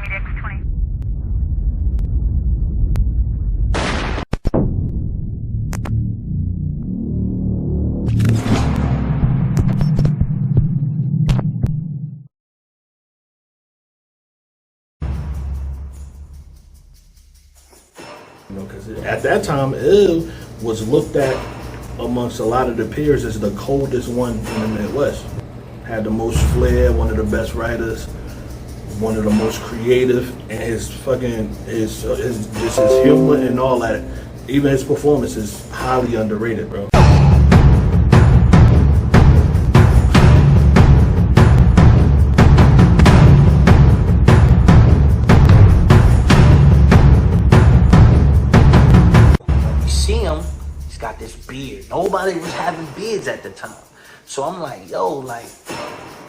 X20. You know, because at that time, Ill was looked at amongst a lot of the peers as the coldest one in the Midwest. Had the most flair, one of the best writers, one of the most creative, and his humor and all that, even his performance is highly underrated, bro. Got this beard. Nobody was having beards at the time. So I'm like, yo, like,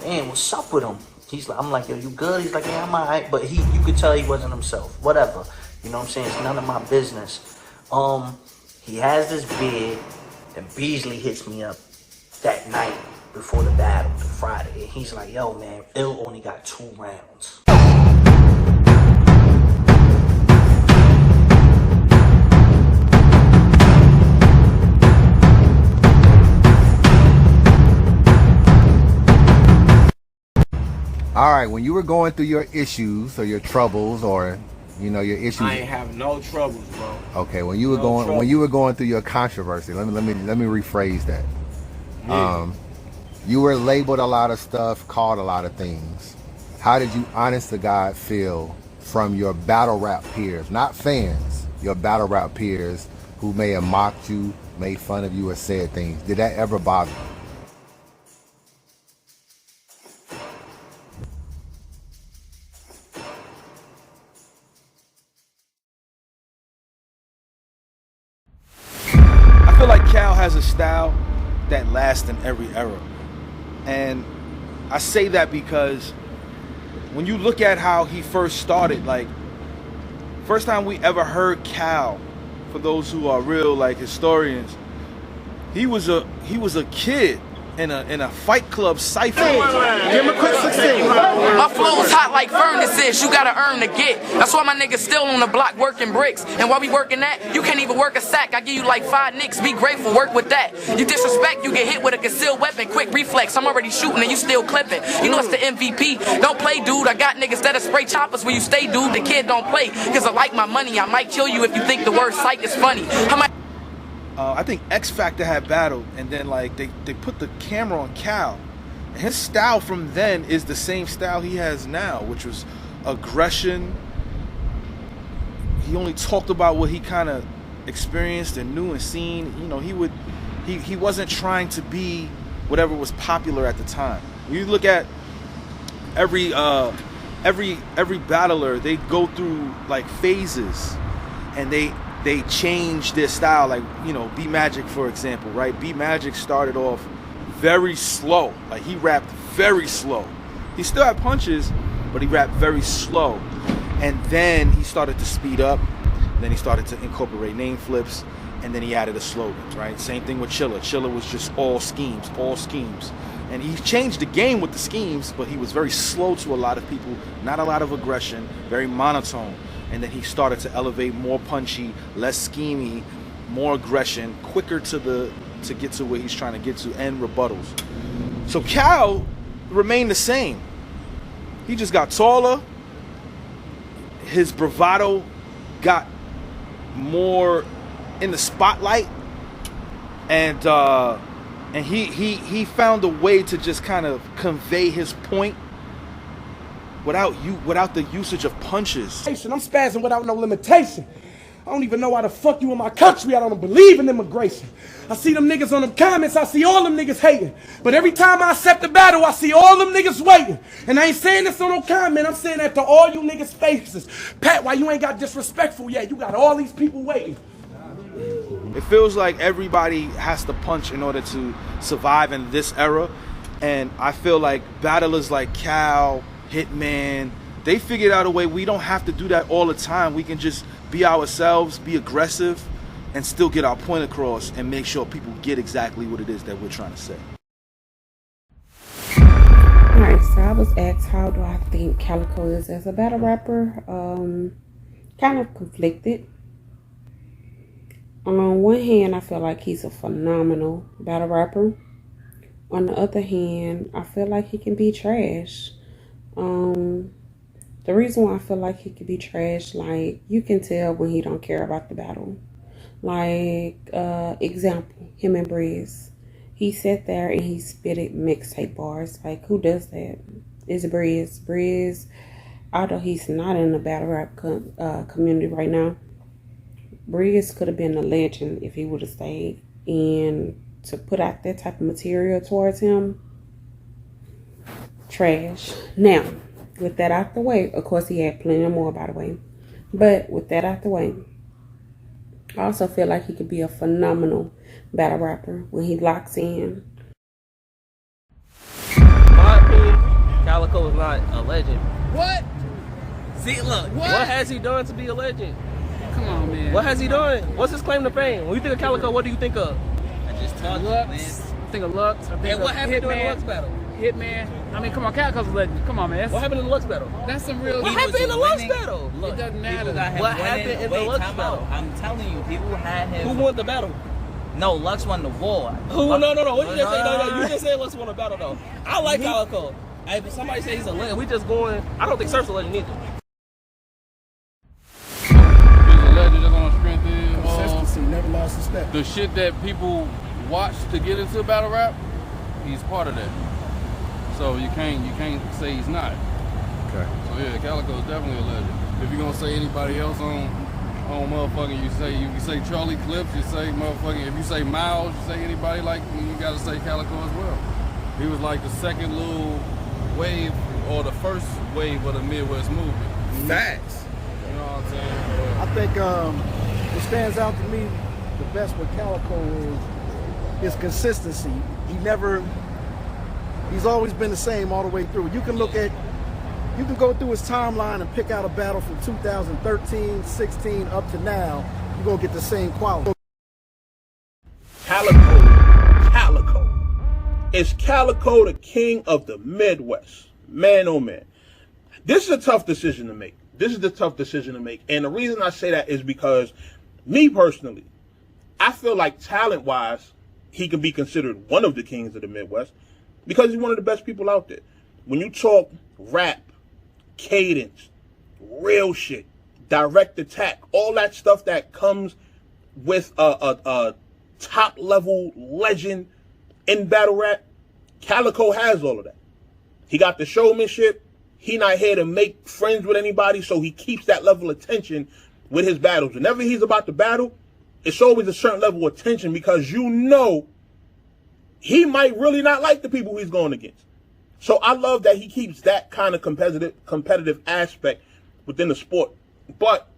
man, what's up with him? He's like, I'm like, yo, you good? He's like, yeah, I'm alright. But you could tell he wasn't himself. Whatever. You know what I'm saying? It's none of my business. He has this beard. Then Beasley hits me up that night before the battle, the Friday. And he's like, yo, man, Ill only got 2 rounds. All right, when you were going through your issues or your troubles, or you know your issues, I ain't have no troubles, bro. Okay, when you were going through your controversy, let me rephrase that. Yeah. You were labeled a lot of stuff, called a lot of things. How did you, honest to God, feel from your battle rap peers, not fans, your battle rap peers who may have mocked you, made fun of you, or said things? Did that ever bother you? I feel like Cal has a style that lasts in every era. And I say that because when you look at how he first started, like, first time we ever heard Cal, for those who are real, like, historians, he was a kid in a Fight Club cypher. Give him a quick 16. My flow's hot like furnaces, you gotta earn to get. That's why my niggas still on the block working bricks. And while we working that, you can't even work a sack. I give you like 5 nicks, be grateful, work with that. You disrespect, you get hit with a concealed weapon. Quick reflex, I'm already shooting and you still clipping. You know it's the MVP. Don't play, dude. I got niggas that'll spray choppers where you stay, dude. The kid don't play, cause I like my money. I might kill you if you think the word psych is funny. I think X Factor had battled, and then like they put the camera on Cal, and his style from then is the same style he has now, which was aggression. He only talked about what he kind of experienced and knew and seen. You know, he wasn't trying to be whatever was popular at the time. When you look at every battler, they go through like phases, and they changed their style. Like, you know, B Magic, for example, right? B Magic started off very slow. Like, he rapped very slow. He still had punches, but he rapped very slow. And then he started to speed up. Then he started to incorporate name flips. And then he added a slogan, right? Same thing with Chilla. Chilla was just all schemes, all schemes. And he changed the game with the schemes, but he was very slow to a lot of people. Not a lot of aggression, very monotone. And then he started to elevate, more punchy, less schemy, more aggression, quicker to get to where he's trying to get to, and rebuttals. So Cal remained the same. He just got taller. His bravado got more in the spotlight, and he found a way to just kind of convey his point without the usage of punches. I'm spazzing without no limitation. I don't even know why the fuck you in my country. I don't believe in immigration. I see them niggas on them comments. I see all them niggas hating. But every time I accept the battle, I see all them niggas waiting. And I ain't saying this on no comment. I'm saying that to all you niggas' faces. Pat, why you ain't got disrespectful yet? You got all these people waiting. It feels like everybody has to punch in order to survive in this era. And I feel like battlers like Cal, Hitman, they figured out a way we don't have to do that all the time. We can just be ourselves, be aggressive, and still get our point across and make sure people get exactly what it is that we're trying to say. Alright, so I've was asked how do I think Calico is as a battle rapper, kind of conflicted. On one hand, I feel like he's a phenomenal battle rapper. On the other hand, I feel like he can be trash. The reason why I feel like he could be trash, like, you can tell when he don't care about the battle. Like, example, him and Briz. He sat there and he spitted mixtape bars. Like, who does that? It's Briz. Briz, although he's not in the battle rap community right now, Briz could have been a legend if he would have stayed. And to put out that type of material towards him, trash. Now, with that out the way, of course he had plenty more, by the way. But with that out the way, I also feel like he could be a phenomenal battle rapper when he locks in. My opinion, Calico is not a legend. What? See, look. What has he done to be a legend? Come on, man. What has he done? What's his claim to fame? When you think of Calico, what do you think of? I just talked, man. I think of Luxe. I think And what happened during the Luxe battle? Hitman. I mean, come on, Calico's a legend. Come on, man. What happened in the Luxe battle? That's some real. What happened in the Luxe battle? It doesn't matter. What happened in the Luxe battle? I'm telling you, people had him. Who won the battle? No, Luxe won the war. Who? No. What you just say? No. You just said Luxe won the battle, though. I like Calico. Hey, but somebody say he's a legend. We just going. I don't think Surf's a legend either. He's a legend just on the strength of Consistency, never lost a step. the shit that people watch to get into battle rap. He's part of that. So you can't say he's not. Okay. So yeah, Calico's definitely a legend. If you're gonna say anybody else on motherfucking, you can say Charlie Clips, you say motherfucking, if you say Miles, you say anybody, like, you gotta say Calico as well. He was like the second little wave or the first wave of the Midwest movement. Facts. You know what I'm saying? I think what stands out to me the best with Calico is consistency. He's always been the same all the way through. You can go through his timeline and pick out a battle from 2013, 16 up to now. You're gonna get the same quality. Calico. Is Calico the king of the Midwest? Man, oh man. This is a tough decision to make. And the reason I say that is because, me personally, I feel like talent-wise, he can be considered one of the kings of the Midwest because he's one of the best people out there. When you talk rap, cadence, real shit, direct attack, all that stuff that comes with a top-level legend in battle rap, Calico has all of that. He got the showmanship. He not here to make friends with anybody, so he keeps that level of tension with his battles. Whenever he's about to battle, it's always a certain level of tension because you know he might really not like the people he's going against. So I love that he keeps that kind of competitive aspect within the sport. But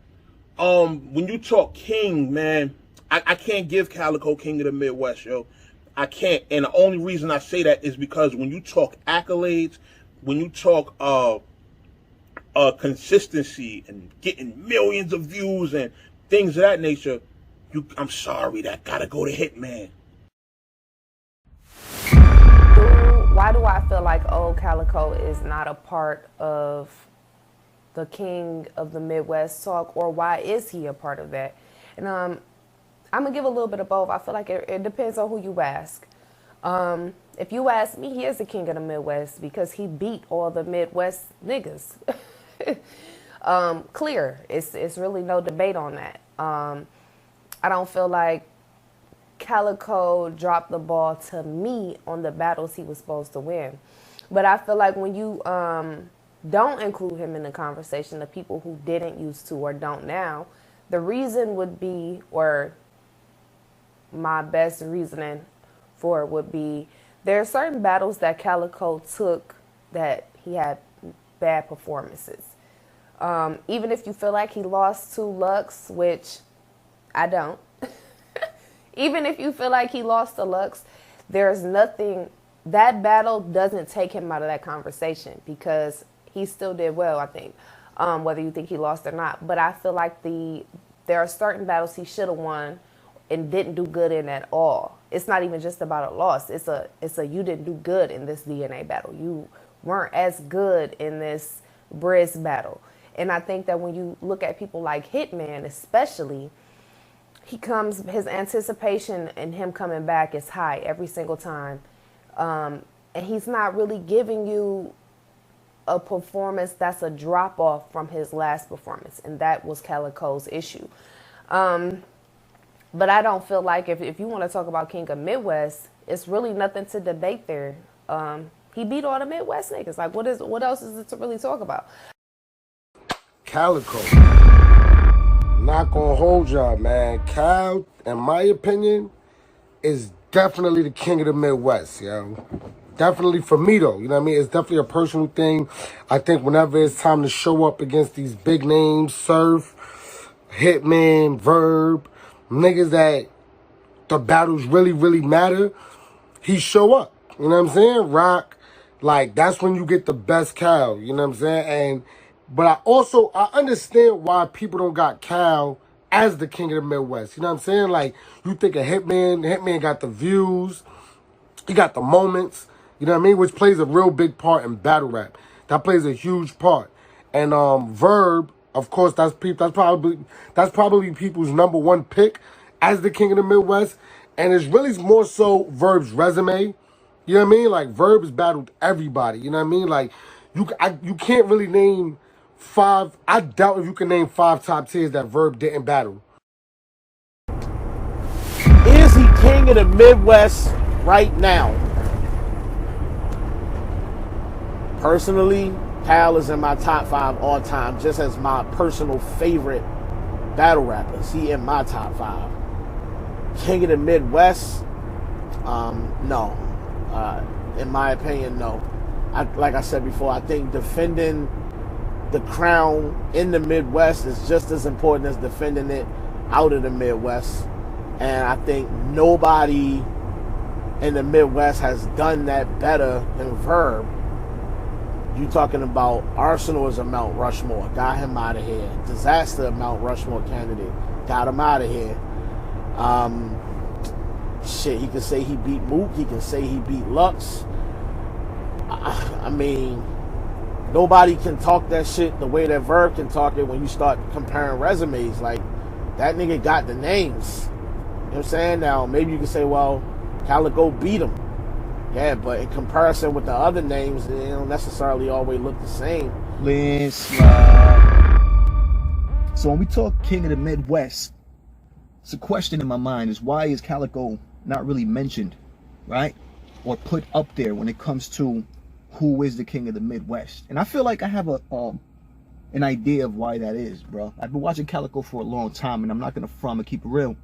when you talk king, man, I can't give Calico king of the Midwest, yo. I can't. And the only reason I say that is because when you talk accolades, when you talk consistency and getting millions of views and things of that nature, I'm sorry, that gotta go to Hitman. Why do I feel like old Calico is not a part of the king of the Midwest talk, or why is he a part of that? And I'm gonna give a little bit of both. I feel like it depends on who you ask. If you ask me, he is the king of the Midwest because he beat all the Midwest niggas. Clear. It's really no debate on that. I don't feel like Calico dropped the ball to me on the battles he was supposed to win. But I feel like when you don't include him in the conversation, the people who didn't used to or don't now, the reason would be, or my best reasoning for it would be, there are certain battles that Calico took that he had bad performances. Even if you feel like he lost to Luxe, which I don't. Even if you feel like he lost to Luxe, there's nothing, that battle doesn't take him out of that conversation because he still did well, I think, whether you think he lost or not. But I feel like there are certain battles he should have won and didn't do good in at all. It's not even just about a loss. It's a you didn't do good in this DNA battle. You weren't as good in this Briz battle. And I think that when you look at people like Hitman, especially, his anticipation and him coming back is high every single time. And he's not really giving you a performance that's a drop off from his last performance. And that was Calicoe's issue. But I don't feel like if you want to talk about King of Midwest, it's really nothing to debate there. He beat all the Midwest niggas. Like, what else is it to really talk about? Calico. Not gonna hold y'all, man. Cal, in my opinion, is definitely the king of the Midwest, yo. Definitely for me, though. You know what I mean? It's definitely a personal thing. I think whenever it's time to show up against these big names, Surf, Hitman, Verb, niggas that the battles really, really matter, he show up. You know what I'm saying? Rock, like, that's when you get the best Cal. You know what I'm saying? But I understand why people don't got Cal as the king of the Midwest. You know what I'm saying? Like, you think of Hitman got the views, he got the moments, you know what I mean? Which plays a real big part in battle rap. That plays a huge part. And Verb, of course, that's probably people's number one pick as the king of the Midwest. And it's really more so Verb's resume. You know what I mean? Like, Verb's battled everybody. You know what I mean? Like, you can't really name 5. I doubt if you can name 5 top tiers that Verb didn't battle. Is he king of the Midwest right now? Personally, Cal is in my top 5 all time, just as my personal favorite battle rappers. He in my top 5. King of the Midwest? No. In my opinion, no. Like I said before, I think defending the crown in the Midwest is just as important as defending it out of the Midwest. And I think nobody in the Midwest has done that better than Verb. You talking about Arsenal as a Mount Rushmore, got him out of here. Disaster, a Mount Rushmore candidate, got him out of here. Shit, he can say he beat Mook, he can say he beat Luxe. I mean, nobody can talk that shit the way that Verb can talk it when you start comparing resumes. Like, that nigga got the names. You know what I'm saying? Now, maybe you can say, well, Calico beat him. Yeah, but in comparison with the other names, they don't necessarily always look the same. Landslide. So when we talk king of the Midwest, it's a question in my mind is, why is Calico not really mentioned, right? Or put up there when it comes to who is the king of the Midwest? And I feel like I have an idea of why that is, bro. I've been watching Calico for a long time, and I'm not gonna front and keep it real.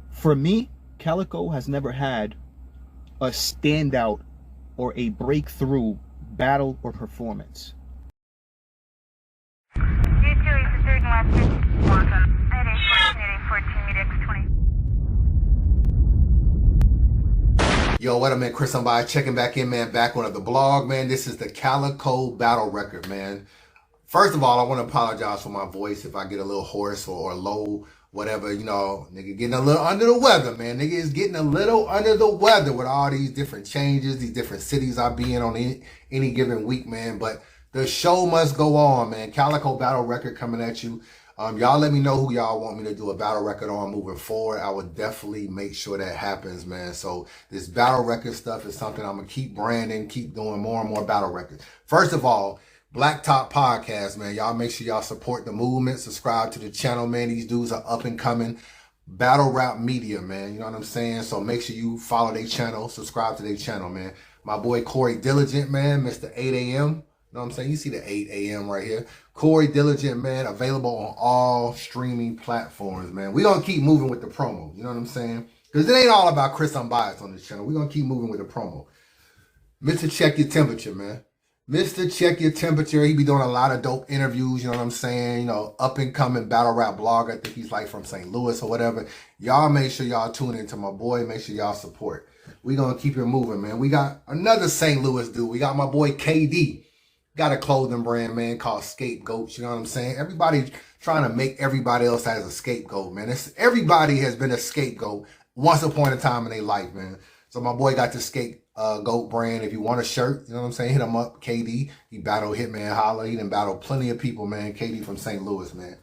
For me, Calico has never had a standout or a breakthrough battle or performance. Yo, what up, man? Chris Unbias checking back in, man. Back on the blog, man. This is the Calico battle record, man. First of all, I want to apologize for my voice if I get a little hoarse or low, whatever, you know. Nigga getting a little under the weather, man. Nigga is getting a little under the weather with all these different changes, these different cities I be in on any given week, man. But the show must go on, man. Calico battle record coming at you. Y'all let me know who y'all want me to do a battle record on moving forward. I would definitely make sure that happens, man. So this battle record stuff is something I'm going to keep branding, keep doing more and more battle records. First of all, Black Top Podcast, man. Y'all make sure y'all support the movement. Subscribe to the channel, man. These dudes are up and coming. Battle rap media, man. You know what I'm saying? So make sure you follow their channel. Subscribe to their channel, man. My boy Corey Diligent, man. Mr. 8 a.m. You know what I'm saying? You see the 8 a.m. right here. Corey Diligent, man. Available on all streaming platforms, man. We're going to keep moving with the promo. You know what I'm saying? Because it ain't all about Chris Unbias on this channel. We're going to keep moving with the promo. Mr. Check Your Temperature, man. Mr. Check Your Temperature. He be doing a lot of dope interviews, you know what I'm saying? You know, up and coming battle rap blogger. I think he's like from St. Louis or whatever. Y'all make sure y'all tune into my boy. Make sure y'all support. We gonna keep it moving, man. We got another St. Louis dude. We got my boy KD. Got a clothing brand, man, called Scapegoats. You know what I'm saying? Everybody trying to make everybody else as a scapegoat, man. Everybody has been a scapegoat once upon a time in their life, man. So my boy got the GOAT brand. If you want a shirt, you know what I'm saying, hit him up. KD, he battled Hitman Holla. He done battled plenty of people, man. KD from St. Louis, man.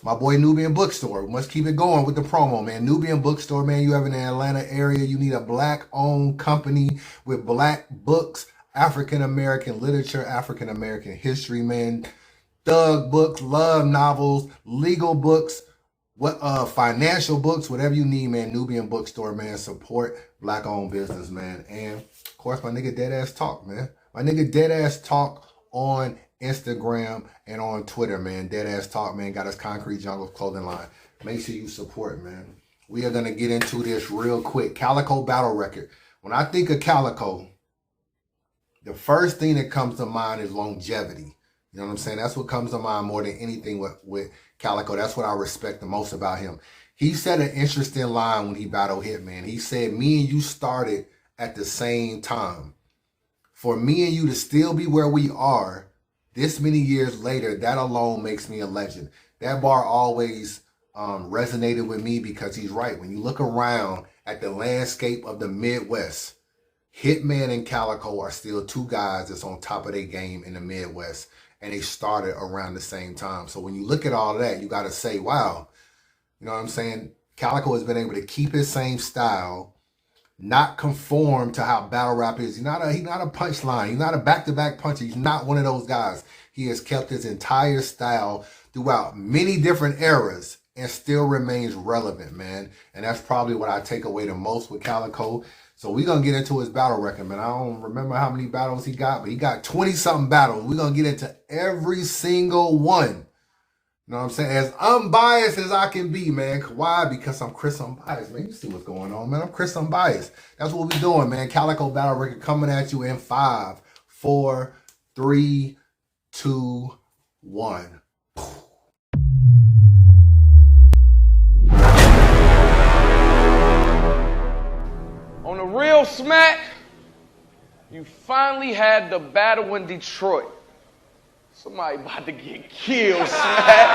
My boy Nubian Bookstore. Must keep it going with the promo, man. Nubian Bookstore, man. You have in the Atlanta area. You need a black-owned company with black books, African-American literature, African-American history, man. Thug books, love novels, legal books, financial books, whatever you need, man. Nubian Bookstore, man. Support black-owned business, man. And, of course, my nigga Deadass Talk, man. My nigga Deadass Talk on Instagram and on Twitter, man. Deadass Talk, man. Got his Concrete Jungle clothing line. Make sure you support, man. We are going to get into this real quick. Calico battle record. When I think of Calico, the first thing that comes to mind is longevity. You know what I'm saying? That's what comes to mind more than anything with Calico. That's what I respect the most about him. He said an interesting line when he battled Hitman. He said, me and you started at the same time. For me and you to still be where we are this many years later, that alone makes me a legend. That bar always resonated with me because he's right. When you look around at the landscape of the Midwest, Hitman and Calico are still two guys that's on top of their game in the Midwest. And they started around the same time. So when you look at all that, you got to say, wow, you know what I'm saying? Calico has been able to keep his same style, not conform to how battle rap is. He's not a punchline. He's not a back-to-back puncher. He's not one of those guys. He has kept his entire style throughout many different eras and still remains relevant, man. And that's probably what I take away the most with Calico. So we're going to get into his battle record, man. I don't remember how many battles he got, but he got 20-something battles. We're going to get into every single one. You know what I'm saying? As unbiased as I can be, man. Why? Because I'm Chris Unbiased, man. You see what's going on, man. I'm Chris Unbiased. That's what we're doing, man. Calico battle record coming at you in 5, 4, 3, 2, 1. On the real smack, you finally had the battle in Detroit. Somebody about to get killed, smack.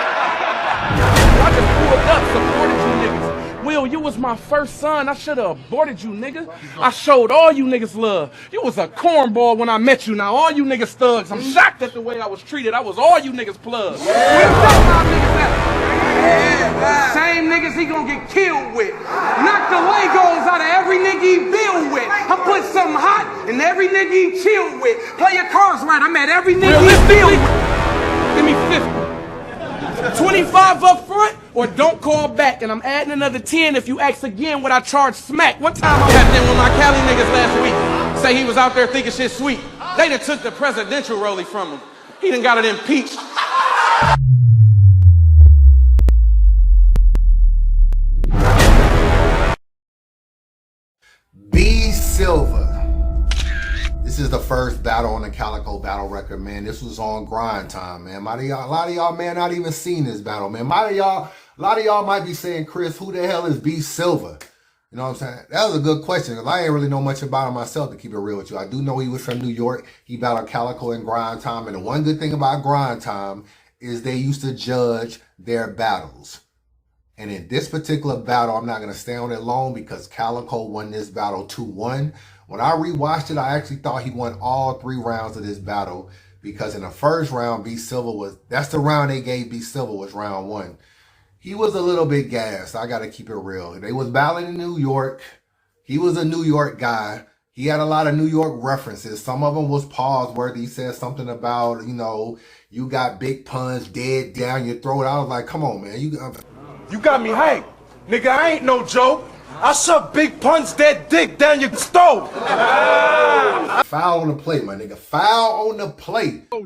I just pulled up, supported you niggas. Will, you was my first son. I should have aborted you, nigga. I showed all you niggas love. You was a cornball when I met you. Now all you niggas thugs. I'm shocked at the way I was treated. I was all you niggas plugs. Where the fuck my niggas at? Same niggas he gonna get killed with. Knock the Legos out of every nigga he build with. I put something hot in every nigga he chill with. Play your cards right. I'm at every nigga he build with. Give me 50. 25 up front, or don't call back. And I'm adding another 10 if you ask again what I charge smack. One time I tapped in with my Cali niggas last week. Say he was out there thinking shit sweet. They done took the presidential rollie from him. He done got it impeached. B Silva. This is the first battle on the Calico battle record, man. This was on grind time, man. A lot of y'all, man, not even seen this battle, man. A lot of y'all might be saying, Chris, who the hell is B Silva? You know what I'm saying? That was a good question, because I ain't really know much about him myself, to keep it real with you. I do know he was from New York. He battled Calico in grind time. And the one good thing about grind time is they used to judge their battles. And in this particular battle, I'm not going to stay on it long because Calico won this battle 2-1. When I rewatched it, I actually thought he won all 3 rounds of this battle, because in the first round, B Silva that's the round they gave B Silva, was round 1. He was a little bit gassed. I got to keep it real. They was battling in New York. He was a New York guy. He had a lot of New York references. Some of them was pause worthy. He said something about, you know, you got big puns dead down your throat. I was like, come on, man. You got me hyped. Nigga, I ain't no joke. I shove big puns dead dick down your stove. Foul on the plate, my nigga. Foul on the plate. Oh,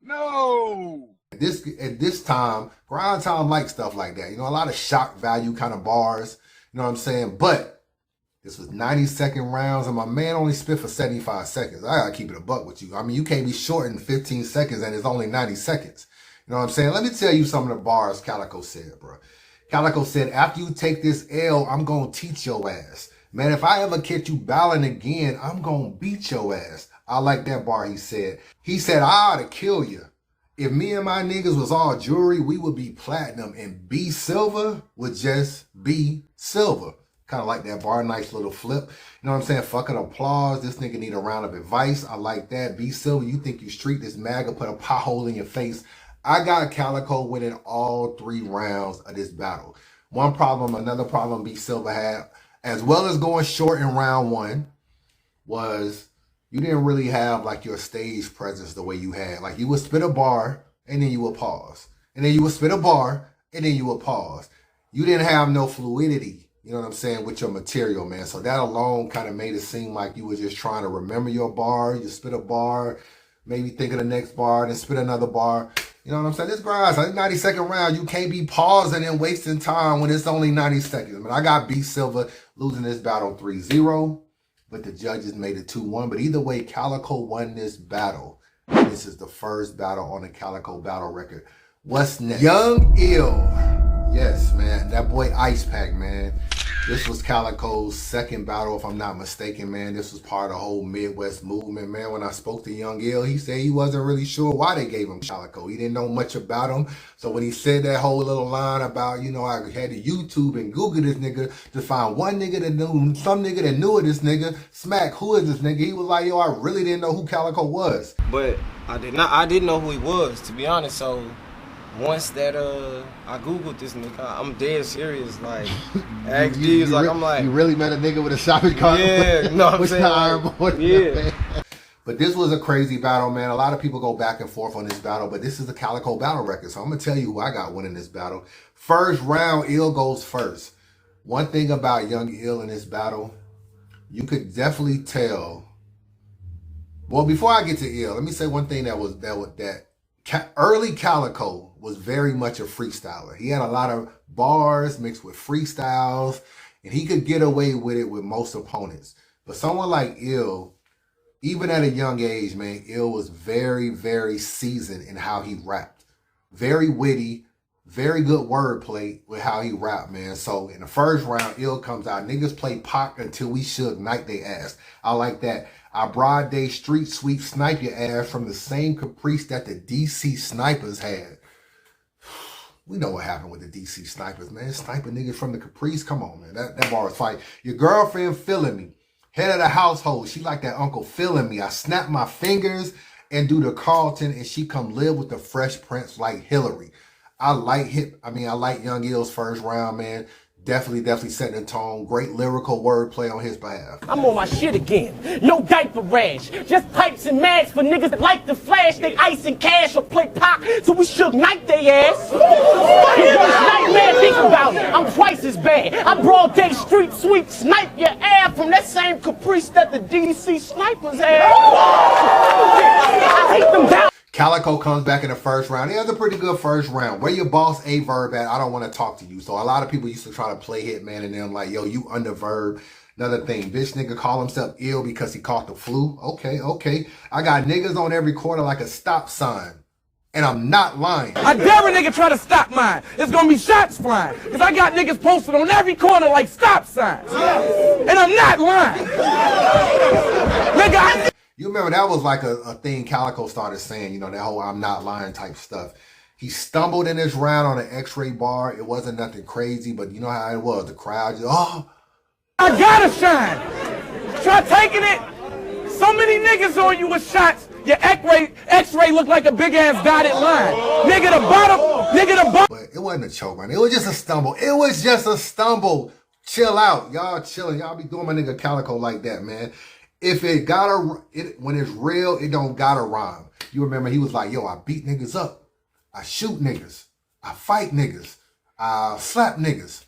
no. At this time, grind time like stuff like that. You know, a lot of shock value kind of bars. You know what I'm saying? But this was 90-second rounds, and my man only spit for 75 seconds. I gotta keep it a buck with you. I mean, you can't be shorting 15 seconds, and it's only 90 seconds. You know what I'm saying? Let me tell you some of the bars Calico said, bro. Calico said, after you take this L, I'm going to teach your ass. Man, if I ever catch you battling again, I'm going to beat your ass. I like that bar he said. He said, I ought to kill you. If me and my niggas was all jewelry, we would be platinum. And B Silva would just be Silva. Kind of like that bar, nice little flip. You know what I'm saying? Fucking applause. This nigga need a round of advice. I like that. B Silver, you think you street this MAGA, put a pothole in your face. I got Calico winning all 3 rounds of this battle. Another problem B Silver had, as well as going short in round 1, was you didn't really have like your stage presence the way you had. Like you would spit a bar and then you would pause. And then you would spit a bar and then you would pause. You didn't have no fluidity. You know what I'm saying, with your material, man. So that alone kind of made it seem like you were just trying to remember your bar. You spit a bar, maybe think of the next bar, then spit another bar. You know what I'm saying? This grass, I think 90-second round, you can't be pausing and wasting time when it's only 90 seconds. I mean, I got B Silver losing this battle 3-0, but the judges made it 2-1. But either way, Calico won this battle. This is the first battle on the Calico battle record. What's next? Young Ill. Yes, man. That boy Ice Pack, man. This was Calico's second battle, if I'm not mistaken, man. This was part of the whole Midwest movement, man. When I spoke to Young Ill, he said he wasn't really sure why they gave him Calico. He didn't know much about him. So when he said that whole little line about, you know, I had to YouTube and Google this nigga to find one nigga that knew, some nigga that knew of this nigga, Smack, who is this nigga? He was like, yo, I really didn't know who Calico was. But I didn't know who he was, to be honest, so once that I googled this nigga, I'm dead serious. Like, XD like, I'm like, you really met a nigga with a shopping cart? Yeah, no, I'm saying, like, yeah. But this was a crazy battle, man. A lot of people go back and forth on this battle, but this is the Calico battle record, so I'm gonna tell you who I got winning this battle. First round, Ill goes first. One thing about Young Ill in this battle, you could definitely tell. Well, before I get to Ill, let me say one thing that early Calico was very much a freestyler. He had a lot of bars mixed with freestyles, and he could get away with it with most opponents. But someone like Ill, even at a young age, man, Ill was very, very seasoned in how he rapped. Very witty, very good wordplay with how he rapped, man. So in the first round, Ill comes out. Niggas play Pac until we should night they ass. I like that. I broad day street sweep snipe your ass from the same caprice that the DC snipers had. We know what happened with the DC snipers, man. Sniping niggas from the caprice. Come on, man. That bar was fight. Your girlfriend feeling me. Head of the household. She like that uncle feeling me. I snap my fingers and do the Carlton, and she come live with the Fresh Prince like Hillary. I like Young Ill's first round, man. Definitely setting the tone. Great lyrical wordplay on his behalf. I'm on my shit again. No diaper rash. Just pipes and mags for niggas that like to flash. They ice and cash or play pop till we shook night they ass. Your worst nightmare, think about it. I'm twice as bad. I broad day street sweep snipe your ass from that same caprice that the DC snipers had. I hate them down. Calico comes back in the first round. He has a pretty good first round. Where your boss A Verb at? I don't want to talk to you. So a lot of people used to try to play Hitman and them like, yo, you under Verb. Another thing, bitch nigga call himself ill because he caught the flu. Okay. I got niggas on every corner like a stop sign. And I'm not lying. I dare a nigga try to stop mine. It's gonna be shots flying. Cause I got niggas posted on every corner like stop signs. And I'm not lying. Nigga, you remember that was like a thing Calico started saying, you know, that whole I'm not lying type stuff. He stumbled in this round on an X-ray bar. It wasn't nothing crazy, but you know how it was. The crowd just, oh. I gotta shine. Try taking it. So many niggas on you with shots. Your X-ray look like a big ass dotted line. Nigga the bottom. But it wasn't a choke, man. It was just a stumble. It was just a stumble. Chill out. Y'all chilling. Y'all be doing my nigga Calico like that, man. If it when it's real, it don't gotta rhyme. You remember he was like, yo, I beat niggas up. I shoot niggas. I fight niggas. I slap niggas.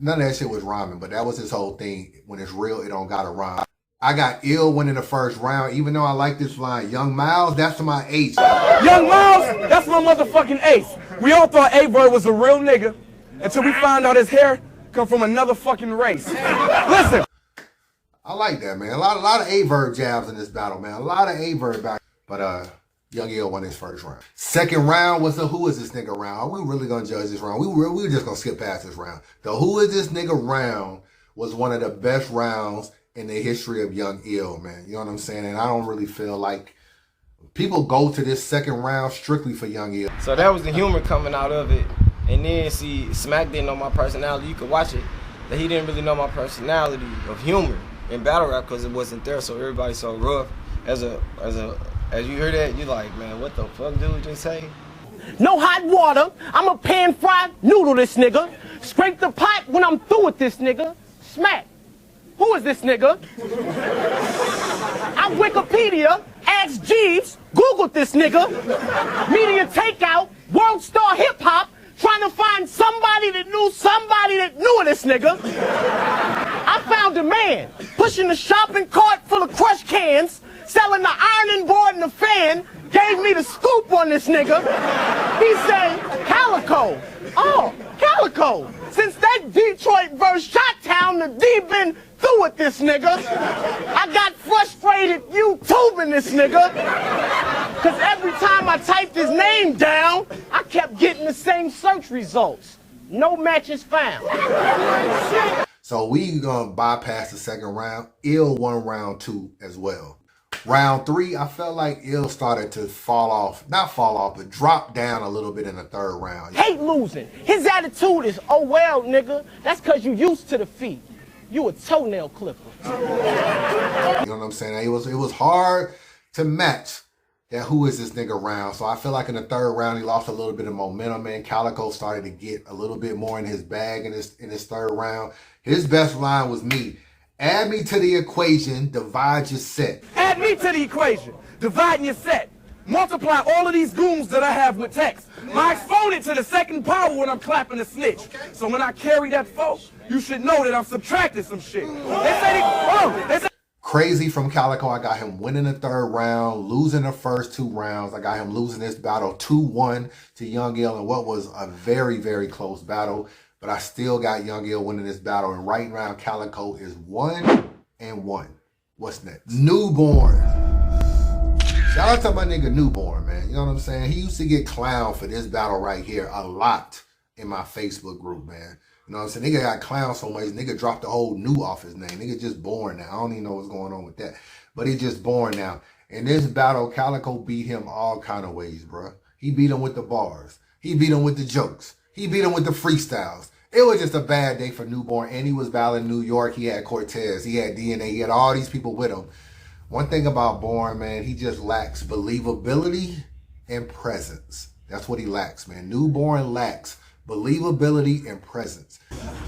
None of that shit was rhyming, but that was his whole thing. When it's real, it don't gotta rhyme. I got Ill winning the first round, even though I like this line. Young Miles, that's my ace. Young Miles, that's my motherfucking ace. We all thought A-Bird was a real nigga until we found out his hair come from another fucking race. Listen. I like that, man. A lot of A-Verb jabs in this battle, man. A lot of A-Verb back. But Young Ill won his first round. Second round was the who is this nigga round. Are we really gonna judge this round? We were just gonna skip past this round. The who is this nigga round was one of the best rounds in the history of Young Ill, man. You know what I'm saying? And I don't really feel like people go to this second round strictly for Young Ill. So that was the humor coming out of it. And then see, Smack didn't know my personality. You could watch it. that he didn't really know my personality of humor in battle rap because it wasn't there. So everybody so rough. As you hear that, you like, man, what the fuck dude just say? No hot water. I'm a pan fried noodle this nigga. Scrape the pot when I'm through with this nigga. Smack. Who is this nigga? I'm Wikipedia, ask Jeeves, Googled this nigga. Media takeout, world star hip hop, trying to find somebody that knew this nigga. I found a man pushing a shopping cart full of crushed cans, selling the ironing board and the fan, gave me the scoop on this nigga. He said, Calico. Oh, Calico. Since that Detroit versus Chi-Town, the D been through with this nigga. I got frustrated YouTubing this nigga. Cause every time I typed his name down, I kept getting the same search results. No matches found. So we gonna bypass the second round. Ill won round 2 as well. Round 3, I felt like Ill started to not fall off, but drop down a little bit in the third round. Hate losing. His attitude is, oh well, nigga, that's cause you used to defeat. You a toenail clipper. You know what I'm saying? It was hard to match that who is this nigga round. So I feel like in the third round, he lost a little bit of momentum, man. Calico started to get a little bit more in his bag in his third round. His best line was me. Add me to the equation, divide your set. Add me to the equation, divide your set. Multiply all of these goons that I have with text. My exponent to the second power when I'm clapping a snitch. So when I carry that foe, you should know that I'm subtracting some shit. They say Crazy from Calico. I got him winning the third round, losing the first 2 rounds. I got him losing this battle 2-1 to Young Ill in what was a very, very close battle. But I still got Young Ill winning this battle. And right now, Calico is 1-1. What's next? Newborn. Shout out to my nigga Newborn, man. You know what I'm saying? He used to get clowned for this battle right here a lot in my Facebook group, man. You know what I'm saying? Nigga got clowned so much, nigga dropped the whole new off his name. Nigga just born now. I don't even know what's going on with that. But he just born now. In this battle, Calico beat him all kind of ways, bro. He beat him with the bars. He beat him with the jokes. He beat him with the freestyles. It was just a bad day for Newborn. And he was battling New York. He had Cortez. He had DNA. He had all these people with him. One thing about Born, man, he just lacks believability and presence. That's what he lacks, man. Newborn lacks believability and presence.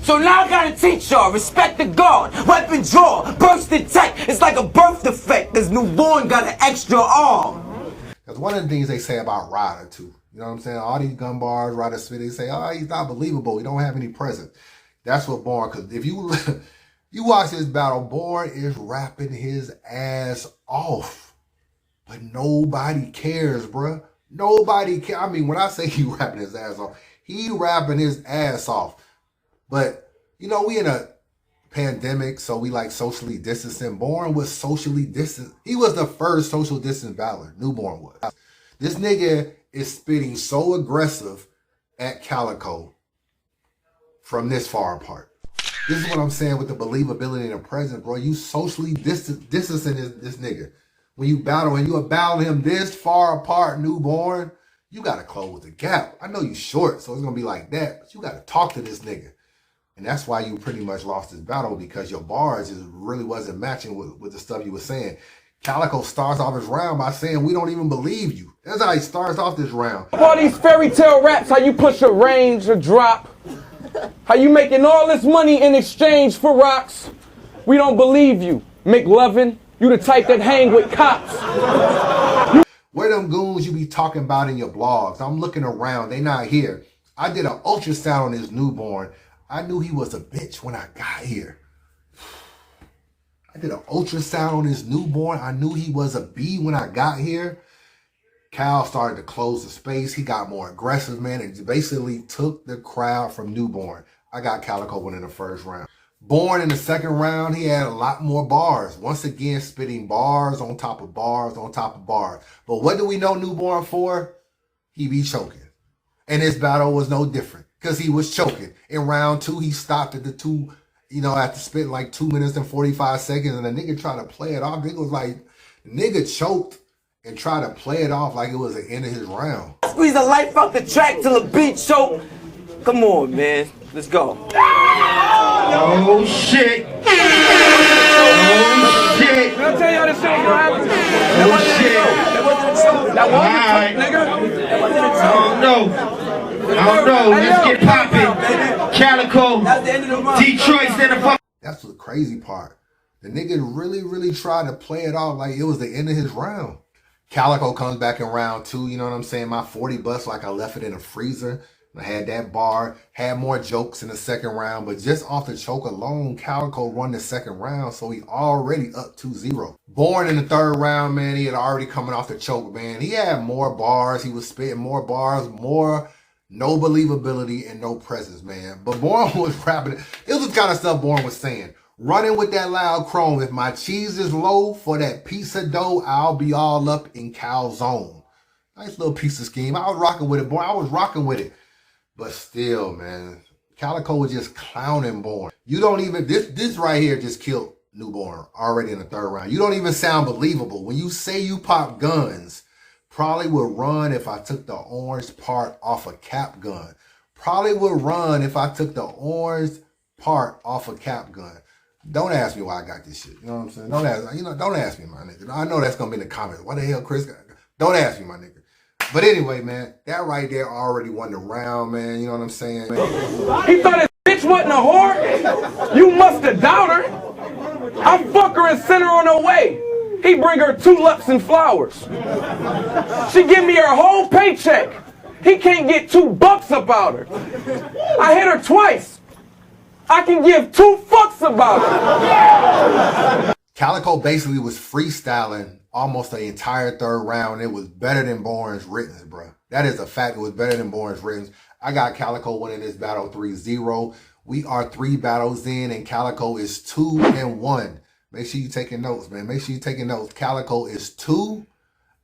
So now I gotta teach y'all, respect the guard, weapon draw, burst attack. It's like a birth defect, cause Newborn got an extra arm. That's one of the things they say about Ryder, too. You know what I'm saying? All these gun bars, Ryder spit, they say, oh, he's not believable. He don't have any presence. That's what Born, because if you you watch this battle, Born is rapping his ass off. But nobody cares, bruh. Nobody cares. I mean, when I say he rapping his ass off, he rapping his ass off. But, you know, we in a pandemic, so we like socially distancing. Born was socially distant. He was the first social distance battler. Newborn was. This nigga is spitting so aggressive at Calico from this far apart. This is what I'm saying with the believability and the presence, bro. You socially distancing this nigga. When you battle and you are battling him this far apart, Newborn, you got to close the gap. I know you short, so it's going to be like that, but you got to talk to this nigga. And that's why you pretty much lost this battle, because your bars just really wasn't matching with the stuff you were saying. Calico starts off his round by saying, we don't even believe you. That's how he starts off this round. All these fairy tale raps, how you push a range or drop. How you making all this money in exchange for rocks. We don't believe you. McLovin, you the type that hang with cops. Where them goons you be talking about in your blogs? I'm looking around, they not here. I did an ultrasound on this Newborn. I knew he was a bitch when I got here. I did an ultrasound on this Newborn. I knew he was a B when I got here. Cal started to close the space. He got more aggressive, man, and basically took the crowd from Newborn. I got Calico winning the first round. Born in the second round, he had a lot more bars. Once again, spitting bars on top of bars on top of bars. But what do we know Newborn for? He be choking. And this battle was no different, because he was choking. In round 2, he stopped at the 2, you know, after spitting like 2 minutes and 45 seconds, and the nigga tried to play it off. It was like, the nigga choked and tried to play it off like it was the end of his round. Squeeze the life out the track till the beat choke. Come on, man. Let's go. Oh shit. Oh shit. Can I tell y'all this shit was gonna happen? Oh shit. That wasn't Alright. nigga. I don't know. Let's get popping. Calico. Detroit's in the fuck. That's the crazy part. The nigga really tried to play it off like it was the end of his round. Calico comes back in round 2, you know what I'm saying? My 40 bucks like I left it in the freezer. I had that bar, had more jokes in the second round, but just off the choke alone, Calico won the second round, so he already up 2-0. Born in the third round, man, he had already coming off the choke, man. He had more bars, he was spitting more bars, more no believability and no presence, man. But Born was rapping, it was the kind of stuff Born was saying. Running with that loud chrome, if my cheese is low for that piece of dough, I'll be all up in calzone. Nice little piece of scheme. I was rocking with it, boy. I was rocking with it. But still, man, Calico was just clowning Born. You don't even, this right here just killed Newborn already in the third round. You don't even sound believable. When you say you pop guns, probably would run if I took the orange part off a cap gun. Probably would run if I took the orange part off a cap gun. Don't ask me why I got this shit. You know what I'm saying? Don't ask me, my nigga. I know that's gonna be in the comments. Why the hell Chris got? Don't ask me, my nigga. But anyway, man, that right there already won the round, man. You know what I'm saying? He thought his bitch wasn't a whore? You must have doubt her. I fuck her and send her on her way. He bring her tulips and flowers. She give me her whole paycheck. He can't get $2 about her. I hit her twice. I can give 2 fucks about it. Calico basically was freestyling almost the entire third round. It was better than Born's writtens, bro. That is a fact. It was better than Born's writtens. I got Calico winning this battle 3-0. We are 3 battles in, and Calico is 2-1. Make sure you taking notes, man. Make sure you taking notes. Calico is 2-1,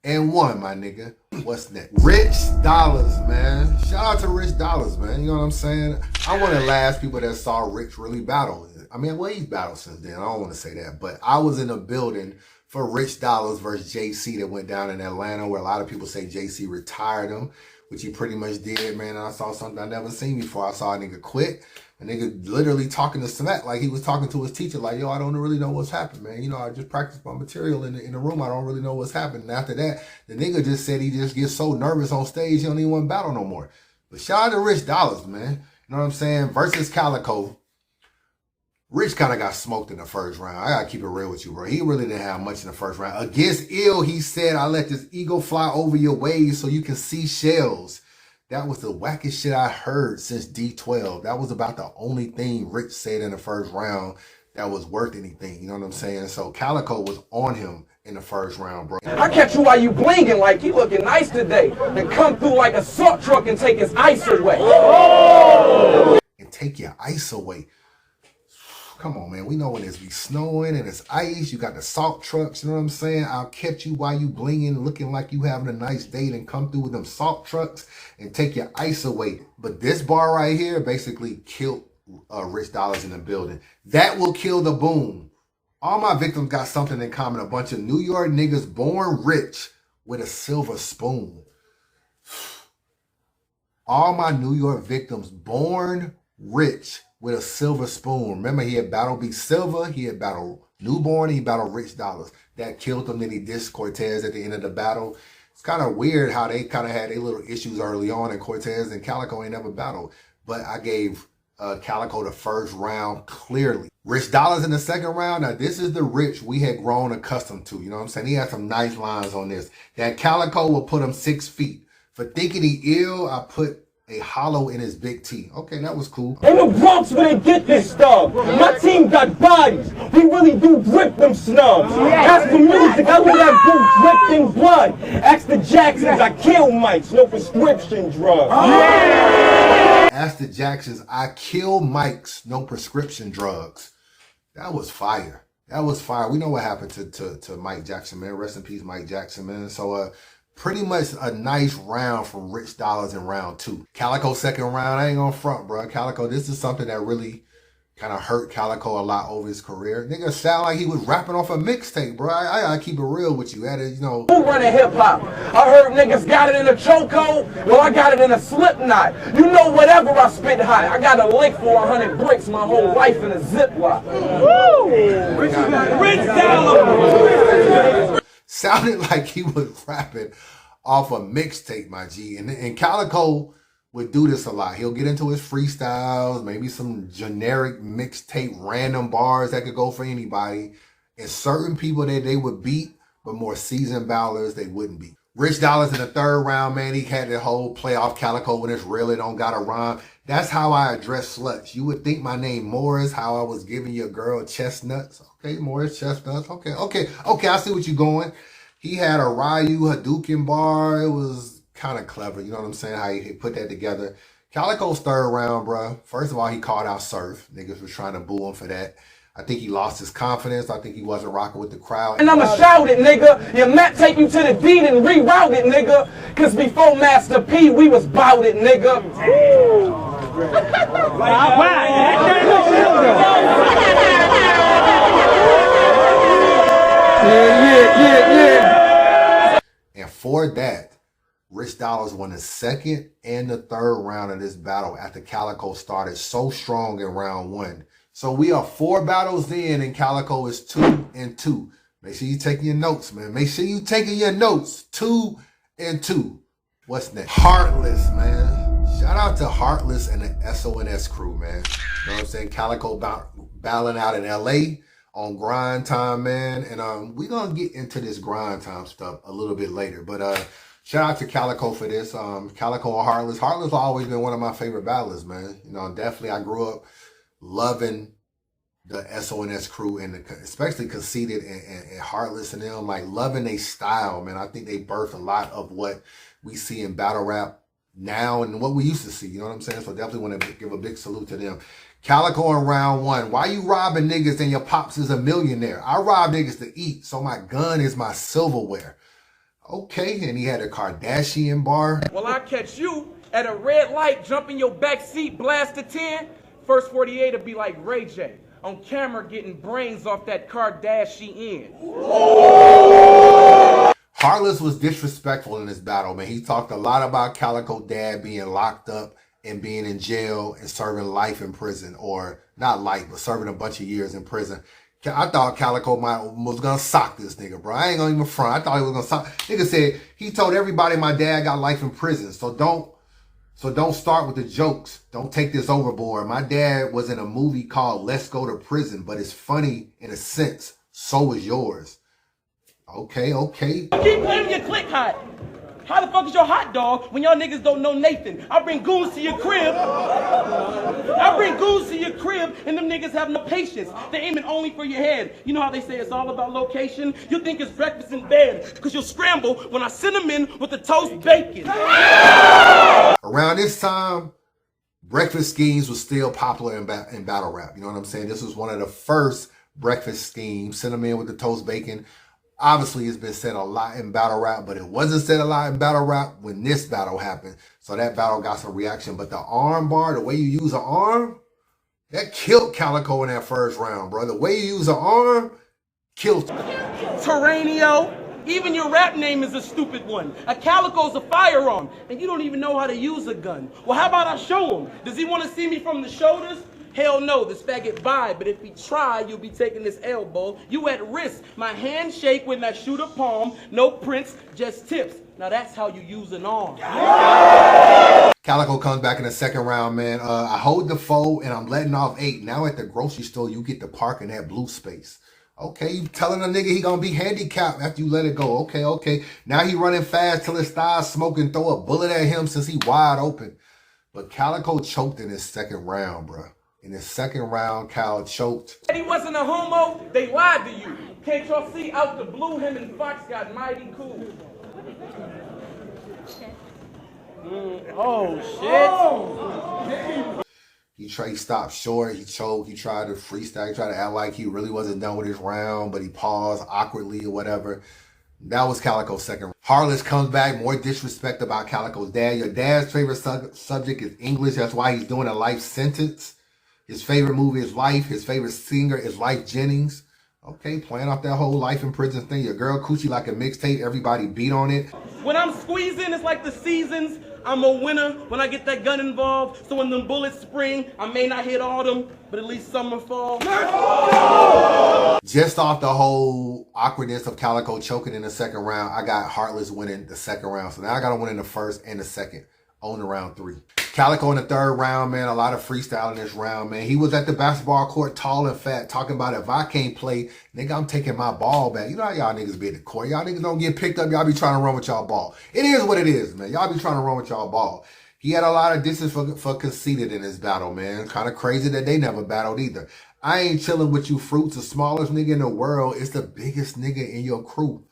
my nigga. What's next? Rich Dollars, man. Shout out to Rich Dollars, man. You know what I'm saying? I'm one of the last people that saw Rich really battle. I mean, well, he's battled since then. I don't want to say that. But I was in a building for Rich Dollars versus JC that went down in Atlanta, where a lot of people say JC retired him, which he pretty much did, man. And I saw something I never seen before. I saw a nigga quit. A nigga literally talking to Smack like he was talking to his teacher, like, yo, I don't really know what's happening, man. You know, I just practiced my material in the room. I don't really know what's happening. And after that, the nigga just said he just gets so nervous on stage, he don't even want to battle no more. But shout out to Rich Dollars, man. You know what I'm saying? Versus Calico. Rich kind of got smoked in the first round. I gotta keep it real with you, bro. He really didn't have much in the first round. Against Ill, he said, I let this eagle fly over your waves so you can see shells. That was the wackest shit I heard since D12. That was about the only thing Rich said in the first round that was worth anything. You know what I'm saying? So Calico was on him in the first round, bro. I catch you while you blinging like you looking nice today. Then come through like a salt truck and take his ice away. Oh! And take your ice away. Come on, man. We know when it's be snowing and it's ice. You got the salt trucks. You know what I'm saying? I'll catch you while you blinging, looking like you having a nice date, and come through with them salt trucks and take your ice away. But this bar right here basically killed Rich Dollars in the building. That will kill the boom. All my victims got something in common. A bunch of New York niggas born rich with a silver spoon. All my New York victims born rich with a silver spoon. Remember, he had battled B Silver, he had battled Newborn, he battled Rich Dollars. That killed him. Then he dissed Cortez at the end of the battle. It's kind of weird how they kind of had their little issues early on, and Cortez and Calico ain't never battled. But I gave Calico the first round clearly. Rich Dollars in the second round. Now, this is the Rich we had grown accustomed to. You know what I'm saying? He had some nice lines on this. That Calico will put him 6 feet. For thinking he ill, I put a hollow in his big T. Okay, that was cool. In the Bronx where they get this stuff. My team got bodies. We really do grip them snubs. As for music, I let that boot dripped in blood. Ask the Jacksons, I kill mics, no prescription drugs. Ask the Jacksons, I kill mics, no prescription drugs. That was fire. That was fire. We know what happened to Mike Jackson, man. Rest in peace, Mike Jackson, man. So, pretty much a nice round from Rich Dollars in round 2. Calico second round, I ain't gonna front, bro. Calico, this is something that really kind of hurt Calico a lot over his career. Nigga sound like he was rapping off a mixtape, bro. I gotta keep it real with you. Who running hip hop? I heard niggas got it in a chokehold. Well, I got it in a slip knot. You know, whatever I spit hot, I got a lick for 100 bricks my whole life in a ziploc. Woo! Rich dollar. Sounded like he was rapping off a mixtape, my G. And Calico would do this a lot. He'll get into his freestyles, maybe some generic mixtape random bars that could go for anybody. And certain people that they would beat, but more seasoned battlers they wouldn't beat. Rich Dollars in the third round, man, he had the whole playoff Calico when it's really don't got a rhyme. That's how I address sluts. You would think my name Morris, how I was giving your girl chestnuts. Okay, Morris chestnuts. Okay, I see what you're going. He had a Ryu Hadouken bar. It was kind of clever. You know what I'm saying? How he put that together. Calico's third round, bro. First of all, he called out Surf. Niggas was trying to boo him for that. I think he lost his confidence. I think he wasn't rocking with the crowd. And I'ma shout it, nigga. Your Matt take you to the deed and reroute it, nigga. Cause before Master P, we was bout it, nigga. Yeah. And for that, Rich Dollars won the second and the third round of this battle after Calico started so strong in round one. So we are 4 battles in and Calico is 2-2. Make sure you taking your notes, man. Make sure you taking your notes. 2-2. What's next? Heartless, man. Shout out to Heartless and the SONS crew, man. You know what I'm saying? Calico battling out in LA on grind time, man. And we're gonna get into this grind time stuff a little bit later. But shout out to Calico for this. Calico and Heartless. Heartless has always been one of my favorite battlers, man. You know, definitely I grew up loving the SONS crew and especially Conceited and Heartless and them, like loving their style, man. I think they birthed a lot of what we see in battle rap now and what we used to see, you know what I'm saying? So definitely want to give a big salute to them. Calico in round one. Why you robbing niggas and your pops is a millionaire? I rob niggas to eat, so my gun is my silverware. Okay, and he had a Kardashian bar. Well, I catch you at a red light, jump in your back seat, blast a 10. First 48 will be like Ray J on camera getting brains off that Kardashian. Heartless was disrespectful in this battle, man. He talked a lot about Calico dad being locked up and being in jail and serving life in prison, or not life, but serving a bunch of years in prison. I thought Calico was gonna sock this nigga, bro. I ain't gonna even front. I thought he was gonna sock. Nigga said he told everybody my dad got life in prison, so don't start with the jokes. Don't take this overboard. My dad was in a movie called Let's Go to Prison, but it's funny in a sense. So is yours. Okay. Keep claiming your click hot. How the fuck is your hot dog when y'all niggas don't know Nathan? I bring goons to your crib. And them niggas have no patience. They aiming only for your head. You know how they say it's all about location? You think it's breakfast in bed, because you'll scramble when I send them in with the toast bacon. Around this time, breakfast schemes was still popular in battle rap. You know what I'm saying? This was one of the first breakfast schemes. Send them in with the toast bacon. Obviously, it's been said a lot in battle rap, but it wasn't said a lot in battle rap when this battle happened. So that battle got some reaction. But the arm bar, the way you use an arm, that killed Calico in that first round, bro. The way you use an arm, killed. Terranio, even your rap name is a stupid one. A Calico's a firearm, and you don't even know how to use a gun. Well, how about I show him? Does he want to see me from the shoulders? Hell no, this faggot vibe, but if he try, you'll be taking this elbow. You at risk. My hand shake when I shoot a palm. No prints, just tips. Now that's how you use an arm. Calico comes back in the second round, man. I hold the foe and I'm letting off 8. Now at the grocery store, you get to park in that blue space. Okay, you telling a nigga he gonna be handicapped after you let it go. Okay. Now he running fast till his thighs smoking, throw a bullet at him since he wide open. But Calico choked in his second round, bro. In his second round, Cal choked. He wasn't a homo, they lied to you. Can't y'all see out the blue, him and Fox got mighty cool. Oh, shit. He stopped short, he choked, he tried to freestyle, he tried to act like he really wasn't done with his round, but he paused awkwardly or whatever. That was Calico's second round. Heartless comes back, more disrespect about Calico's dad. Your dad's favorite subject is English, that's why he's doing a life sentence. His favorite movie is Life. His favorite singer is Life Jennings. Okay, playing off that whole life in prison thing. Your girl coochie like a mixtape. Everybody beat on it. When I'm squeezing, it's like the seasons. I'm a winner when I get that gun involved. So when them bullets spring, I may not hit autumn, but at least summer fall. Just off the whole awkwardness of Calico choking in the second round, I got Heartless winning the second round. So now I got to win in the first and the second on the round 3. Calico in the third round, man. A lot of freestyle in this round, man. He was at the basketball court, tall and fat, talking about if I can't play, nigga, I'm taking my ball back. You know how y'all niggas be at the court. Y'all niggas don't get picked up. Y'all be trying to run with y'all ball. It is what it is, man. Y'all be trying to run with y'all ball. He had a lot of distance for Conceited in his battle, man. Kind of crazy that they never battled either. I ain't chilling with you, Fruits. The smallest nigga in the world is the biggest nigga in your crew.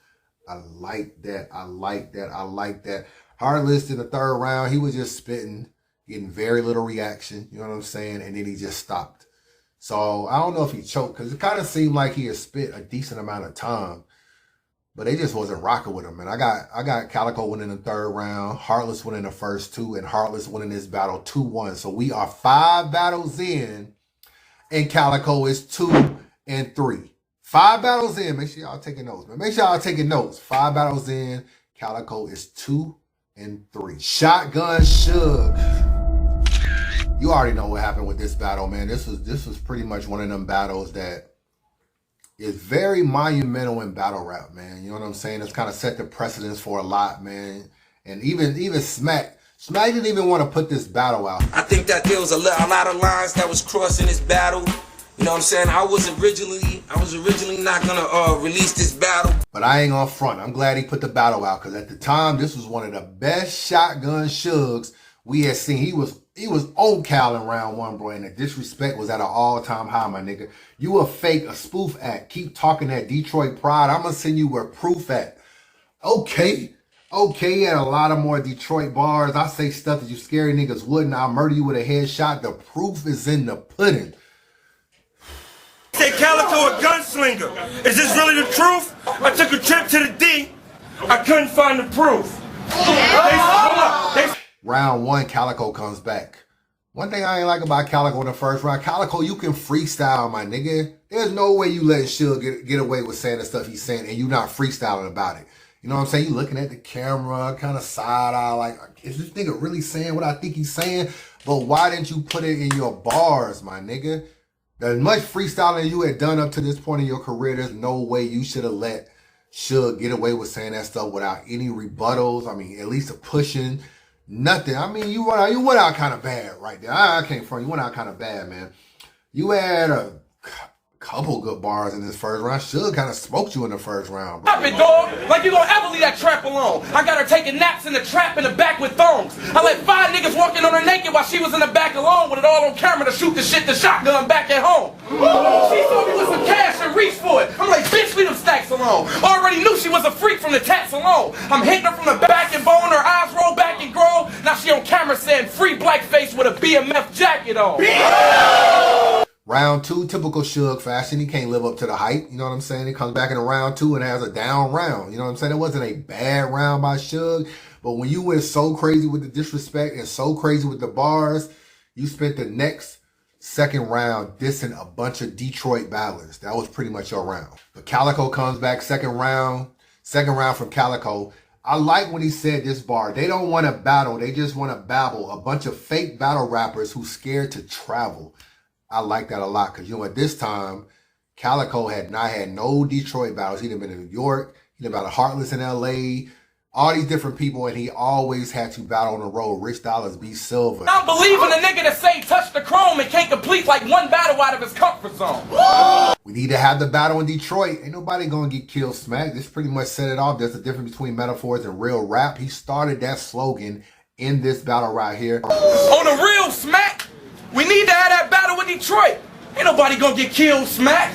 I like that. I like that. I like that. Heartless in the third round, he was just spitting, getting very little reaction. You know what I'm saying? And then he just stopped. So I don't know if he choked because it kind of seemed like he had spit a decent amount of time, but they just wasn't rocking with him. And I got Calico winning the third round, Heartless winning the first 2, and Heartless winning this battle 2-1. So we are 5 battles in, and Calico is 2 and 3. 5 battles in. Make sure y'all taking notes, man. Make sure y'all taking notes. 5 battles in, Calico is 2 and 3. Shotgun Suge. You already know what happened with this battle, man. This was pretty much one of them battles that is very monumental in battle rap, man. You know what I'm saying? It's kind of set the precedence for a lot, man. And even Smack didn't even want to put this battle out. I think that there was a lot of lines that was crossing this battle. You know what I'm saying? I was originally not gonna release this battle. But I ain't gonna front. I'm glad he put the battle out because at the time, this was one of the best Shotgun Sugs we had seen. He was on Cal in round 1, bro, and the disrespect was at an all-time high, my nigga. You a fake, a spoof act. Keep talking that Detroit pride. I'm gonna send you where proof at. Okay, he had a lot of more Detroit bars. I say stuff that you scary niggas wouldn't. I'll murder you with a headshot. The proof is in the pudding. Say Calico a gunslinger. Is this really the truth? I took a trip to the D. I couldn't find the proof. Round 1, Calico comes back. One thing I ain't like about Calico in the first round, Calico, you can freestyle, my nigga. There's no way you letting Suge get away with saying the stuff he's saying and you not freestyling about it. You know what I'm saying? You looking at the camera, kind of side eye, like, is this nigga really saying what I think he's saying? But why didn't you put it in your bars, my nigga? As much freestyling you had done up to this point in your career, there's no way you should have let Suge get away with saying that stuff without any rebuttals. I mean, at least a pushing, nothing. I mean, you went out kind of bad right there. I can't front. You went out kind of bad, man. You had a couple good bars in this first round. Suge kind of smoked you in the first round, bro. Stop it, dog. Like you gonna ever leave that trap alone. I got her taking naps in the trap in the back with thongs. I let 5 niggas walking on her naked while she was in the back alone with it all on camera to shoot the shotgun back at home. She saw me with some cash and reached for it. I'm like, bitch, leave them stacks alone. Already knew she was a freak from the tats alone. I'm hitting her from the back and bone, her eyes roll back and grow. Now she on camera saying free blackface with a BMF jacket on. Round 2, typical Suge fashion. He can't live up to the hype. You know what I'm saying? He comes back in round 2 and has a down round. You know what I'm saying? It wasn't a bad round by Suge. But when you went so crazy with the disrespect and so crazy with the bars, you spent the next second round dissing a bunch of Detroit battlers. That was pretty much your round. But Calico comes back second round from Calico. I like when he said this bar. They don't want to battle. They just want to babble. A bunch of fake battle rappers who scared to travel. I like that a lot because, you know, at this time, Calico had not had no Detroit battles. He'd been in New York. He'd been battled Heartless in L.A., all these different people, and he always had to battle on the road. Rich Dollars, B. Silver. I'm believing a nigga that say touch the chrome and can't complete like one battle out of his comfort zone. We need to have the battle in Detroit. Ain't nobody gonna get killed, Smack. This pretty much set it off. There's a difference between metaphors and real rap. He started that slogan in this battle right here. On the real, Smack, we need to have that battle with Detroit. Ain't nobody gonna get killed, Smack.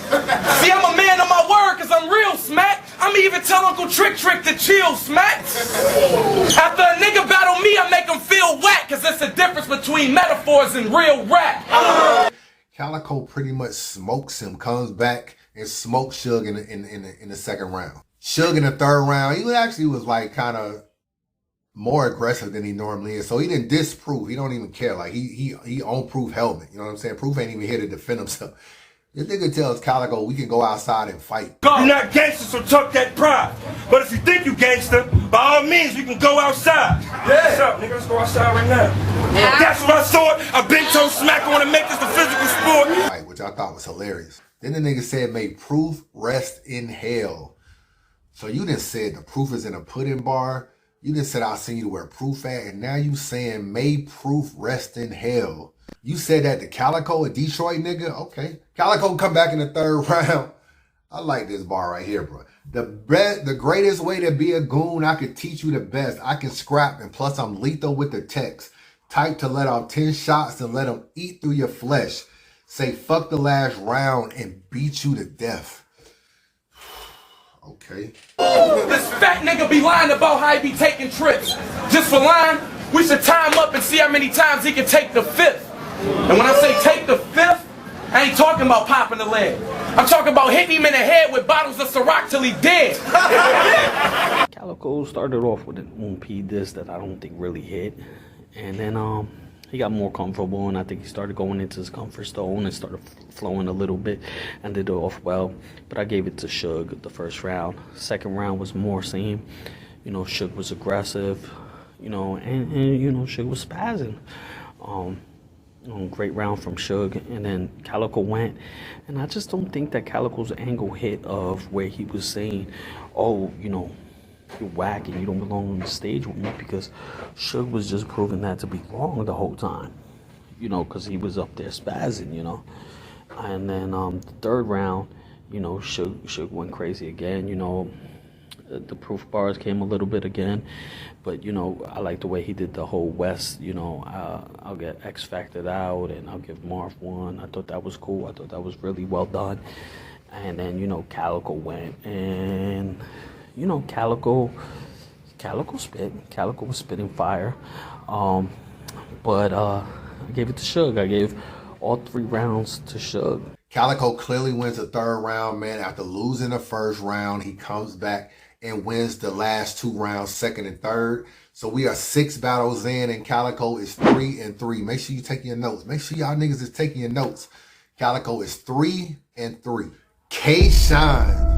See, I'm a man of my word because I'm real, Smack. I'm even tell Uncle Trick to chill, Smack. After a nigga battle me, I make him feel whack because there's a difference between metaphors and real rap. Calico pretty much smokes him, comes back and smokes Suge in the second round. Suge in the third round, he actually was like kind of more aggressive than he normally is. So he didn't disprove. He don't even care. Like he on Proof helmet. You know what I'm saying? Proof ain't even here to defend himself. This nigga tells Calico we can go outside and fight. You're not gangster, so tuck that pride. But if you think you gangster, by all means, we can go outside. Yeah. What's up, nigga? Let's go outside right now. Yeah. That's what I thought. I've been told smack. I want to make this a physical sport. Right, which I thought was hilarious. Then the nigga said, may Proof rest in hell. So you done said the Proof is in a pudding bar. You done said I'll send you to where Proof at. And now you saying, may Proof rest in hell. You said that to Calico, a Detroit nigga? Okay. Calico come back in the third round. I like this bar right here, bro. The greatest way to be a goon, I could teach you the best. I can scrap, and plus I'm lethal with the text. Type to let off 10 shots and let them eat through your flesh. Say fuck the last round and beat you to death. Okay. This fat nigga be lying about how he be taking trips. Just for lying, we should tie him up and see how many times he can take the fifth. And when I say take the fifth, I ain't talking about popping the leg. I'm talking about hitting him in the head with bottles of Ciroc till he dead. Calico started off with an OMP disc that I don't think really hit. And then he got more comfortable, and I think he started going into his comfort zone and started flowing a little bit and did it off well. But I gave it to Suge the first round. Second round was more same. You know, Suge was aggressive, you know, and you know, Suge was spazzing. Great round from Suge, and then Calico went, and I just don't think that Calico's angle hit of where he was saying, oh, you know, you're whack and you don't belong on the stage with me, because Suge was just proving that to be wrong the whole time, you know, because he was up there spazzing, you know. And then the third round, you know, Suge went crazy again, you know. The Proof bars came a little bit again, but you know, I like the way he did the whole West, you know. I'll get X Factored out and I'll give Marv one. I thought that was cool. I thought that was really well done. And then, you know, Calico went, and you know, Calico spit. Calico was spitting fire. But I gave it to Suge. I gave all 3 rounds to Suge. Calico clearly wins the third round, man. After losing the first round, he comes back and wins the last 2 rounds, second and third. So we are 6 battles in, and Calico is 3-3. Make sure you take your notes. Make sure y'all niggas is taking your notes. Calico is 3-3. K-Shine.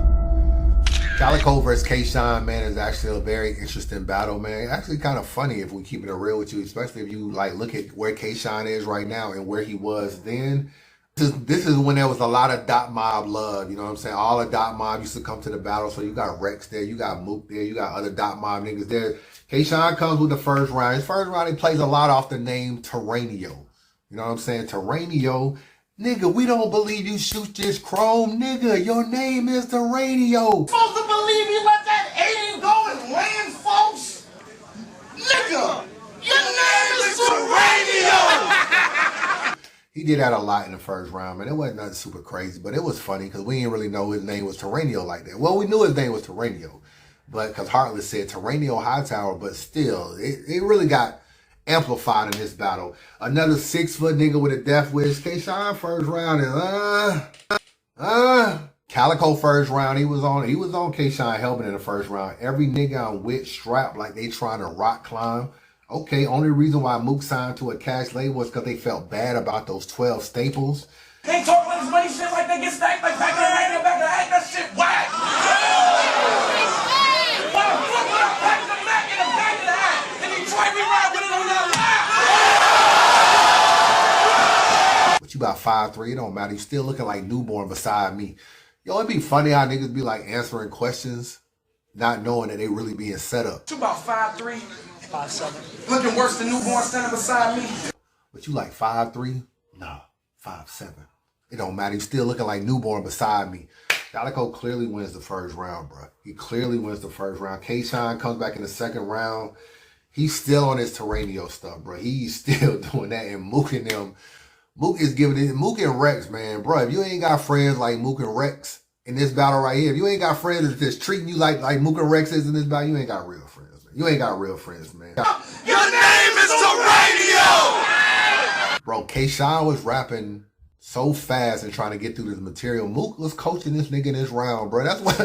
Calico versus K-Shine, man, is actually a very interesting battle, man. Actually kind of funny if we keep it real with you, especially if you like look at where K-Shine is right now and where he was then. This is when there was a lot of Dot Mob love, you know what I'm saying? All the Dot Mob used to come to the battle, so you got Rex there, you got Mook there, you got other Dot Mob niggas there. K-Shine comes with the first round. His first round, he plays a lot off the name Terranio. You know what I'm saying? Terranio. Nigga, we don't believe you shoot this chrome. Nigga, your name is Terranio. Supposed to believe you let that alien go and land, folks? Nigga, your name is Terranio! He did that a lot in the first round, man. It wasn't nothing super crazy, but it was funny because we didn't really know his name was Terranio like that. Well, we knew his name was Terranio, but because Heartless said Terranio Hightower, but still, it really got amplified in this battle. Another 6-foot nigga with a death wish. K-Shine first round is Calico first round. He was on K-Shine helmet in the first round. Every nigga on wit strapped like they trying to rock climb. Okay, only reason why Mook signed to a cash label was because they felt bad about those 12 staples. They talk about this money shit like they get stacked like back in the act. That shit whack. But you about 5'3", it don't matter. You still looking like newborn beside me. Yo, it'd be funny how niggas be like answering questions, not knowing that they really being set up. You about 5'3", 5'7". Looking worse than newborn standing beside me. But you like 5'3"? Nah, 5'7". It don't matter. You still looking like newborn beside me. Calico clearly wins the first round, bro. He clearly wins the first round. K-Shine comes back in the second round. He's still on his Terranio stuff, bro. He's still doing that. And Mook and them, Mook is giving it. Mook and Rex, man, bro. If you ain't got friends like Mook and Rex in this battle right here, if you ain't got friends that's treating you like Mook and Rex is in this battle, you ain't got real friends. You ain't got real friends, man. Your name is Terranio! Bro, K-Shine was rapping so fast and trying to get through this material. Mook was coaching this nigga in this round, bro. That's what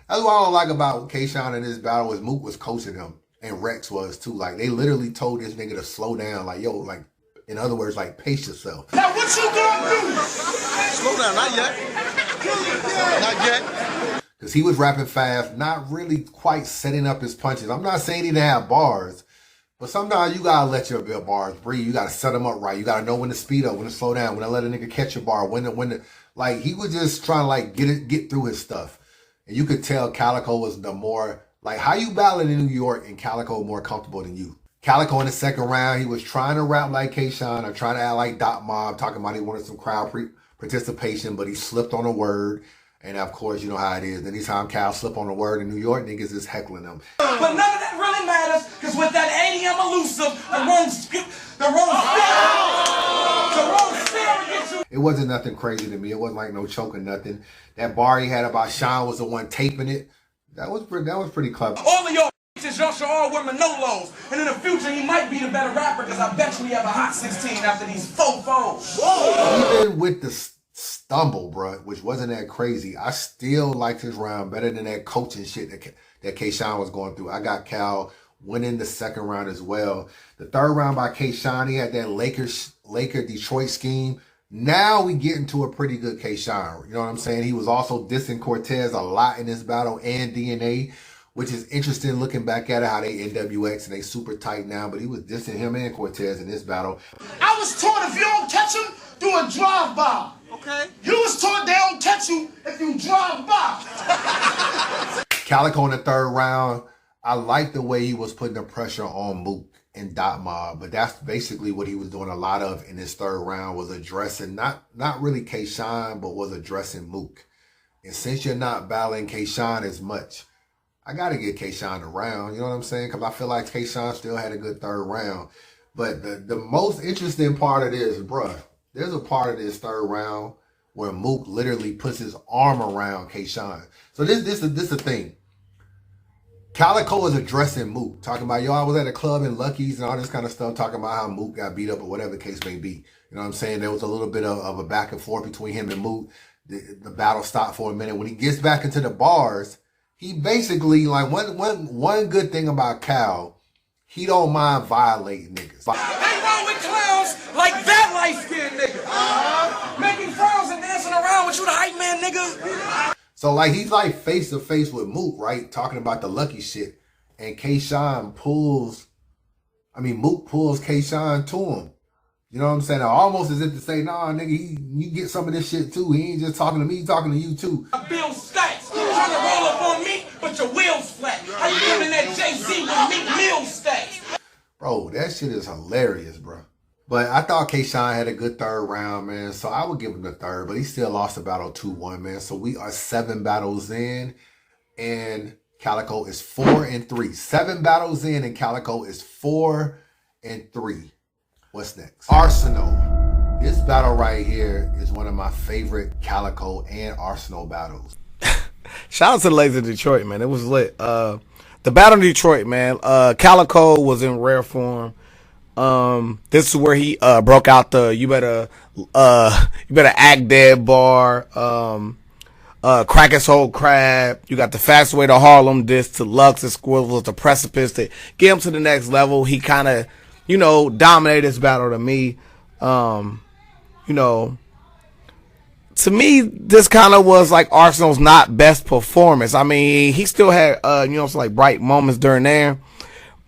I don't like about K-Shine in this battle is Mook was coaching him. And Rex was too. Like, they literally told this nigga to slow down. Like, yo, like, in other words, like, pace yourself. Now what you gonna do? Slow down, not yet. Not yet. Because he was rapping fast, not really quite setting up his punches. I'm not saying he didn't have bars, but sometimes you gotta let your bars breathe. You gotta set them up right. You gotta know when to speed up, when to slow down, when to let a nigga catch a bar, when to like, he was just trying to like get through his stuff. And you could tell Calico was the more, like, how you battling in New York and Calico more comfortable than you. Calico in the second round, he was trying to rap like K-Shine or trying to act like Dot Mob, talking about he wanted some crowd participation, but he slipped on a word. And of course, you know how it is. Anytime Cal slip on a word in New York, niggas is heckling him. But none of that really matters, because with that 80, I'm elusive. The wrong spirit gets you. It wasn't nothing crazy to me. It wasn't like no choking nothing. That bar he had about Sean was the one taping it. That was pretty clever. All of y'all should all wear Manolos. And in the future, he might be the better rapper, because I bet you we have a hot 16 after these fofos. Even with the stumble, bro, which wasn't that crazy, I still liked his round better than that coaching shit that K-Shine was going through. I got Cal winning the second round as well. The third round by K-Shine, he had that Laker-Detroit scheme. Now we get into a pretty good K-Shine. You know what I'm saying? He was also dissing Cortez a lot in this battle and DNA, which is interesting looking back at it, how they NWX and they super tight now, but he was dissing him and Cortez in this battle. I was taught if you don't catch him, do a drive-by. Okay. You was taught they don't catch you if you drive by. Calico in the third round, I like the way he was putting the pressure on Mook and Dot Mob, but that's basically what he was doing a lot of in his third round, was addressing, not really K-Shine, but was addressing Mook. And since you're not battling K-Shine as much, I got to get K-Shine a round, you know what I'm saying? Because I feel like K-Shine still had a good third round. But the most interesting part of this, bruh, there's a part of this third round where Mook literally puts his arm around K-Shine. So this is the thing. Calico is addressing Mook, talking about, yo, I was at a club in Lucky's and all this kind of stuff, talking about how Mook got beat up or whatever the case may be. You know what I'm saying? There was a little bit of a back and forth between him and Mook. The battle stopped for a minute. When he gets back into the bars, he basically, like, one good thing about Cal, he don't mind violating niggas. Ain't wrong with clowns like that light-skinned nigga. Making frowns and dancing around with you, the hype man nigga. So, like, he's like face to face with Mook, right? Talking about the Lucky shit. And K-Shine Mook pulls K-Shine to him. You know what I'm saying? Almost as if to say, nah, nigga, you get some of this shit too. He ain't just talking to me, he's talking to you too. Bill Stacks, trying to roll up on me, but your wheels flat. How you giving that Jay-Z with Meek Mill stacks? Bro, that shit is hilarious, bro. But I thought K-Shine had a good third round, man. So I would give him the third, but he still lost the battle 2-1, man. So we are 7 battles in, and Calico is 4-3. 7 battles in, and Calico is 4-3. What's next? Arsenal. This battle right here is one of my favorite Calico and Arsenal battles. Shout out to the ladies of Detroit, man. It was lit. The battle in Detroit, man. Calico was in rare form. This is where he broke out the you better act dead bar, crack his whole crab. You got the fast way to Harlem diss to Luxe and Squirrels, the precipice to get him to the next level. He kind of, dominated this battle to me. To me, this kind of was like Arsenal's not best performance. I mean, he still had, like bright moments during there.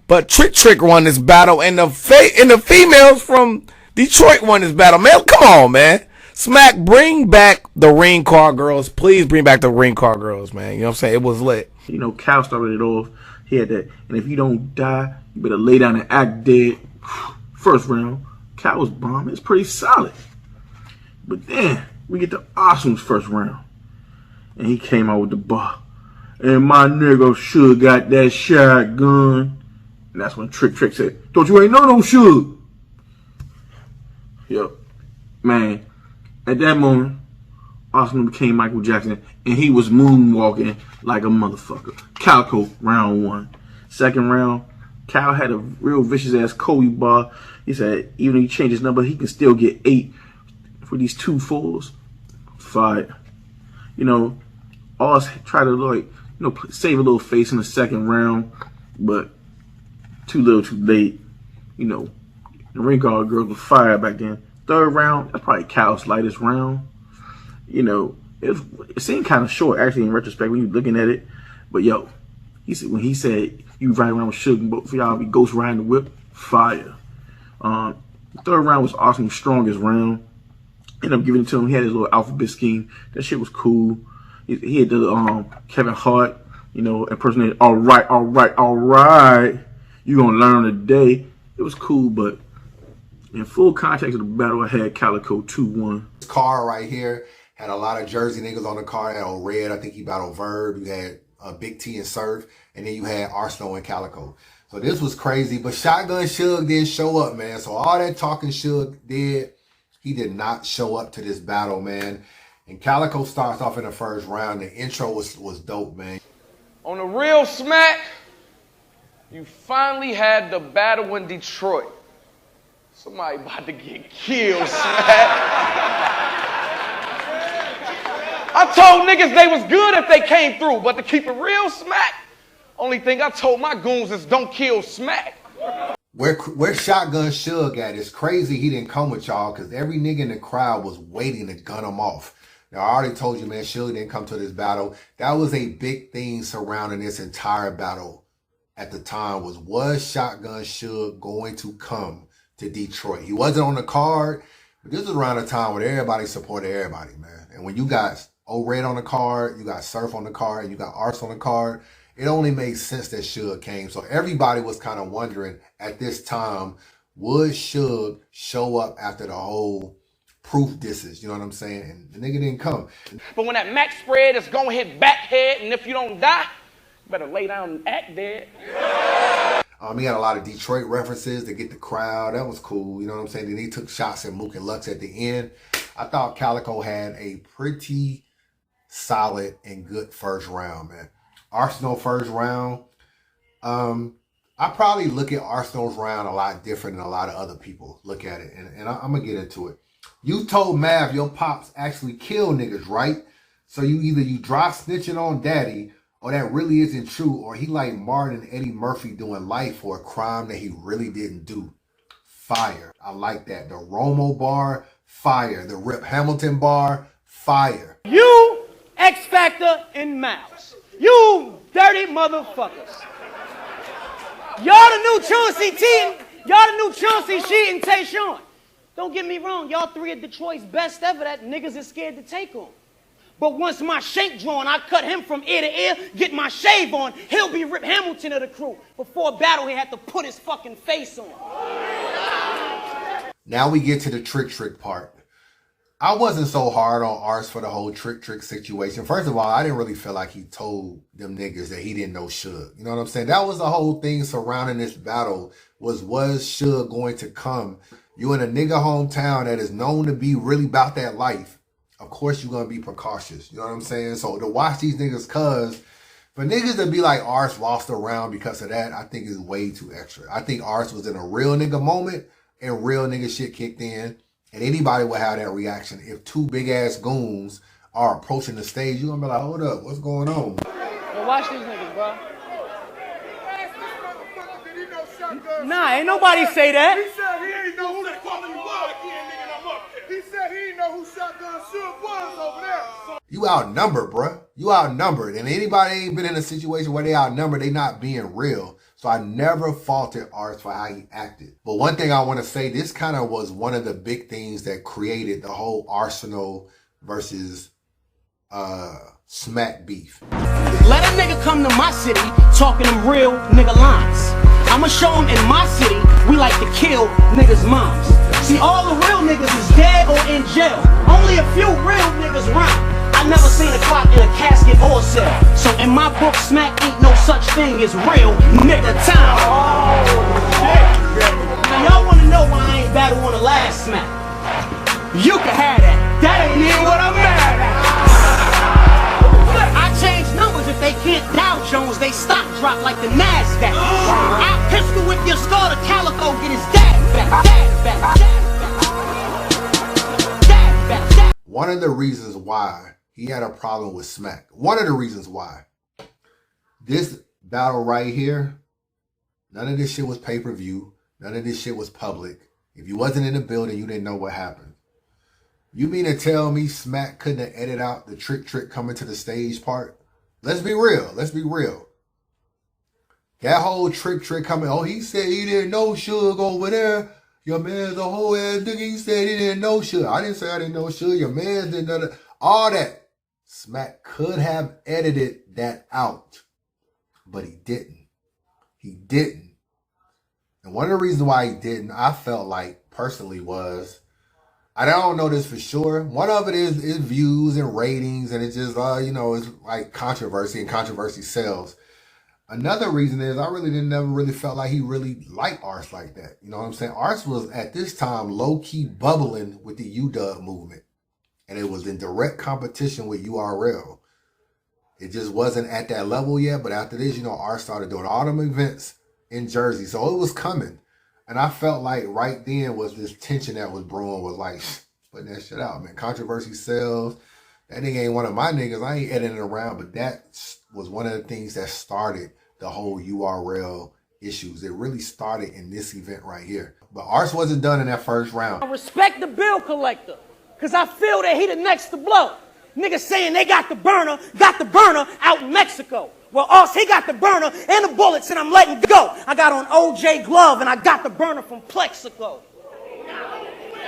But Trick won this battle, and the females from Detroit won this battle. Man, come on, man. Smack, bring back the ring car girls. Please bring back the ring car girls, man. You know what I'm saying? It was lit. Cal started it off. He had that, and if you don't die, you better lay down and act dead. First round, Cal was bomb. It's pretty solid. But then we get to Awesome's first round, and he came out with the bar. And my nigga should got that shotgun. And that's when Trick said, "Don't you ain't know no should." Yep. Man, at that moment, Awesome became Michael Jackson, and he was moonwalking like a motherfucker. Calico, round 1. Second round, Cal had a real vicious ass Kobe bar. He said, even if he changed his number, he can still get 8 for these 2 4s. Fire. Us try to save a little face in the second round, but too little, too late. You know, the ring guard girls were fire back then. Third round, that's probably Cal's lightest round. You know, it seemed kind of short actually in retrospect when you're looking at it. But yo, when he said you ride around with Suge and both for y'all be ghost riding the whip, fire. The third round was Arsenal's strongest round. Ended up giving it to him. He had his little alphabet scheme. That shit was cool. He had the Kevin Hart, you know, impersonated. All right, you gonna learn today. It was cool, but in full context of the battle, I had Calico 2-1. This car right here had a lot of Jersey niggas on the car. It had old Red. I think he battled Verb. You had Big T and Surf, and then you had Arsenal and Calico. So this was crazy. But Shotgun Suge didn't show up, man. So all that talking Suge did, he did not show up to this battle, man. And Calico starts off in the first round. The intro was dope, man. On the real smack, you finally had the battle in Detroit. Somebody about to get killed, smack. I told niggas they was good if they came through, but to keep it real, smack, only thing I told my goons is don't kill smack. Where Shotgun Suge at? It's crazy he didn't come with y'all because every nigga in the crowd was waiting to gun him off. Now, I already told you, man, Suge didn't come to this battle. That was a big thing surrounding this entire battle at the time was Shotgun Suge going to come to Detroit? He wasn't on the card, but this was around the time when everybody supported everybody, man. And when you got Old Red on the card, you got Surf on the card, and you got Arts on the card, it only made sense that Suge came. So everybody was kind of wondering at this time, would Suge show up after the whole proof disses, you know what I'm saying? And the nigga didn't come. But when that max spread is gonna hit backhead, and if you don't die, you better lay down and act dead. He had a lot of Detroit references to get the crowd. That was cool, you know what I'm saying? Then he took shots at Mook and Luxe at the end. I thought Calico had a pretty solid and good first round, man. Arsenal first round. I probably look at Arsenal's round a lot different than a lot of other people look at it. And I'm going to get into it. You told Mav your pops actually killed niggas, right? So you dry snitching on daddy, or that really isn't true, or he like Martin and Eddie Murphy doing life for a crime that he really didn't do. Fire. I like that. The Romo bar, fire. The Rip Hamilton bar, fire. You, X Factor, and Mouse. You dirty motherfuckers. Y'all the new Chauncey T. Y'all the new Chauncey Sheet and Tayshaun. Don't get me wrong, y'all three are Detroit's best ever that niggas is scared to take on. But once my shape drawn, I cut him from ear to ear, get my shave on, he'll be Rip Hamilton of the crew. Before battle, he had to put his fucking face on. Now we get to the trick part. I wasn't so hard on Ars for the whole trick situation. First of all, I didn't really feel like he told them niggas that he didn't know Suge. You know what I'm saying? That was the whole thing surrounding this battle was Suge going to come? You in a nigga hometown that is known to be really about that life. Of course you're going to be precautious. You know what I'm saying? So to watch these niggas for niggas to be like Ars lost a round because of that, I think is way too extra. I think Ars was in a real nigga moment and real nigga shit kicked in. And anybody would have that reaction. If two big ass goons are approaching the stage, you're going to be like, hold up, what's going on? Yo, watch these niggas, bro. Nah, ain't nobody say that. He said he ain't know who that calling you was. He said he didn't know who Shotgun Suge was over there. You outnumbered, bruh. You outnumbered. And anybody ain't been in a situation where they outnumbered, they not being real. So I never faulted Ars for how he acted. But one thing I want to say, this kind of was one of the big things that created the whole Arsenal versus Smack beef. Let a nigga come to my city talking them real nigga lines. I'ma show him in my city, we like to kill niggas' moms. See, all the real niggas is dead or in jail. Only a few real niggas round. I never seen a clock in a casket or cell. So in my book, Smack ain't no such thing as real nigga time. Now y'all wanna know why I ain't battle on the last Smack? You can have that. That ain't even what I'm mad at. I change numbers if they can't Dow Jones, they stock drop like the NASDAQ. I pistol whip your skull to Calico, get his dad back. One of the reasons why he had a problem with Smack, one of the reasons why, this battle right here None of this shit was pay-per-view. None of this shit was public. If you wasn't in the building, you didn't know what happened. You mean to tell me Smack couldn't have edited out the trick coming to the stage part? Let's be real. Let's be real. That whole trick coming, oh, he said he didn't know Suge over there. Your man's a whole ass nigga. He said he didn't know Suge. I didn't say I didn't know Suge. Your man didn't know that. All that. Smack could have edited that out, but he didn't. He didn't. And one of the reasons why he didn't, I felt like personally was, I don't know this for sure. One of it is views and ratings, and it's just, it's like controversy, and controversy sells. Another reason is I never really felt like he really liked Ars like that. You know what I'm saying? Ars was at this time low-key bubbling with the UW movement. And it was in direct competition with URL. It just wasn't at that level yet. But after this, Ars started doing all them events in Jersey. So it was coming. And I felt like right then was this tension that was brewing, was like, putting that shit out, man. Controversy sells. That nigga ain't one of my niggas. I ain't editing around. But that was one of the things that started the whole URL issues. It really started in this event right here. But Ars wasn't done in that first round. I respect the bill collector, because I feel that he the next to blow. Niggas saying they got the burner out in Mexico. Well, us, he got the burner and the bullets, and I'm letting go. I got on OJ glove, and I got the burner from Plexico.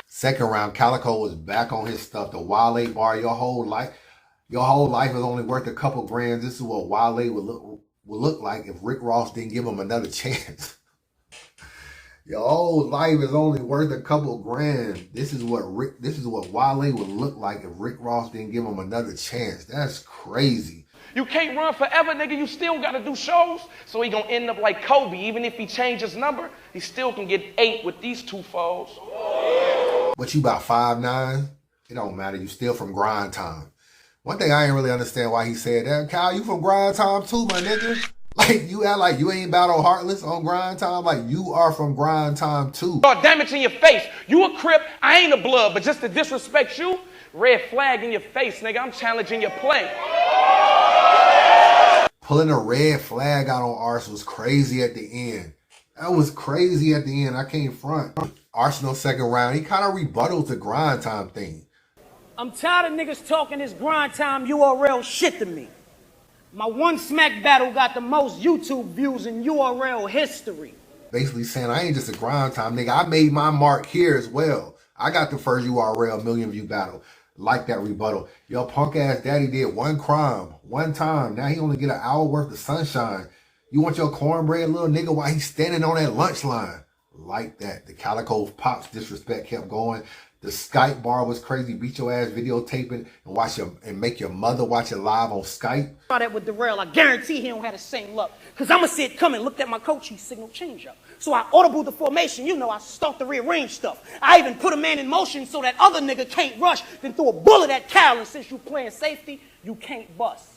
Second round, Calico was back on his stuff. The Wale bar, your whole life is only worth a couple grand. This is what Wale would look like if Rick Ross didn't give him another chance. Your whole life is only worth a couple grand. This is what Wale would look like if Rick Ross didn't give him another chance. That's crazy. You can't run forever, nigga. You still got to do shows. So he going to end up like Kobe. Even if he changes his number, he still can get 8 with these 2 foes. But you about 5'9"? It don't matter. You still from grind time. One thing I ain't really understand why he said that. Kyle, you from grind time too, my nigga. Like, you act like you ain't battle Heartless on grind time. Like, you are from grind time too. Start damaging your face. You a Crip, I ain't a blood. But just to disrespect you, red flag in your face, nigga. I'm challenging your play. Pulling a red flag out on Ars was crazy at the end. That was crazy at the end. I can't front. Arsenal second round, he kind of rebutted the grind time thing. I'm tired of niggas talking this grind time URL shit to me. My one smack battle got the most YouTube views in URL history. Basically saying I ain't just a grind time nigga. I made my mark here as well. I got the first URL million view battle. Like that rebuttal. Yo, punk ass daddy did one crime, one time. Now he only get an hour worth of sunshine. You want your cornbread little nigga while he's standing on that lunch line. Like that. The Calico Pops disrespect kept going. The Skype bar was crazy. Beat your ass videotaping and make your mother watch it live on Skype. Saw that with Darrell. I guarantee he don't have the same luck. Because I'm going to see it coming. Looked at my coach, he signal change up. So I audible the formation. I start to rearrange stuff. I even put a man in motion so that other nigga can't rush. Then threw a bullet at Cal, and since you playing safety, you can't bust.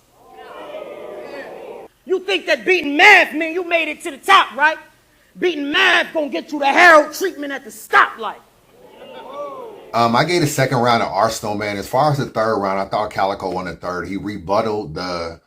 You think that beating Math mean you made it to the top, right? Beating Math gonna get you the Harold treatment at the stoplight. I gave the second round to Arsenal, man. As far as the third round, I thought Calico won the third. He rebutted the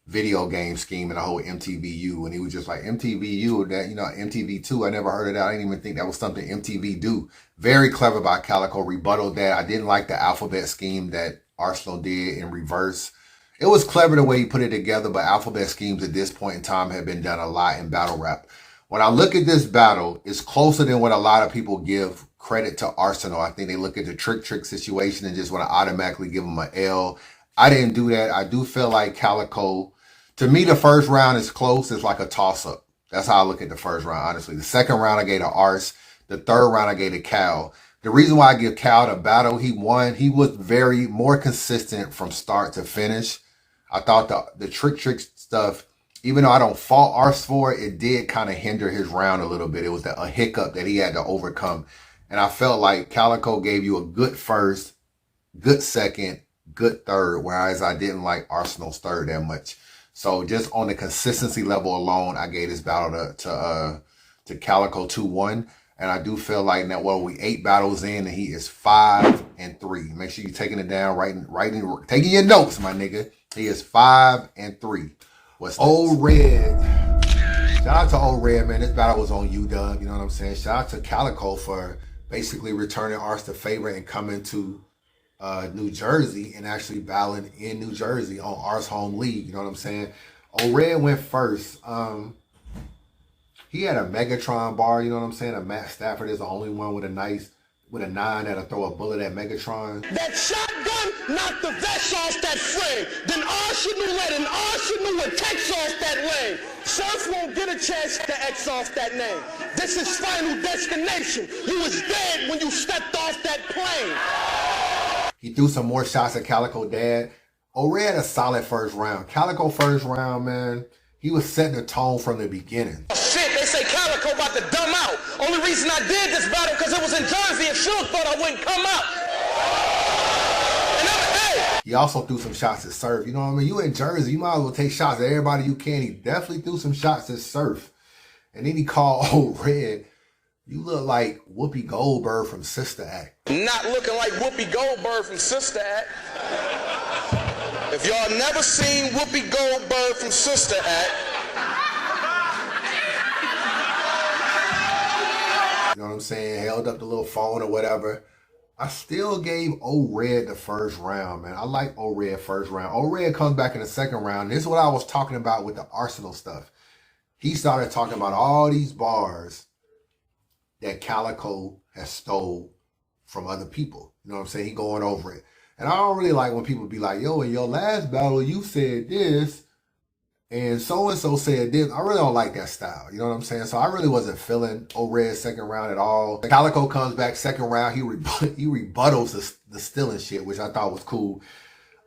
video game scheme and the whole MTVU. And he was just like, MTVU, that, MTV2, I never heard of that. I didn't even think that was something MTV do. Very clever by Calico, rebutted that. I didn't like the alphabet scheme that Arsenal did in reverse. It was clever the way he put it together, but alphabet schemes at this point in time have been done a lot in battle rap. When I look at this battle, it's closer than what a lot of people give credit to Arsenal. I think they look at the trick situation and just want to automatically give him an L. I didn't do that. I do feel like Calico, to me, the first round is close. It's like a toss-up. That's how I look at the first round, honestly. The second round, I gave to Ars. The third round, I gave to Cal. The reason why I give Cal the battle, he won. He was very more consistent from start to finish. I thought the trick stuff, even though I don't fault Ars for it, it did kind of hinder his round a little bit. It was a hiccup that he had to overcome. And I felt like Calico gave you a good first, good second, good third, whereas I didn't like Arsenal's third that much. So just on the consistency level alone, I gave this battle to Calico 2-1. And I do feel like now, well, we 8 battles in and he is 5-3. Make sure you're taking it down, taking your notes, my nigga. He is 5-3. What's Old Red Shout out to Old Red, man. This battle was on UW, you know what I'm saying? Shout out to Calico for basically returning Ars the favor and coming to New Jersey and actually battling in New Jersey on Ars home league, you know what I'm saying? Old Red went first. He had a Megatron bar, you know what I'm saying? A Matt Stafford is the only one with a 9 that'll throw a bullet at Megatron. That shotgun knocked the vest off that frame. Then Arsenal let an Arsenal and text off that lane. Surf won't get a chance to X off that name. This is final destination. You was dead when you stepped off that plane. He threw some more shots at Calico dad. O'Reilly had a solid first round. Calico first round, man, he was setting the tone from the beginning. Shit, they say Calico about to dumb out. Only reason I did this battle because it was in Jersey and Suge thought I wouldn't come out. He also threw some shots at Surf. You know what I mean? You in Jersey, you might as well take shots at everybody you can. He definitely threw some shots at Surf. And then he called Old Red, you look like Whoopi Goldberg from Sister Act. Not looking like Whoopi Goldberg from Sister Act. If y'all never seen Whoopi Goldberg from Sister Act. You know what I'm saying? Held up the little phone or whatever. I still gave Old Red the first round, man. I like Old Red first round. Old Red comes back in the second round. This is what I was talking about with the Arsenal stuff. He started talking about all these bars that Calico has stole from other people. You know what I'm saying? He going over it. And I don't really like when people be like, yo, in your last battle, you said this, and so-and-so said this. I really don't like that style. You know what I'm saying? So I really wasn't feeling Old Red's second round at all. Calico comes back second round. He rebuttals the stealing shit, which I thought was cool.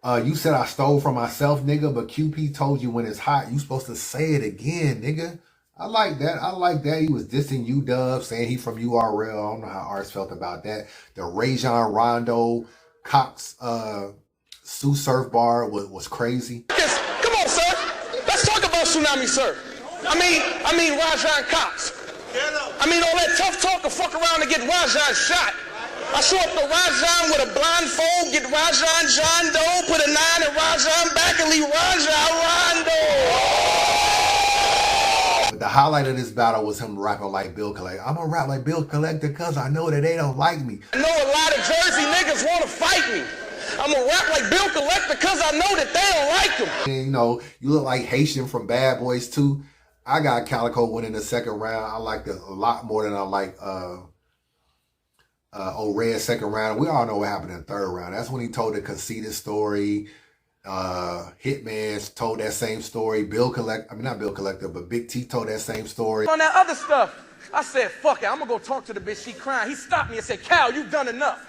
You said I stole from myself, nigga, but QP told you when it's hot, you supposed to say it again, nigga. I like that. I like that. He was dissing UW, saying he from URL. I don't know how Ars felt about that. The Rajon Rondo Cox Sue Surf bar was crazy. Come on, sir. Let's talk about Tsunami Surf. I mean Rajon Cox. I mean all that tough talk to fuck around and get Rajon shot. I show up to Rajon with a blindfold, get Rajon John Doe, put a 9 in Rajon back and leave Rajon Rondo. But the highlight of this battle was him rapping like Bill Collector. I'm gonna rap like Bill Collector because I know that they don't like me. I know a lot of Jersey niggas want to fight me. I'm gonna rap like Bill Collector because I know that they don't like him. And, you know, you look like Haitian from Bad Boys 2. I got Calico winning the second round. I liked it a lot more than I like Old Red second round. We all know what happened in the third round. That's when he told the conceited story. Hitman told that same story. Not Bill Collector, but Big T told that same story. On that other stuff, I said, fuck it, I'm gonna go talk to the bitch, she crying. He stopped me and said, Cal, you've done enough.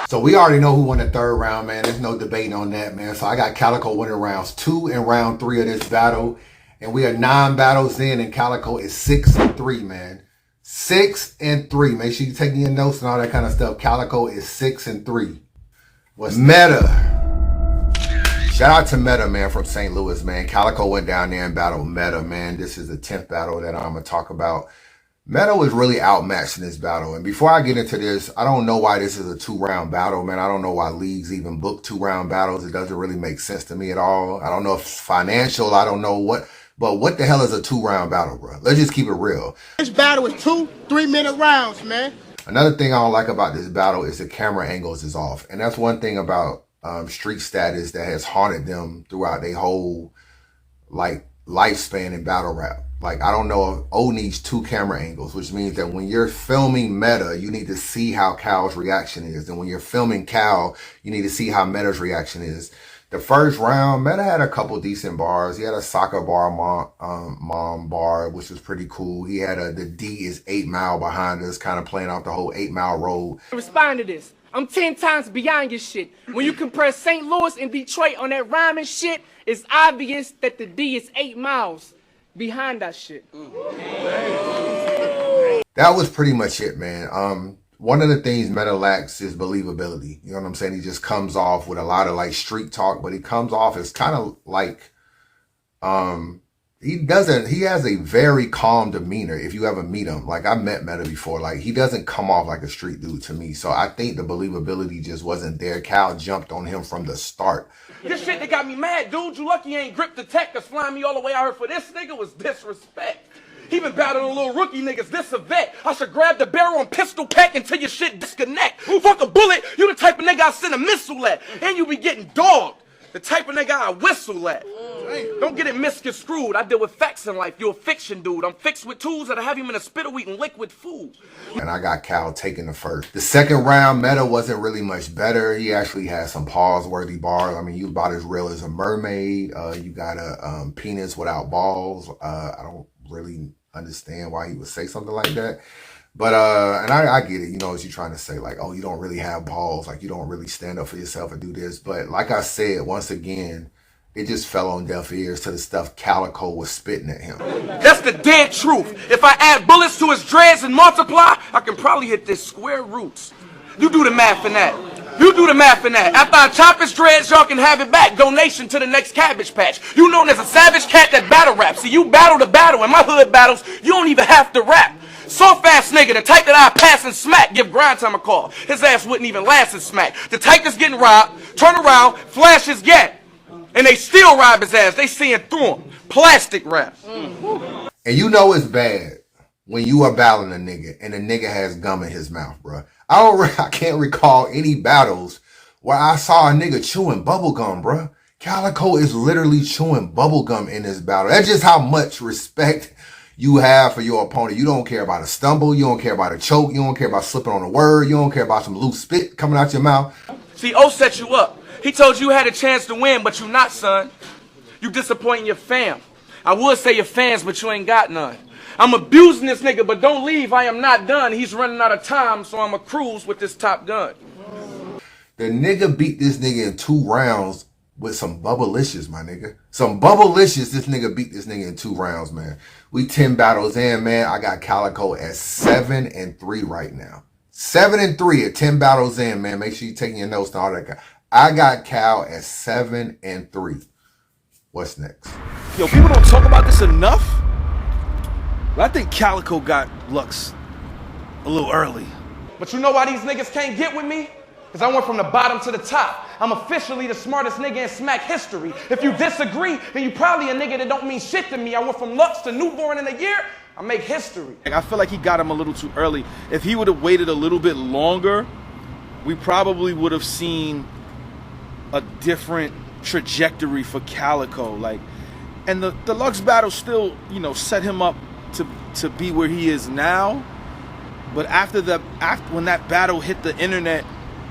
So we already know who won the third round, man. There's no debating on that, man. So I got Calico winning rounds 2 and round 3 of this battle. And we are 9 battles in, and Calico is 6-3, man. 6-3. Make sure you take your notes and all that kind of stuff. Calico is 6-3. What's Meta? Shout out to Meta, man, from St. Louis, man. Calico went down there and battled Meta, man. This is the 10th battle that I'm going to talk about. Meta was really outmatched in this battle. And before I get into this, I don't know why this is a 2-round battle, man. I don't know why leagues even book 2-round battles. It doesn't really make sense to me at all. I don't know if it's financial. I don't know what. But what the hell is a 2-round battle, bro? Let's just keep it real. This battle is 2 3-minute rounds, man. Another thing I don't like about this battle is the camera angles is off. And that's one thing about Street Status that has haunted them throughout their whole lifespan in battle rap. Like, I don't know if O needs 2 camera angles, which means that when you're filming Meta, you need to see how Cal's reaction is. And when you're filming Cal, you need to see how Meta's reaction is. The first round, Meta had a couple decent bars. He had a soccer bar mom bar, which was pretty cool. He had the D is 8 Mile behind us, kind of playing off the whole 8 Mile road. Respond to this. I'm 10 times beyond your shit. When you compare St. Louis and Detroit on that rhyming shit, it's obvious that the D is 8 miles behind that shit. That was pretty much it, man. One of the things Meta lacks is believability. You know what I'm saying? He just comes off with a lot of like street talk, but he comes off as kind of like, he has a very calm demeanor if you ever meet him. Like, I met Meta before. Like, he doesn't come off like a street dude to me. So I think the believability just wasn't there. Cal jumped on him from the start. This shit that got me mad, dude. You lucky you ain't gripped the tech, cause flying me all the way out here for this nigga was disrespect. He been battling little rookie niggas, this a vet. I should grab the barrel and pistol pack until your shit disconnect. Fuck a bullet, you the type of nigga I send a missile at. And you be getting dogged. The type of nigga I whistle at. Don't get it misconstrued. I deal with facts in life. You a fiction dude. I'm fixed with tools that'll have him in a spittle eating liquid food. And I got Cal taking the first. The second round, Meta wasn't really much better. He actually had some pause-worthy bars. I mean, you about as real as a mermaid. You got a penis without balls. I don't really understand why he would say something like that. But, and I get it, you know, as you trying to say, like, oh, you don't really have balls, like, you don't really stand up for yourself and do this. But like I said, once again, it just fell on deaf ears to the stuff Calico was spitting at him. That's the dead truth. If I add bullets to his dreads and multiply, I can probably hit this square roots. You do the math in that. You do the math in that. After I chop his dreads, y'all can have it back. Donation to the next Cabbage Patch. You known as a savage cat that battle raps. See, you battle the battle. In my hood battles, you don't even have to rap. Soft ass nigga, the type that I pass and smack, give grind time a call. His ass wouldn't even last in smack. The type that's getting robbed, turn around, flash his gat. And they still rob his ass. They seeing through him. Plastic rap. And you know it's bad when you are battling a nigga and a nigga has gum in his mouth, bro. I can't recall any battles where I saw a nigga chewing bubble gum, bro. Calico is literally chewing bubble gum in this battle. That's just how much respect you have for your opponent. You don't care about a stumble. You don't care about a choke. You don't care about slipping on a word. You don't care about some loose spit coming out your mouth. See, O set you up. He told you had a chance to win, but you not, son. You disappointing your fam. I would say your fans, but you ain't got none. I'm abusing this nigga, but don't leave. I am not done. He's running out of time, so I'm a cruise with this Top Gun. The nigga beat this nigga in 2 rounds with some bubblicious, my nigga. Some bubblicious, this nigga beat this nigga in 2 rounds, man. We 10 battles in, man. I got Calico at 7-3 right now. 7-3 at 10 battles in, man. Make sure you taking your notes and all that. I got Cal at 7-3. What's next? Yo, people don't talk about this enough. But I think Calico got Luxe a little early. But you know why these niggas can't get with me? Because I went from the bottom to the top. I'm officially the smartest nigga in smack history. If you disagree, then you probably a nigga that don't mean shit to me. I went from Luxe to newborn in a year. I make history. I feel like he got him a little too early. If he would have waited a little bit longer, we probably would have seen a different trajectory for Calico. Like, and the Luxe battle still, you know, set him up to be where he is now. But after when that battle hit the internet,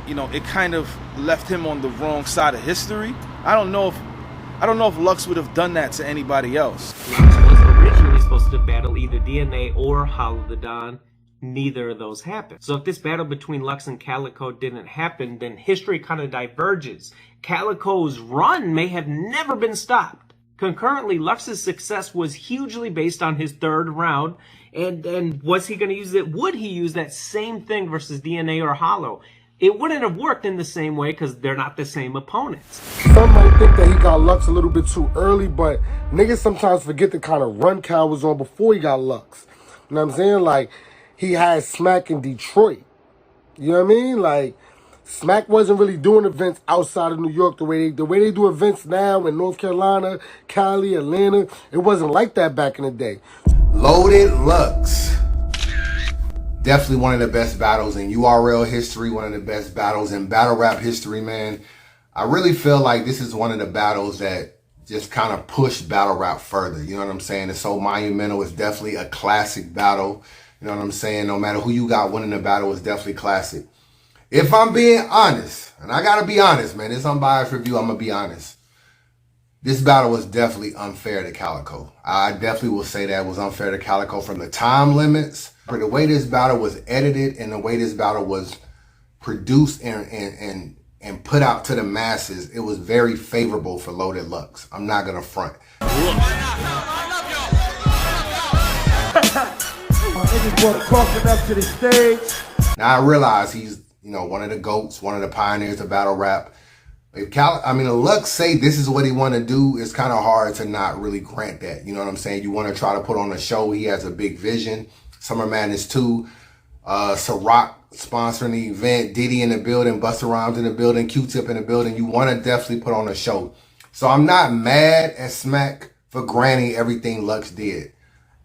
you know, it kind of left him on the wrong side of history. I don't know if Luxe would have done that to anybody else. Luxe was originally supposed to battle either DNA or Hollow the Don. Neither of those happened. So if this battle between Luxe and Calico didn't happen, then history kind of diverges. Calico's run may have never been stopped. Concurrently, Luxe's success was hugely based on his 3rd round. And was he going to use it? Would he use that same thing versus DNA or Hollow? It wouldn't have worked in the same way because they're not the same opponents. Some might think that he got Luxe a little bit too early, but niggas sometimes forget the kind of run Cal was on before he got Luxe. You know what I'm saying? Like, he had Smack in Detroit. You know what I mean? Like, Smack wasn't really doing events outside of New York the way they do events now in North Carolina, Cali, Atlanta. It wasn't like that back in the day. Loaded Luxe. Definitely one of the best battles in URL history, one of the best battles in battle rap history, man. I really feel like this is one of the battles that just kind of pushed battle rap further. You know what I'm saying? It's so monumental. It's definitely a classic battle. You know what I'm saying? No matter who you got winning the battle, it's definitely classic. If I'm being honest, and I gotta be honest, man, this unbiased review, I'm gonna be honest. This battle was definitely unfair to Calico. I definitely will say that it was unfair to Calico from the time limits. For the way this battle was edited and the way this battle was produced and put out to the masses, it was very favorable for Loaded Luxe. I'm not gonna front. Now I realize he's, you know, one of the GOATs, one of the pioneers of battle rap. If Luxe say this is what he want to do, it's kind of hard to not really grant that. You know what I'm saying? You want to try to put on a show. He has a big vision. Summer Madness 2, Ciroc sponsoring the event, Diddy in the building, Busta Rhymes in the building, Q-Tip in the building. You want to definitely put on a show. So I'm not mad at Smack for granting everything Luxe did.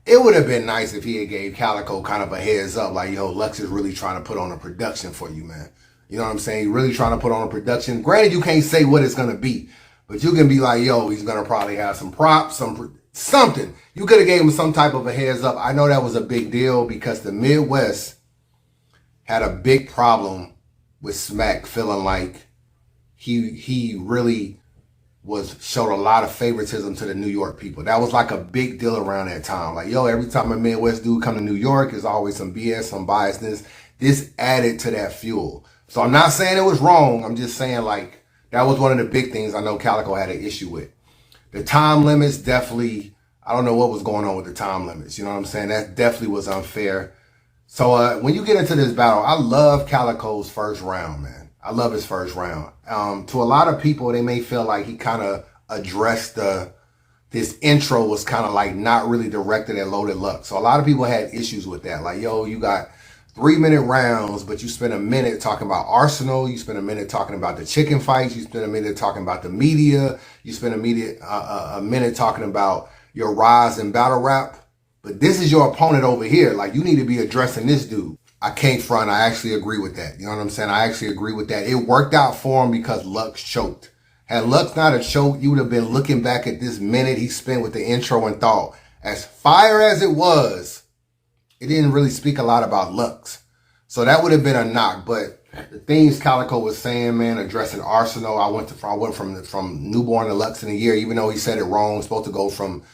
It would have been nice if he had gave Calico kind of a heads up, like, yo, Luxe is really trying to put on a production for you, man. You know what I'm saying? He's really trying to put on a production. Granted, you can't say what it's going to be, but you can be like, yo, he's going to probably have some props, something. You could have gave him some type of a heads up. I know that was a big deal because the Midwest had a big problem with Smack feeling like he really showed a lot of favoritism to the New York people. That was like a big deal around that time. Like, yo, every time a Midwest dude come to New York, there's always some BS, some biasness. This added to that fuel. So I'm not saying it was wrong. I'm just saying, like, that was one of the big things I know Calico had an issue with. The time limits definitely, I don't know what was going on with the time limits. You know what I'm saying? That definitely was unfair. So when you get into this battle, I love Calico's first round, man. I love his first round. To a lot of people, they may feel like he kind of addressed this intro was kind of like not really directed at Loaded Luxe. So a lot of people had issues with that. Like, yo, you got 3-minute rounds, but you spend a minute talking about Arsenal. You spend a minute talking about the chicken fights. You spend a minute talking about the media. You spend a minute talking about your rise in battle rap. But this is your opponent over here. Like, you need to be addressing this dude. I can't front. I actually agree with that. You know what I'm saying? I actually agree with that. It worked out for him because Luxe choked. Had Luxe not have choked, you would have been looking back at this minute he spent with the intro and thought, as fire as it was, it didn't really speak a lot about Luxe. So that would have been a knock. But the things Calico was saying, man, addressing Arsenal, I went from newborn to Luxe in a year, even though he said it wrong. It's supposed to go from,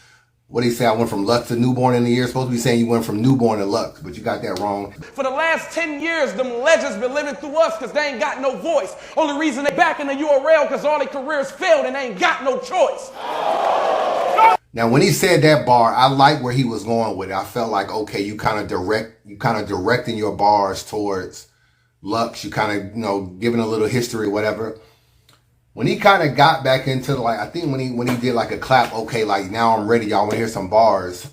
what did he say? I went from Luxe to newborn in a year. It's supposed to be saying you went from newborn to Luxe, but you got that wrong. For the last 10 years, them legends been living through us because they ain't got no voice. Only reason they back in the URL because all their careers failed and they ain't got no choice. Now, when he said that bar, I like where he was going with it. I felt like, okay, you kind of directing your bars towards Luxe. You kind of, giving a little history or whatever. When he kind of got back into I think when he did like a clap, okay, like now I'm ready, y'all want to hear some bars.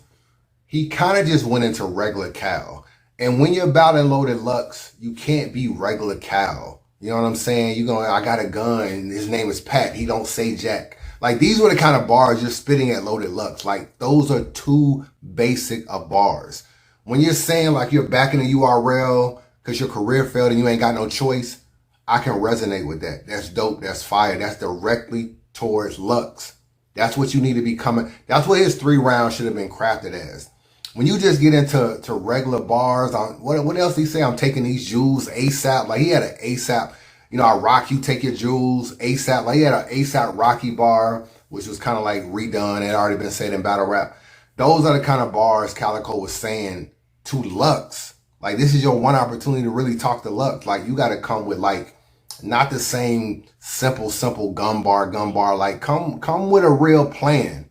He kind of just went into regular Cal. And when you're battling Loaded Luxe, you can't be regular Cal. You know what I'm saying? I got a gun. His name is Pat. He don't say Jack. Like, these were the kind of bars you're spitting at Loaded Luxe. Like, those are too basic of bars. When you're saying, like, you're back in the URL because your career failed and you ain't got no choice, I can resonate with that. That's dope. That's fire. That's directly towards Luxe. That's what you need to be coming. That's what his 3 rounds should have been crafted as. When you just get into regular bars, what else did he say? I'm taking these jewels ASAP. Like, he had an ASAP. I rock you, take your jewels, ASAP. Like, he had an ASAP Rocky bar, which was kind of like redone. It had already been said in battle rap. Those are the kind of bars Calico was saying to Luxe. Like, this is your one opportunity to really talk to Luxe. Like, you got to come with, like, not the same simple gun bar. Like, come with a real plan.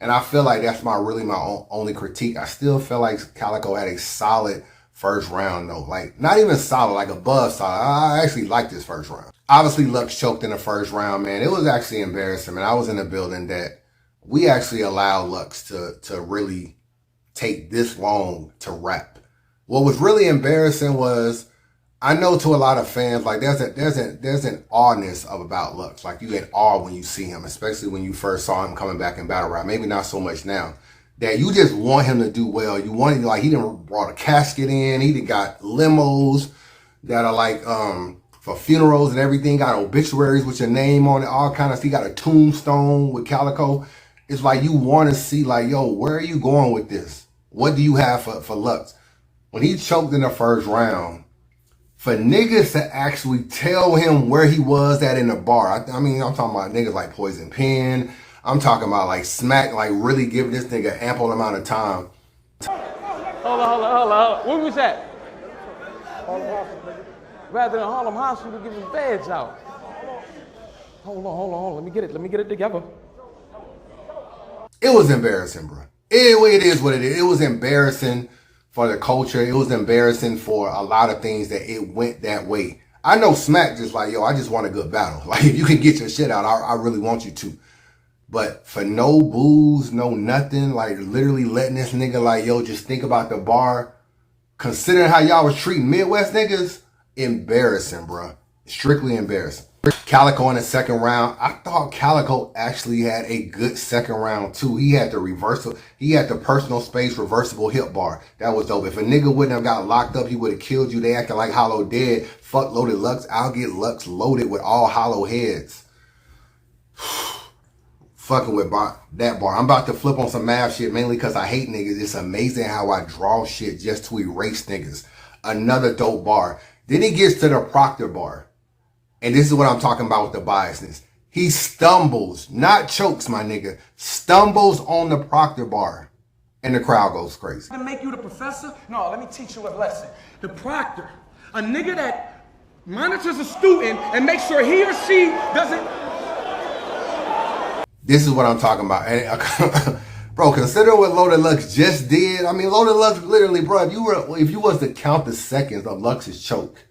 And I feel like that's my only critique. I still feel like Calico had a solid first round, though. Like, not even solid, like above solid. I actually like this first round. Obviously, Luxe choked in the first round, man. It was actually embarrassing, man. I was in the building that we actually allowed Luxe to really take this long to rap. What was really embarrassing was, I know to a lot of fans, like, there's an awness about Luxe. Like, you get awe when you see him, especially when you first saw him coming back in battle rap. Maybe not so much now. That you just want him to do well. You want him, like, he done brought a casket in. He done got limos that are like for funerals and everything. Got obituaries with your name on it, all kind of stuff. He got a tombstone with Calico. It's like you want to see, like, yo, where are you going with this? What do you have for Luxe? When he choked in the first round, for niggas to actually tell him where he was at in the bar. I mean, I'm talking about niggas like Poison Pen. I'm talking about like Smack, like really giving this nigga ample amount of time. Hold on. Where was that? Rather than Harlem Hospital giving beds out. Hold on. Let me get it together. It was embarrassing, bro. It is what it is. It was embarrassing for the culture. It was embarrassing for a lot of things that it went that way. I know Smack just like, yo, I just want a good battle. Like, if you can get your shit out, I really want you to. But for no booze, no nothing, like literally letting this nigga like, yo, just think about the bar. Considering how y'all was treating Midwest niggas, embarrassing, bro. Strictly embarrassing. Calico in the second round. I thought Calico actually had a good second round too. He had the personal space reversible hip bar. That was dope. If a nigga wouldn't have got locked up, he would have killed you. They acting like Hollow dead. Fuck loaded Luxe. I'll get Luxe loaded with all hollow heads. Fucking with that bar. I'm about to flip on some math shit, mainly because I hate niggas. It's amazing how I draw shit just to erase niggas. Another dope bar. Then he gets to the Proctor bar. And this is what I'm talking about with the biasness. He stumbles, not chokes, my nigga. Stumbles on the Proctor bar. And the crowd goes crazy. To make you the professor? No, let me teach you a lesson. The proctor, a nigga that monitors a student and makes sure he or she doesn't... This is what I'm talking about. And, bro, consider what Loaded Luxe just did. I mean, Loaded Luxe literally, bro, if you was to count the seconds of Luxe's choke,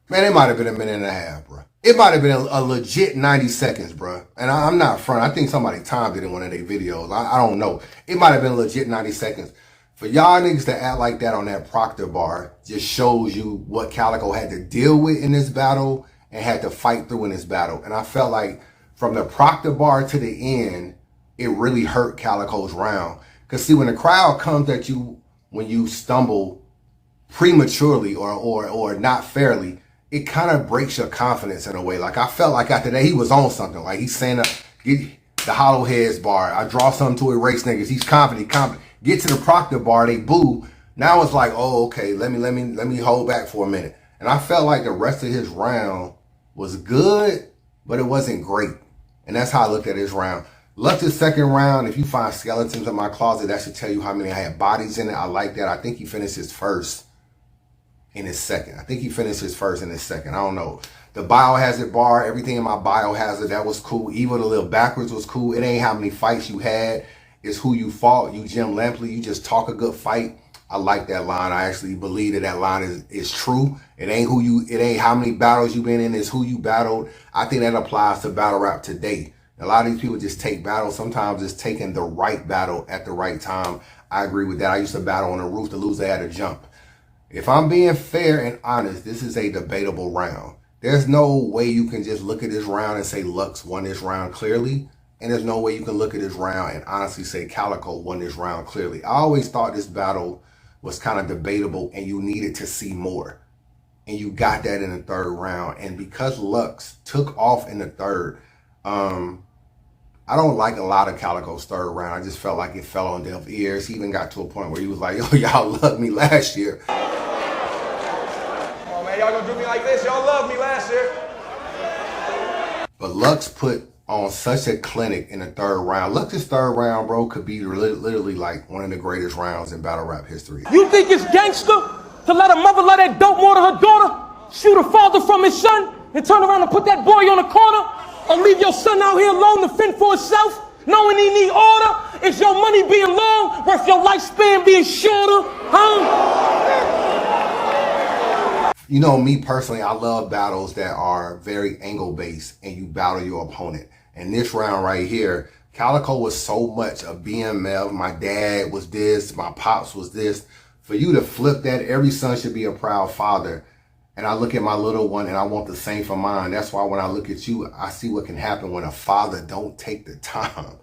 man, it might have been a minute and a half, bro. It might have been a legit 90 seconds, bro. And I'm not front. I think somebody timed it in one of their videos. I don't know. It might have been a legit 90 seconds. For y'all niggas to act like that on that Proctor bar just shows you what Calico had to deal with in this battle and had to fight through in this battle. And I felt like from the Proctor bar to the end, it really hurt Calico's round. Because see, when the crowd comes at you when you stumble prematurely or not fairly, it kind of breaks your confidence in a way. Like, I felt like after that, he was on something. Like, he's saying get the hollow heads bar. I draw something to erase niggas. He's confident. Get to the Proctor bar, they boo. Now it's like, oh, okay, let me hold back for a minute. And I felt like the rest of his round was good, but it wasn't great. And that's how I looked at his round. Luxe's second round, if you find skeletons in my closet, that should tell you how many I had bodies in it. I like that. I think he finished his first in his second. I think he finished his first in his second. I don't know. The biohazard bar, everything in my biohazard, that was cool. Even a little backwards was cool. It ain't how many fights you had. It's who you fought. You Jim Lampley, you just talk a good fight. I like that line. I actually believe that line is true. It ain't how many battles you've been in, it's who you battled. I think that applies to battle rap today. A lot of these people just take battles. Sometimes it's taking the right battle at the right time. I agree with that. I used to battle on the roof. The loser had to jump. If I'm being fair and honest, this is a debatable round. There's no way you can just look at this round and say Luxe won this round clearly. And there's no way you can look at this round and honestly say Calico won this round clearly. I always thought this battle was kind of debatable and you needed to see more. And you got that in the third round. And because Luxe took off in the third, I don't like a lot of Calico's third round. I just felt like it fell on deaf ears. He even got to a point where he was like, yo, y'all loved me last year. Come on, man, y'all gonna do me like this? Y'all loved me last year. But Luxe put on such a clinic in the third round. Luxe's third round, bro, could be literally like one of the greatest rounds in battle rap history. You think it's gangster to let a mother let that dope more to her daughter, shoot a father from his son, and turn around and put that boy on the corner? Or leave your son out here alone to fend for himself, knowing he need order? Is your money being long worth your lifespan being shorter? You know, me personally, I love battles that are very angle-based and you battle your opponent. And this round right here, Calico was so much a BMF. My dad was this, my pops was this. For you to flip that, every son should be a proud father. And I look at my little one and I want the same for mine. That's why when I look at you, I see what can happen when a father don't take the time.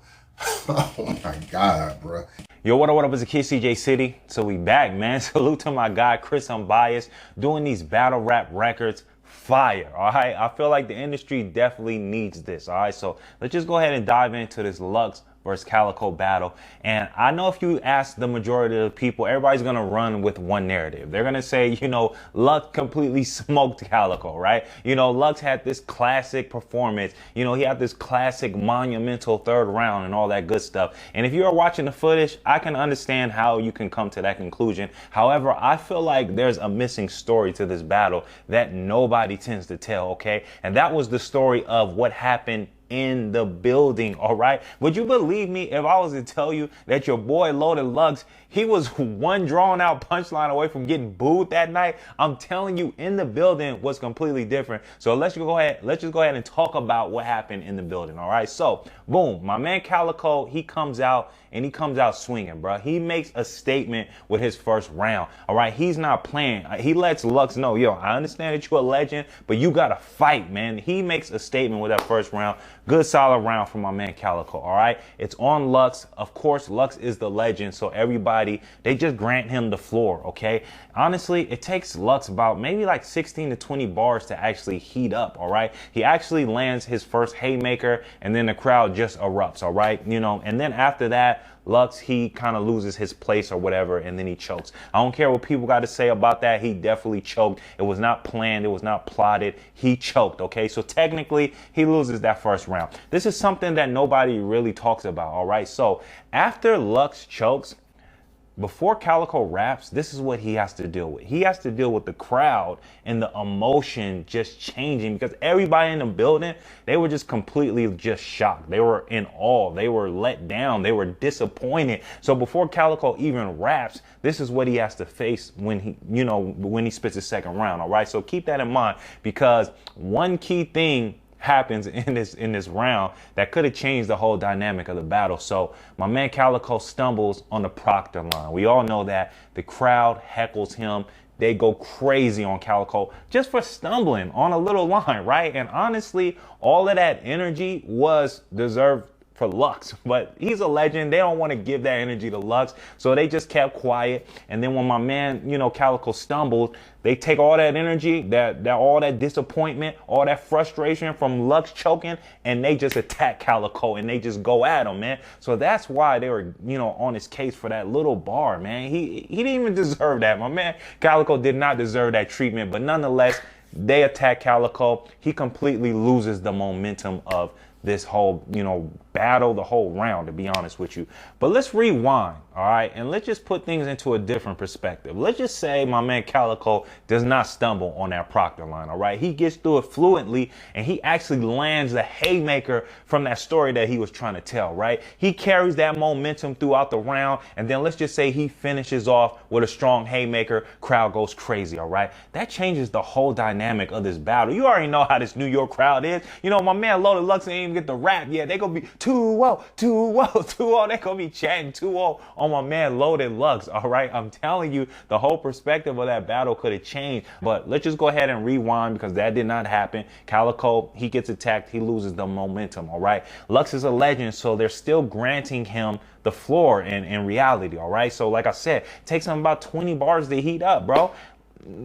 Oh my God, bro. Yo, what up, it's a kid, CJ City. So we back, man. Salute to my guy, Chris Unbias, doing these battle rap records. Fire, all right? I feel like the industry definitely needs this, all right? So let's just go ahead and dive into this Luxe versus Calico battle. And I know if you ask the majority of the people, everybody's gonna run with one narrative. They're gonna say, you know, Luxe completely smoked Calico, right? You know, Luxe had this classic performance. You know, he had this classic monumental third round and all that good stuff. And if you are watching the footage, I can understand how you can come to that conclusion. However, I feel like there's a missing story to this battle that nobody tends to tell, okay? And that was the story of what happened in the building, all right? Would you believe me if I was to tell you that your boy Loaded Luxe, he was one drawn out punchline away from getting booed that night? I'm telling you, in the building was completely different. So let's just go ahead and talk about what happened in the building, all right? So, boom, my man Calico, he comes out and he comes out swinging, bro. He makes a statement with his first round, all right? He's not playing. He lets Luxe know, yo, I understand that you're a legend, but you got to fight, man. He makes a statement with that first round. Good, solid round from my man Calico, all right? It's on Luxe. Of course, Luxe is the legend, so everybody, they just grant him the floor, okay? Honestly, it takes Luxe about maybe like 16 to 20 bars to actually heat up, all right? He actually lands his first haymaker, and then the crowd just erupts, all right? You know, and then after that, Luxe, he kind of loses his place or whatever, and then he chokes. I don't care what people got to say about that. He definitely choked. It was not planned. It was not plotted. He choked, okay? So technically, he loses that first round. This is something that nobody really talks about, all right? So after Luxe chokes, before Calico raps, this is what he has to deal with. He has to deal with the crowd and the emotion just changing, because everybody in the building, they were just completely just shocked. They were in awe. They were let down. They were disappointed. So before Calico even raps, this is what he has to face when he, you know, when he spits his second round. All right. So keep that in mind, because one key thing happens in this round that could have changed the whole dynamic of the battle. So my man Calico stumbles on the Proctor line. We all know that. The crowd heckles him. They go crazy on Calico just for stumbling on a little line, right? And honestly, all of that energy was deserved for Luxe, but he's a legend. They don't want to give that energy to Luxe, so they just kept quiet. And then when my man, you know, Calico stumbled, they take all that energy, that all that disappointment, all that frustration from Luxe choking, and they just attack Calico and they just go at him, man. So that's why they were, you know, on his case for that little bar, man. He didn't even deserve that. My man Calico did not deserve that treatment, but nonetheless, they attack Calico. He completely loses the momentum of this whole, you know, battle, the whole round, to be honest with you. But let's rewind, all right? And let's just put things into a different perspective. Let's just say my man Calico does not stumble on that Proctor line, all right? He gets through it fluently, and he actually lands the haymaker from that story that he was trying to tell, right? He carries that momentum throughout the round, and then let's just say he finishes off with a strong haymaker. Crowd goes crazy, all right? That changes the whole dynamic of this battle. You already know how this New York crowd is. You know, my man Loaded Luxe ain't even get the rap yet. They gonna be 2-0, 2-0, 2-0. They gonna be chatting 2-0 on my man Loaded Luxe, all right? I'm telling you, the whole perspective of that battle could have changed. But let's just go ahead and rewind, because that did not happen. Calico, he gets attacked. He loses the momentum, all right? Luxe is a legend, so they're still granting him the floor in reality, all right? So like I said, it takes him about 20 bars to heat up, bro.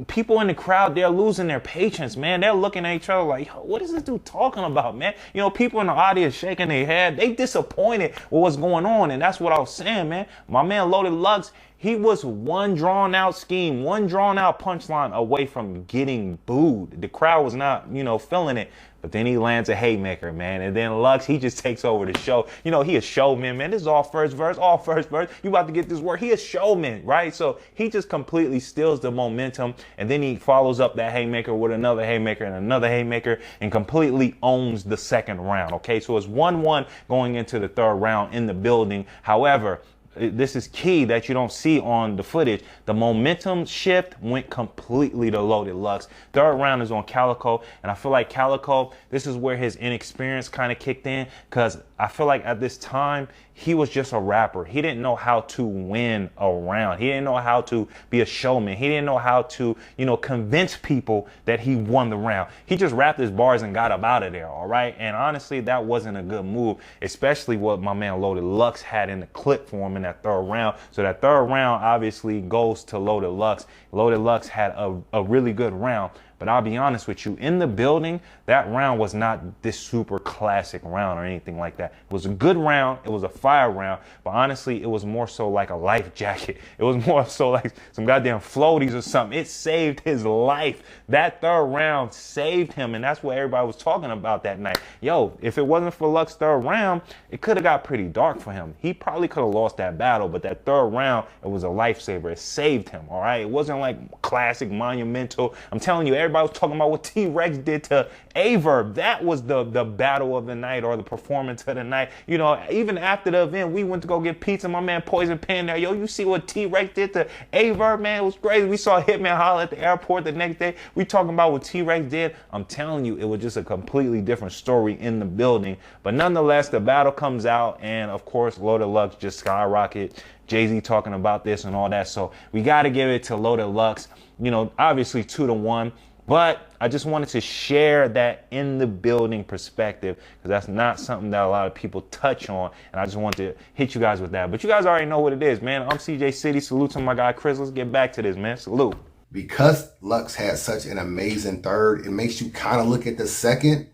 People in the crowd, they're losing their patience, man. They're looking at each other like, what is this dude talking about, man? You know, people in the audience shaking their head. They disappointed with what's going on, and that's what I was saying, man. My man Loaded Luxe, he was one drawn out scheme, one drawn out punchline away from getting booed. The crowd was not, you know, feeling it. But then he lands a haymaker, man. And then Luxe, he just takes over the show. You know, he a showman, man. This is all first verse. You about to get this work. He a showman, right? So he just completely steals the momentum. And then he follows up that haymaker with another haymaker and another haymaker and completely owns the second round, okay? So it's 1-1 going into the third round in the building. However, this is key that you don't see on the footage. The momentum shift went completely to Loaded Luxe. Third round is on Calico, and I feel like Calico, this is where his inexperience kind of kicked in, because I feel like at this time, he was just a rapper. He didn't know how to win a round. He didn't know how to be a showman. He didn't know how to, you know, convince people that he won the round. He just rapped his bars and got up out of there, all right? And honestly, that wasn't a good move, especially what my man Loaded Luxe had in the clip for him in that third round. So that third round obviously goes to Loaded Luxe. Loaded Luxe had a really good round. But I'll be honest with you, in the building, that round was not this super classic round or anything like that. It was a good round. It was a fire round. But honestly, it was more so like a life jacket. It was more so like some goddamn floaties or something. It saved his life. That third round saved him. And that's what everybody was talking about that night. Yo, if it wasn't for Luxe's third round, it could have got pretty dark for him. He probably could have lost that battle. But that third round, it was a lifesaver. It saved him, all right? It wasn't like classic, monumental. I'm telling you, everybody was talking about what T-Rex did to Averb. That was the battle of the night, or the performance of the night. You know, even after the event, we went to go get pizza. My man Poison Pen there. Yo, you see what T-Rex did to Averb, man? It was crazy. We saw Hitman holler at the airport the next day. We talking about what T-Rex did. I'm telling you, it was just a completely different story in the building. But nonetheless, the battle comes out, and of course, Loaded Luxe just skyrocket. Jay-Z talking about this and all that. So we got to give it to Loaded Luxe. You know, obviously 2-1. But I just wanted to share that in the building perspective, because that's not something that a lot of people touch on. And I just wanted to hit you guys with that. But you guys already know what it is, man. I'm CJ City. Salute to my guy Chris. Let's get back to this, man. Salute. Because Luxe had such an amazing third, it makes you kind of look at the second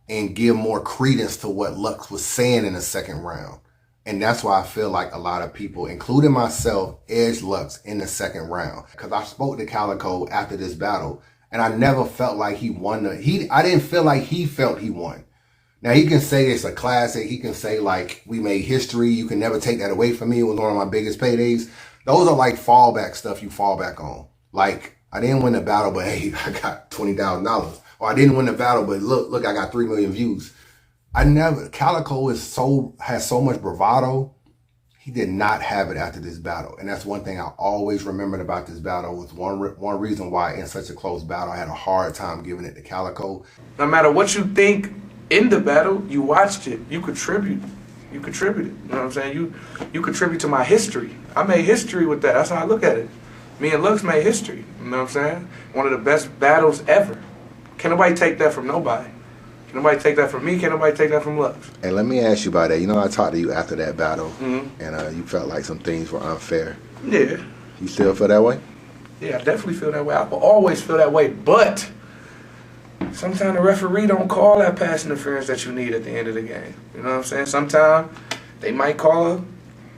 and give more credence to what Luxe was saying in the second round. And that's why I feel like a lot of people, including myself, edged Luxe in the second round. Because I spoke to Calico after this battle, and I never felt like he won. I didn't feel like he felt he won. Now, he can say it's a classic. He can say, like, we made history. You can never take that away from me. It was one of my biggest paydays. Those are like fallback stuff you fall back on. Like, I didn't win the battle, but hey, I got $20,000. Or I didn't win the battle, but look, I got 3 million views. Calico has so much bravado. He did not have it after this battle. And that's one thing I always remembered about this battle, was one reason why in such a close battle, I had a hard time giving it to Calico. No matter what you think in the battle, you watched it, you contributed. You contributed, you know what I'm saying? You contribute to my history. I made history with that. That's how I look at it. Me and Luxe made history, you know what I'm saying? One of the best battles ever. Can't nobody take that from nobody. Can nobody take that from me? Can nobody take that from Luxe? Hey, let me ask you about that. You know, I talked to you after that battle, and you felt like some things were unfair. Yeah. You still feel that way? Yeah, I definitely feel that way. I will always feel that way, but sometimes the referee don't call that pass interference that you need at the end of the game. You know what I'm saying? Sometimes they might call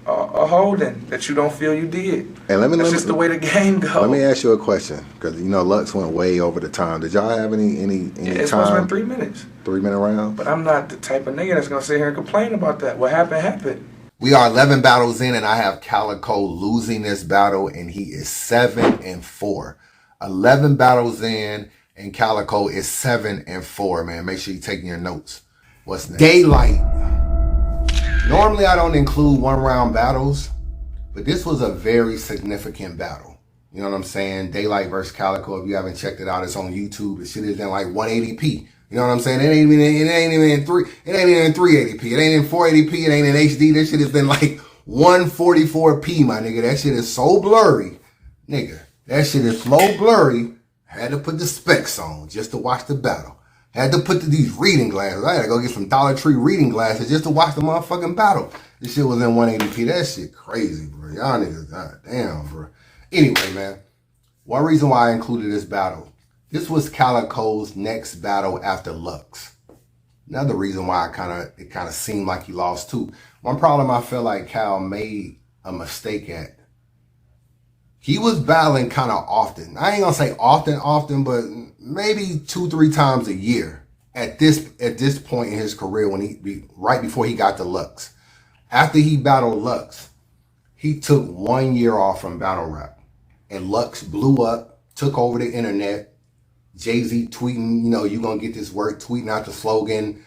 a holding that you don't feel you did. And that's just the way the game goes. Let me ask you a question, because you know Luxe went way over the time. Did y'all have any it's time? supposed to be 3 minutes. 3-minute round? But I'm not the type of nigga that's gonna sit here and complain about that. What happened happened. We are 11 battles in, and I have Calico losing this battle, and he is 7-4. 11 battles in, and Calico is 7-4. Man, make sure you're taking your notes. What's next? Daylight. Normally, I don't include 1-round battles, but this was a very significant battle. You know what I'm saying? Daylight versus Calico. If you haven't checked it out, it's on YouTube. The shit is in like 180p. You know what I'm saying? It ain't even in 380p. It ain't in 480p. It ain't in HD. This shit has been like 144p, my nigga. That shit is so blurry. Nigga, that shit is so blurry. I had to put the specs on just to watch the battle. I had to put these reading glasses. I had to go get some Dollar Tree reading glasses just to watch the motherfucking battle. This shit was in 180p. That shit crazy, bro. Y'all niggas, goddamn, bro. Anyway, man, one reason why I included this battle, this was Calico's next battle after Luxe. Another reason why it kind of seemed like he lost too. One problem I feel like Cal made a mistake at. He was battling kind of often. I ain't gonna say often, but maybe 2-3 times a year at this point in his career, when right before he got to Luxe. After he battled Luxe, he took 1 year off from battle rap, and Luxe blew up, took over the internet. Jay-Z tweeting, you know, you gonna get this work, tweeting out the slogan.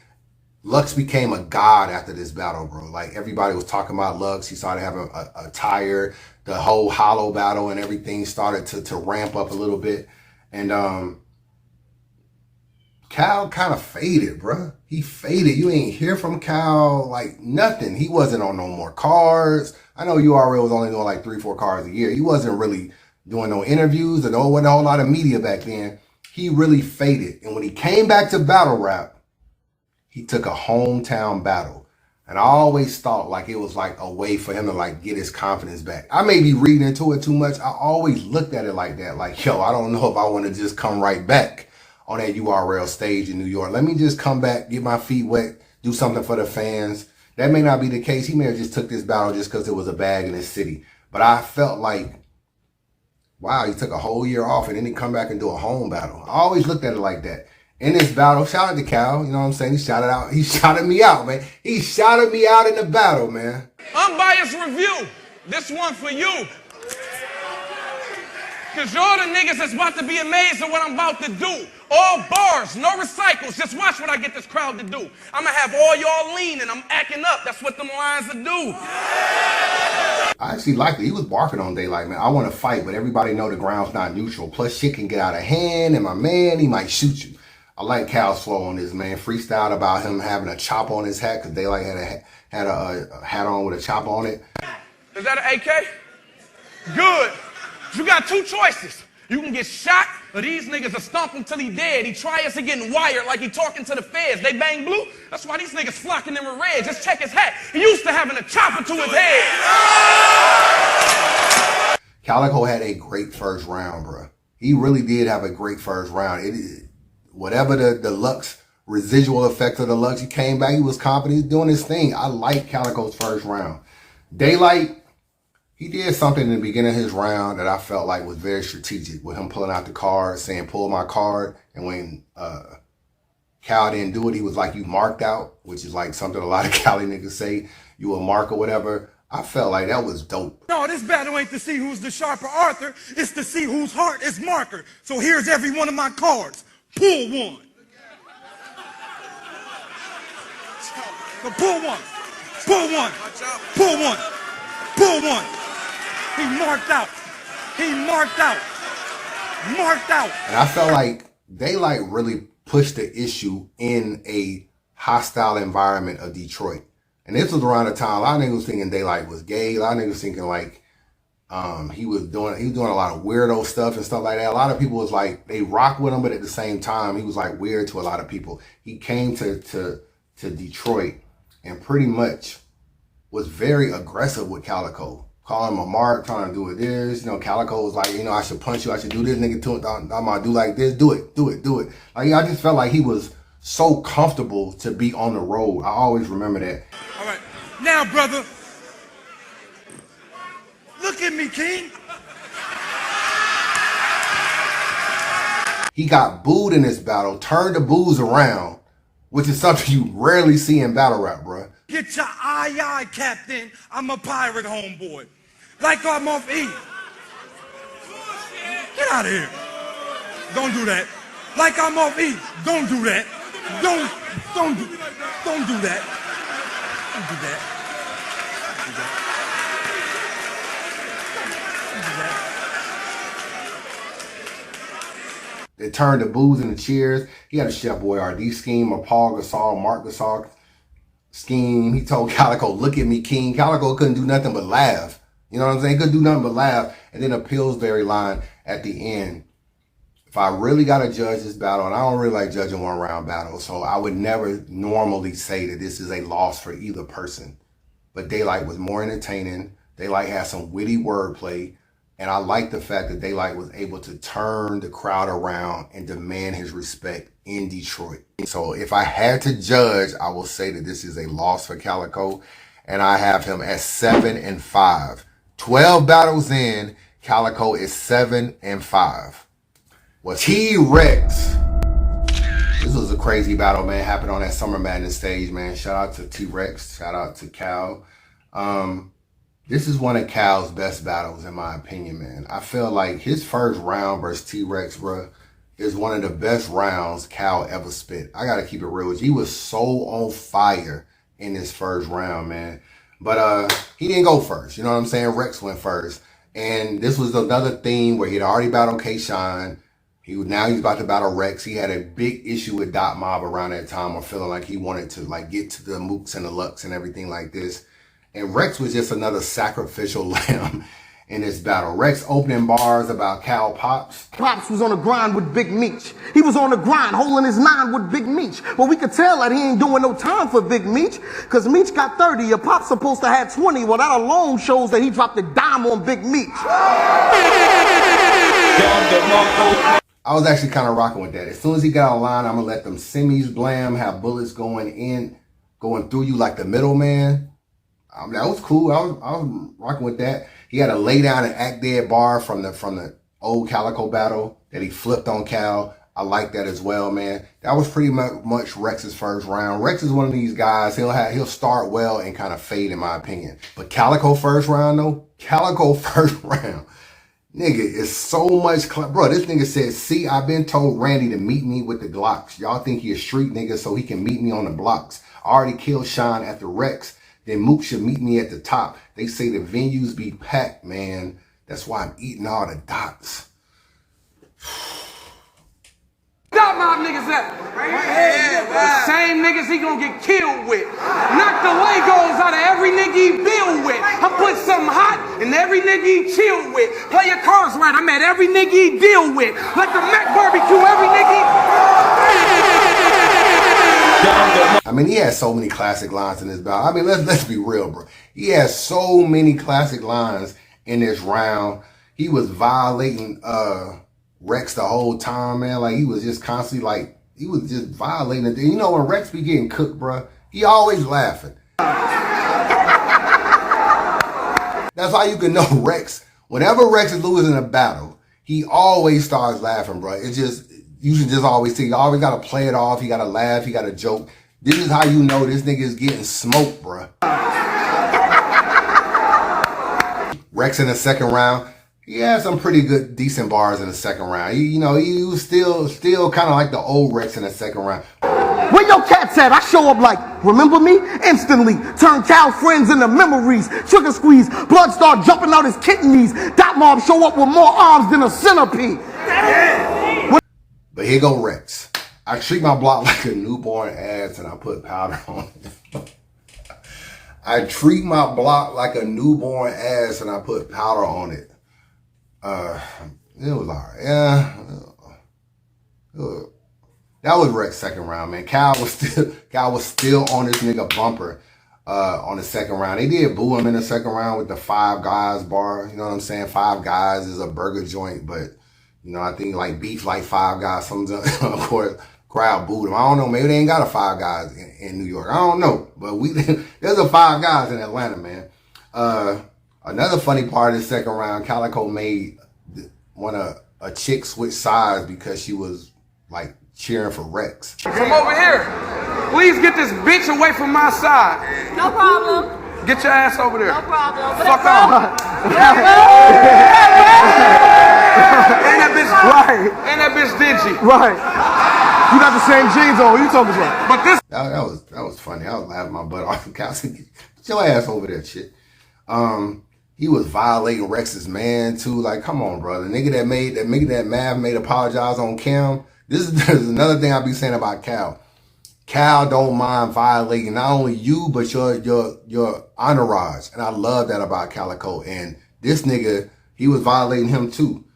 Luxe became a god after this battle, bro. Like, everybody was talking about Luxe. He started having a tire. The whole hollow battle and everything started to ramp up a little bit. And Cal kind of faded, bro. He faded. You ain't hear from Cal, like, nothing. He wasn't on no more cards. I know URL was only doing like 3-4 cards a year. He wasn't really doing no interviews, and there wasn't a whole lot of media back then. He really faded. And when he came back to battle rap, he took a hometown battle. And I always thought like it was like a way for him to like get his confidence back. I may be reading into it too much. I always looked at it like that. Like, yo, I don't know if I want to just come right back on that URL stage in New York. Let me just come back, get my feet wet, do something for the fans. That may not be the case. He may have just took this battle just because it was a bag in his city. But I felt like, wow, he took a whole year off and then he come back and do a home battle. I always looked at it like that. In this battle, shout out to Cal, you know what I'm saying? He shouted me out, man. He shouted me out in the battle, man. Unbiased review. This one for you. Cause you're the niggas that's about to be amazed at what I'm about to do. All bars, no recycles. Just watch what I get this crowd to do. I'm gonna have all y'all leaning. I'm acting up. That's what them lines will do. I actually liked it. He was barking on Daylight, man. I want to fight, but everybody know the ground's not neutral. Plus, shit can get out of hand, and my man, he might shoot you. I like Cal's flow on this, man. Freestyled about him having a chop on his hat, because Daylight had a hat on with a chop on it. Is that an AK? Good. You got two choices. You can get shot, or these niggas will stomp him till he dead. He try us to getting wired like he talking to the feds. They bang blue. That's why these niggas flocking them in red. Just check his hat. He used to having a chopper to his head. Calico had a great first round, bro. He really did have a great first round. Whatever the Luxe, residual effects of the Luxe, he came back, he was confident, he's doing his thing. I like Calico's first round. Daylight, he did something in the beginning of his round that I felt like was very strategic, with him pulling out the card, saying, pull my card. And when Cal didn't do it, he was like, you marked out, which is like something a lot of Cali niggas say, you a mark or whatever. I felt like that was dope. No, this battle ain't to see who's the sharper Arthur. It's to see whose heart is marker. So here's every one of my cards. Pull one. So pull one. Pull one. Pull one. Pull one. He marked out. He marked out. Marked out. And I felt like Daylight really pushed the issue in a hostile environment of Detroit. And this was around the time a lot of niggas was thinking Daylight was gay. A lot of niggas thinking like he was doing a lot of weirdo stuff and stuff like that. A lot of people was like, they rock with him, but at the same time, he was like weird to a lot of people. He came to Detroit and pretty much was very aggressive with Calico. Calling him a mark, trying to do it this. You know, Calico was like, I should punch you, I should do this, nigga, I'm gonna do like this, do it. Like, I just felt like he was so comfortable to be on the road. I always remember that. All right. Now, brother, look at me, King. He got booed in this battle, turned the boos around, which is something you rarely see in battle rap, bruh. Get your aye, Captain. I'm a pirate, homeboy. Like I'm off E. Get out of here. Don't do that. Like I'm off E. Don't do that. Don't do that. Don't do that. They turned the boos into cheers. He had a Chef Boyardee scheme, a Paul Gasol, Mark Gasol scheme. He told Calico, look at me, King. Calico couldn't do nothing but laugh. You know what I'm saying? He couldn't do nothing but laugh. And then a Pillsbury line at the end. If I really got to judge this battle, and I don't really like judging one round battles, so I would never normally say that this is a loss for either person. But Daylight was more entertaining. Daylight had some witty wordplay. And I like the fact that Daylight was able to turn the crowd around and demand his respect in Detroit. So if I had to judge, I will say that this is a loss for Calico. And I have him at 7-5. 12 battles in, Calico is 7-5. Well, T-Rex. This was a crazy battle, man. Happened on that Summer Madness stage, man. Shout out to T-Rex. Shout out to Cal. This is one of Cal's best battles, in my opinion, man. I feel like his first round versus T-Rex, bro, is one of the best rounds Cal ever spit. I got to keep it real with you. He was so on fire in this first round, man. But he didn't go first. You know what I'm saying? Rex went first. And this was another theme where he'd already battled K-Shine. Now he's about to battle Rex. He had a big issue with Dot Mob around that time, or feeling like he wanted to like get to the Mooks and the Luxe and everything like this. And Rex was just another sacrificial lamb in this battle. Rex opening bars about Cal Pops. Pops was on the grind with Big Meech. He was on the grind holding his 9 with Big Meech. But we could tell that he ain't doing no time for Big Meech, because Meech got 30. Your Pop's supposed to have 20. Well, that alone shows that he dropped a dime on Big Meech. I was actually kind of rocking with that. As soon as he got online, I'm going to let them semis blam, have bullets going through you like the middleman. That was cool. I was rocking with that. He had a lay down and act dead bar from the old Calico battle that he flipped on Cal. I like that as well, man. That was pretty much Rex's first round. Rex is one of these guys. He'll start well and kind of fade, in my opinion. But Calico first round, though. Calico first round. Nigga, it's so much, bro. This nigga said, see, I've been told Randy to meet me with the Glocks. Y'all think he a street nigga so he can meet me on the blocks. I already killed Sean at the Rex. Then Mook should meet me at the top. They say the venues be packed, man. That's why I'm eating all the dots. Stop my niggas at. Same niggas he gonna get killed with. Knock the Legos out of every nigga he build with. I put something hot in every nigga he chill with. Play your cards right, I'm at every nigga he deal with. Let the Mac barbecue every nigga I mean, he has so many classic lines in this battle. I mean, let's be real, bro. He has so many classic lines in this round. He was violating Rex the whole time, man. Like, he was just constantly, like, he was just violating it. You know, when Rex be getting cooked, bro, he always laughing. That's how you can know Rex. Whenever Rex is losing a battle, he always starts laughing, bro. It's just, you should just always see, you always got to play it off. He got to laugh. He got to joke. This is how you know this nigga is getting smoked, bro. Rex in the second round, he had some pretty good, decent bars in the second round. You know, he was still kind of like the old Rex in the second round. Where your cats at? I show up like, remember me? Instantly. Turn Cal friends into memories. Trigger squeeze. Blood start jumping out his kidneys. Dot mob show up with more arms than a centipede. But here go Rex. I treat my block like a newborn ass and I put powder on it. I treat my block like a newborn ass and I put powder on it. It was alright. Yeah. That was Rex's second round, man. Cal was still on this nigga bumper on the second round. They did boo him in the second round with the Five Guys bar. You know what I'm saying? Five Guys is a burger joint, but you know, I think like beef like Five Guys. Of course, crowd booed him. I don't know. Maybe they ain't got a Five Guys in New York. I don't know. But there's a Five Guys in Atlanta, man. Another funny part of the second round, Calico made a chick switch sides because she was like cheering for Rex. Come over here. Please get this bitch away from my side. No problem. Get your ass over there. No problem. Fuck off. Ain't that bitch right? Ain't that bitch dingy? Right. You got the same jeans on. What you talking about? But this that was funny. I was laughing my butt off. Get your ass over there, shit. He was violating Rex's man too. Like, come on, brother. The nigga that Mav made apologize on Cam. This is another thing I be saying about Cal. Cal don't mind violating not only you, but your entourage. And I love that about Calico. And this nigga, he was violating him too.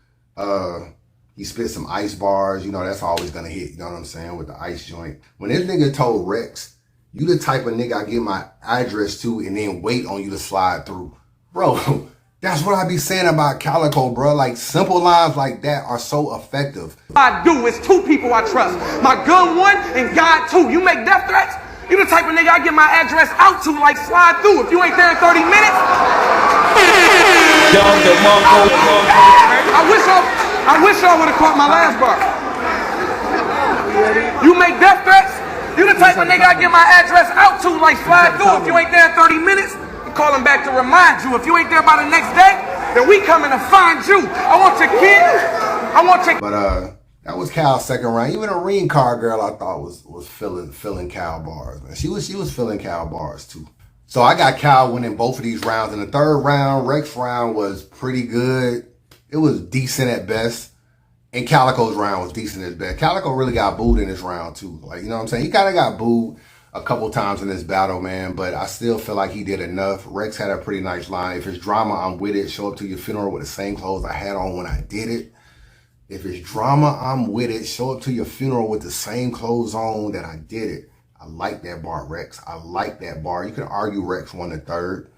He spit some ice bars. You know, that's always gonna hit. You know what I'm saying? With the ice joint. When this nigga told Rex, you the type of nigga I give my address to and then wait on you to slide through. Bro, that's what I be saying about Calico, bro. Like, simple lines like that are so effective. I do. It's two people I trust. My gun one and God two. You make death threats? You the type of nigga I get my address out to, like slide through. If you ain't there in 30 minutes. I wish y'all would have caught my last bar. You make death threats? You the type of nigga I get my address out to, like slide through. If you ain't there in 30 minutes, I'm calling back to remind you. If you ain't there by the next day, then we coming to find you. I want your kid. I want your. But that was Cal's second round. Even a ring car girl I thought was filling Cal bars, man. She was filling Cal bars too. So I got Cal winning both of these rounds. In the third round, Rex round was pretty good. It was decent at best. And Calico's round was decent at best. Calico really got booed in this round too. Like, you know what I'm saying? He kind of got booed a couple times in this battle, man. But I still feel like he did enough. Rex had a pretty nice line. If it's drama, I'm with it. Show up to your funeral with the same clothes I had on when I did it. If it's drama, I'm with it. Show up to your funeral with the same clothes on that I did it. I like that bar, Rex. I like that bar. You can argue Rex won the third.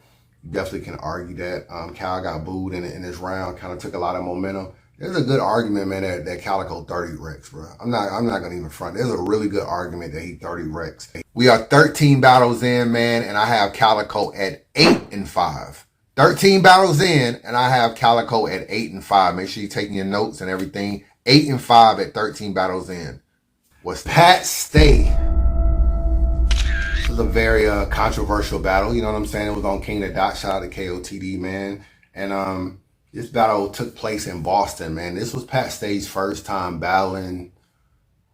You definitely can argue that. Cal got booed in this round. Kind of took a lot of momentum. There's a good argument, man, that Calico 30 Rex, bro. I'm not gonna even front. There's a really good argument that he 30 Rex. We are 13 battles in, man, and I have Calico at 8-5. 13 battles in, and I have Calico at 8-5. Make sure you're taking your notes and everything. 8-5 at 13 battles in. Was Pat Stay. This was a very controversial battle. You know what I'm saying? It was on King of the Dot. Shout out to KOTD, man. And This battle took place in Boston, man. This was Pat Stay's first time battling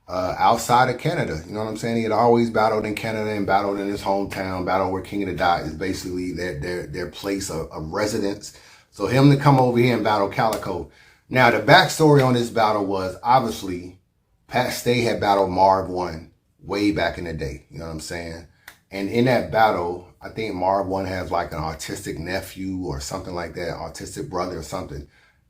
outside of Canada. You know what I'm saying? He had always battled in Canada and battled in his hometown, battled where King of the Dot is basically their place of residence. So him to come over here and battle Calico. Now, the backstory on this battle was, obviously, Pat Stay had battled Marv 1 way back in the day. You know what I'm saying? And in that battle, I think Marv 1 has like an autistic nephew or something like that, autistic brother or something.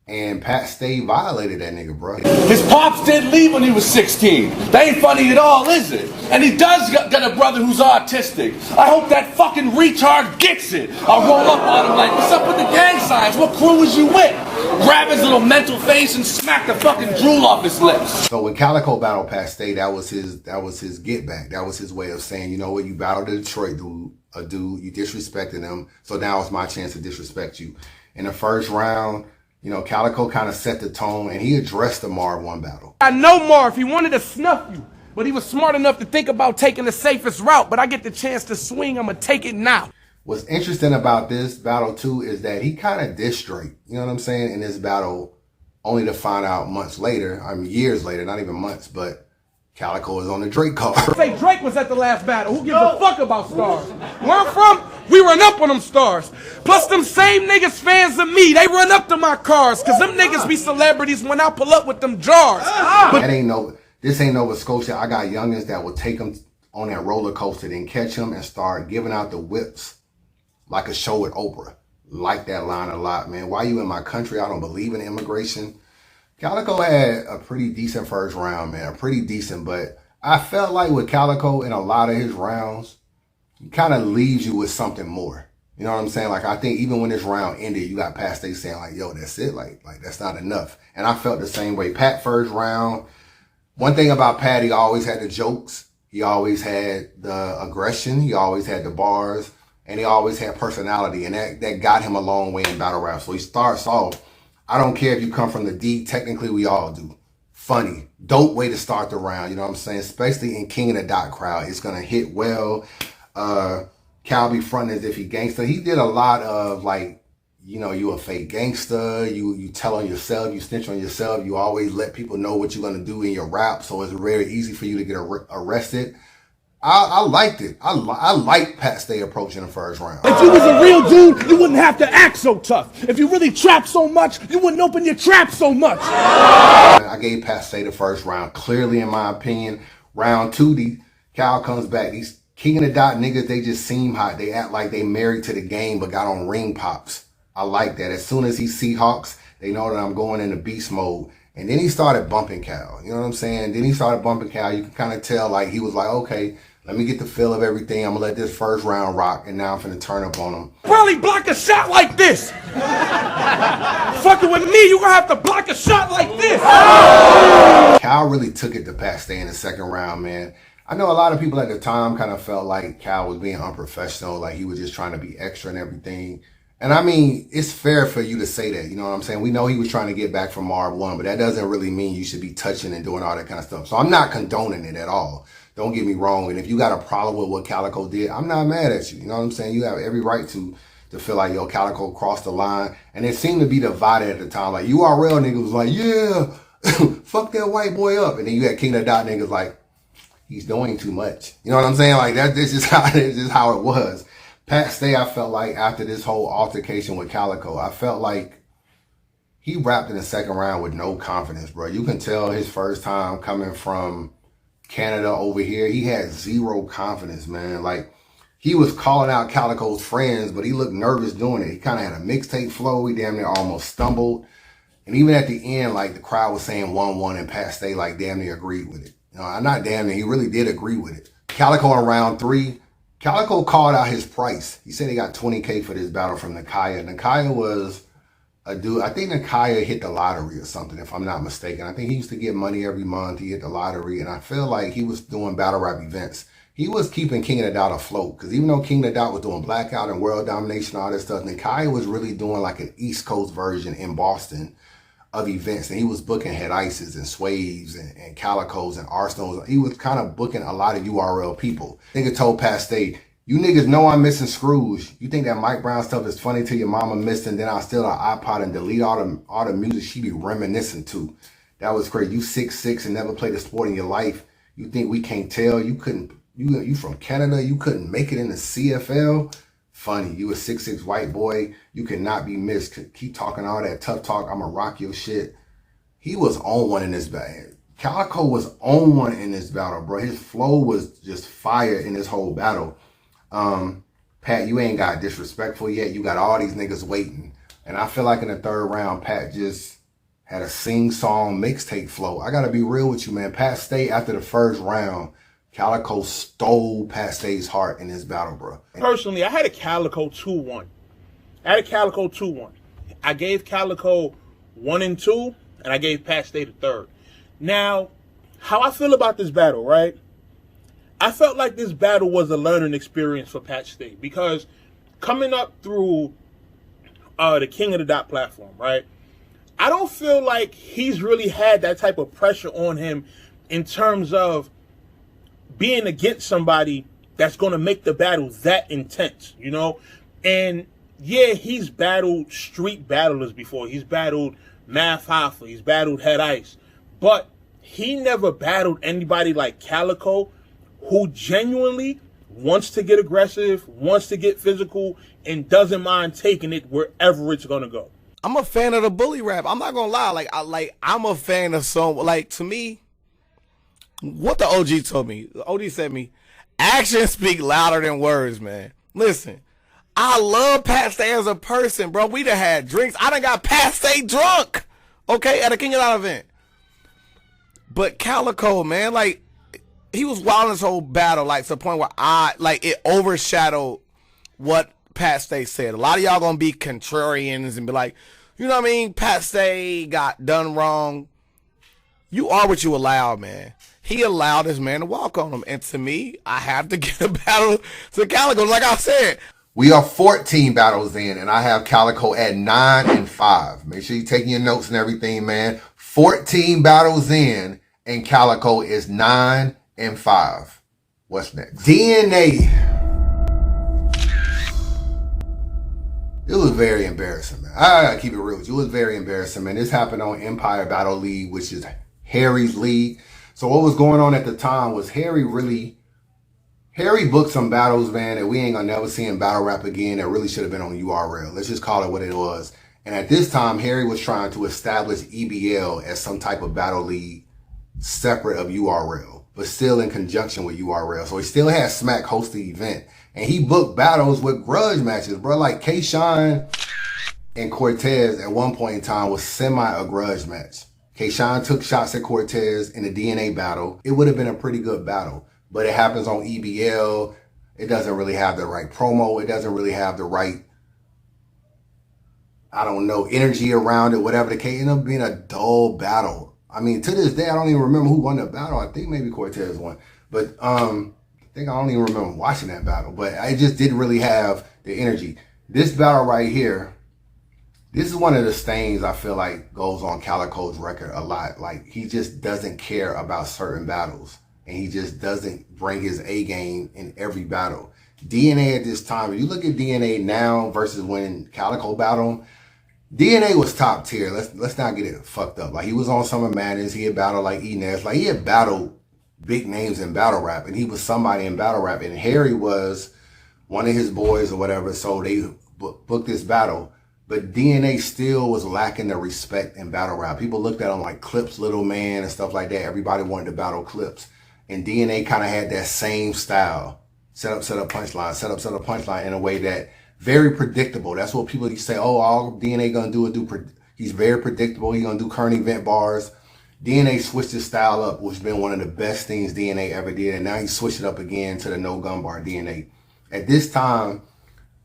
And Pat Stay violated that nigga, bro. His pops did leave when he was 16. That ain't funny at all, is it? And he does got a brother who's autistic. I hope that fucking retard gets it. I'll roll up on him like, what's up with the gang signs? What crew was you with? Grab his little mental face and smack the fucking drool off his lips. So when Calico battled Pat Stay, that was his get back. That was his way of saying, you know what, you battled a Detroit dude, you disrespected him, so now it's my chance to disrespect you. In the first round, you know, Calico kind of set the tone, and he addressed the Marv 1 battle. I know Marv, he wanted to snuff you, but he was smart enough to think about taking the safest route, but I get the chance to swing, I'm gonna take it now. What's interesting about this battle, too, is that he kind of dissed Drake, you know what I'm saying, in this battle, only to find out months later, I mean years later, not even months, but Calico is on the Drake card. Say Drake was at the last battle. Who gives a fuck about stars? Where I'm from, we run up on them stars. Plus them same niggas fans of me, they run up to my cars. Cause them niggas be celebrities when I pull up with them jars. This ain't Nova Scotia. I got youngins that will take them on that roller coaster, then catch them and start giving out the whips like a show with Oprah. Like that line a lot, man. Why you in my country? I don't believe in immigration. Calico had a pretty decent first round, man. Pretty decent, but I felt like with Calico in a lot of his rounds, he kind of leaves you with something more. You know what I'm saying? Like, I think even when this round ended, you got Pat Stay saying like, yo, that's it. Like that's not enough. And I felt the same way. Pat first round, one thing about Pat, he always had the jokes. He always had the aggression. He always had the bars. And he always had personality. And that got him a long way in battle rap. So he starts off, I don't care if you come from the D, technically we all do. Funny, dope way to start the round, you know what I'm saying? Especially in King of the Dot crowd. It's gonna hit well. Cal be fronting as if he gangster. He did a lot of like, you know, you a fake gangster, you tell on yourself, you snitch on yourself, you always let people know what you're gonna do in your rap, so it's very easy for you to get arrested. I liked it. I like Pat Stay approaching the first round. If you was a real dude, you wouldn't have to act so tough. If you really trap so much, you wouldn't open your trap so much. I gave Pat Stay the first round, clearly in my opinion. Round 2, Cal comes back. These King of the Dot niggas, they just seem hot. They act like they married to the game but got on ring pops. I like that. As soon as he Seahawks, they know that I'm going into beast mode. And then he started bumping Cal. You know what I'm saying? Then he started bumping Cal. You can kind of tell like he was like, okay, let me get the feel of everything. I'm going to let this first round rock, and now I'm finna turn up on him. Probably block a shot like this. Fucking with me, you gonna have to block a shot like this. Cal really took it to Pat Stay in the second round, man. I know a lot of people at the time kind of felt like Cal was being unprofessional, like he was just trying to be extra and everything. And I mean, it's fair for you to say that, you know what I'm saying? We know he was trying to get back from Marv 1, but that doesn't really mean you should be touching and doing all that kind of stuff. So I'm not condoning it at all. Don't get me wrong. And if you got a problem with what Calico did, I'm not mad at you. You know what I'm saying? You have every right to feel like, yo, Calico crossed the line. And it seemed to be divided at the time. Like, URL niggas was like, yeah, fuck that white boy up. And then you had King of the Dot niggas like, he's doing too much. You know what I'm saying? Like, this is how it was. Pat Stay, I felt like after this whole altercation with Calico, I felt like he rapped in the second round with no confidence, bro. You can tell his first time coming from Canada over here, he had zero confidence, man. Like, he was calling out Calico's friends, but he looked nervous doing it. He kind of had a mixtape flow. He damn near almost stumbled. And even at the end, like, the crowd was saying 1-1, and Pat Stay, like, damn near agreed with it. You know, not damn near, he really did agree with it. Calico in round 3, Calico called out his price. He said he got $20K for this battle from Nakaya. Nakaya was a dude, I think Nakaya hit the lottery or something, if I'm not mistaken. I think he used to get money every month. He hit the lottery, and I feel like he was doing battle rap events. He was keeping King of the Dot afloat, because even though King of the Dot was doing Blackout and World Domination, all that stuff, Nakaya was really doing like an East Coast version in Boston of events, and he was booking Head Ices and Swaves and Calicoes and Arsenals. He was kind of booking a lot of URL people. Nigga told Pat Stay, You niggas know I'm missing screws. You think that Mike Brown stuff is funny till your mama missed and then I'll steal her iPod and delete all the music she be reminiscing to. That was crazy. You 6'6" and never played a sport in your life. You think we can't tell? You from Canada, you couldn't make it in the CFL? Funny. You a 6'6" white boy. You cannot be missed. Keep talking all that tough talk. I'ma rock your shit. He was on one in this battle. Calico was on one in this battle, bro. His flow was just fire in this whole battle. Pat, you ain't got disrespectful yet. You got all these niggas waiting. And I feel like in the third round, Pat just had a sing-song mixtape flow. I gotta be real with you, man. Pat Stay, after the first round, Calico stole Pat Stay's heart in this battle, bro. Personally, I had a Calico 2-1. I gave Calico 1 and 2, and I gave Pat Stay the third. Now, how I feel about this battle, right? I felt like this battle was a learning experience for Pat Stay because coming up through the King of the Dot platform, right? I don't feel like he's really had that type of pressure on him in terms of being against somebody that's going to make the battle that intense, you know? And yeah, he's battled street battlers before. He's battled Math Hoffa. He's battled Head Ice. But he never battled anybody like Calico, who genuinely wants to get aggressive, wants to get physical, and doesn't mind taking it wherever it's gonna go. I'm a fan of the bully rap. I'm not gonna lie. I'm a fan of some. Like, to me, what the OG told me. The OG said me, actions speak louder than words, man. Listen, I love Pat Stay as a person, bro. We done had drinks. I done got Pat Stay drunk, okay, at a King of Dot event. But Calico, man, like, he was wild in this whole battle, like, to the point where it overshadowed what Pat Stay said. A lot of y'all gonna be contrarians and be like, you know what I mean? Pat Stay got done wrong. You are what you allow, man. He allowed this man to walk on him. And to me, I have to give a battle to Calico. Like I said, we are 14 battles in, and I have Calico at 9-5. Make sure you're taking your notes and everything, man. 14 battles in, and Calico is 9-5. What's next? DNA. It was very embarrassing, man. I gotta keep it real with you. It was very embarrassing, man. This happened on Empire Battle League, which is Harry's league. So what was going on at the time was Harry booked some battles, man, that we ain't gonna never see in battle rap again that really should have been on URL. Let's just call it what it was. And at this time, Harry was trying to establish EBL as some type of battle league separate of URL, but still in conjunction with URL. So he still had Smack host the event. And he booked battles with grudge matches, bro. Like K-Shine and Cortez at one point in time was a grudge match. K-Shine took shots at Cortez in the DNA battle. It would have been a pretty good battle, but it happens on EBL. It doesn't really have the right promo. It doesn't really have the right, I don't know, energy around it, whatever the case. It ended up being a dull battle. I mean, to this day, I don't even remember who won the battle. I think maybe Cortez won. But I don't even remember watching that battle. But I just didn't really have the energy. This battle right here, this is one of the stains I feel like goes on Calico's record a lot. Like, he just doesn't care about certain battles. And he just doesn't bring his A game in every battle. DNA at this time, if you look at DNA now versus when Calico battled, DNA was top tier. Let's not get it fucked up. Like, he was on Summer Madness. He had battled like Enes. Like, he had battled big names in battle rap, and he was somebody in battle rap. And Harry was one of his boys or whatever, so they booked this battle. But DNA still was lacking the respect in battle rap. People looked at him like Clips, Little Man, and stuff like that. Everybody wanted to battle Clips. And DNA kind of had that same style. Set up, punchline. Set up, punchline in a way that very predictable. That's what people say, oh, all DNA gonna do he's very predictable. He's gonna do current event bars. DNA switched his style up, which has been one of the best things DNA ever did. And now he switched it up again to the no gun bar DNA. At this time,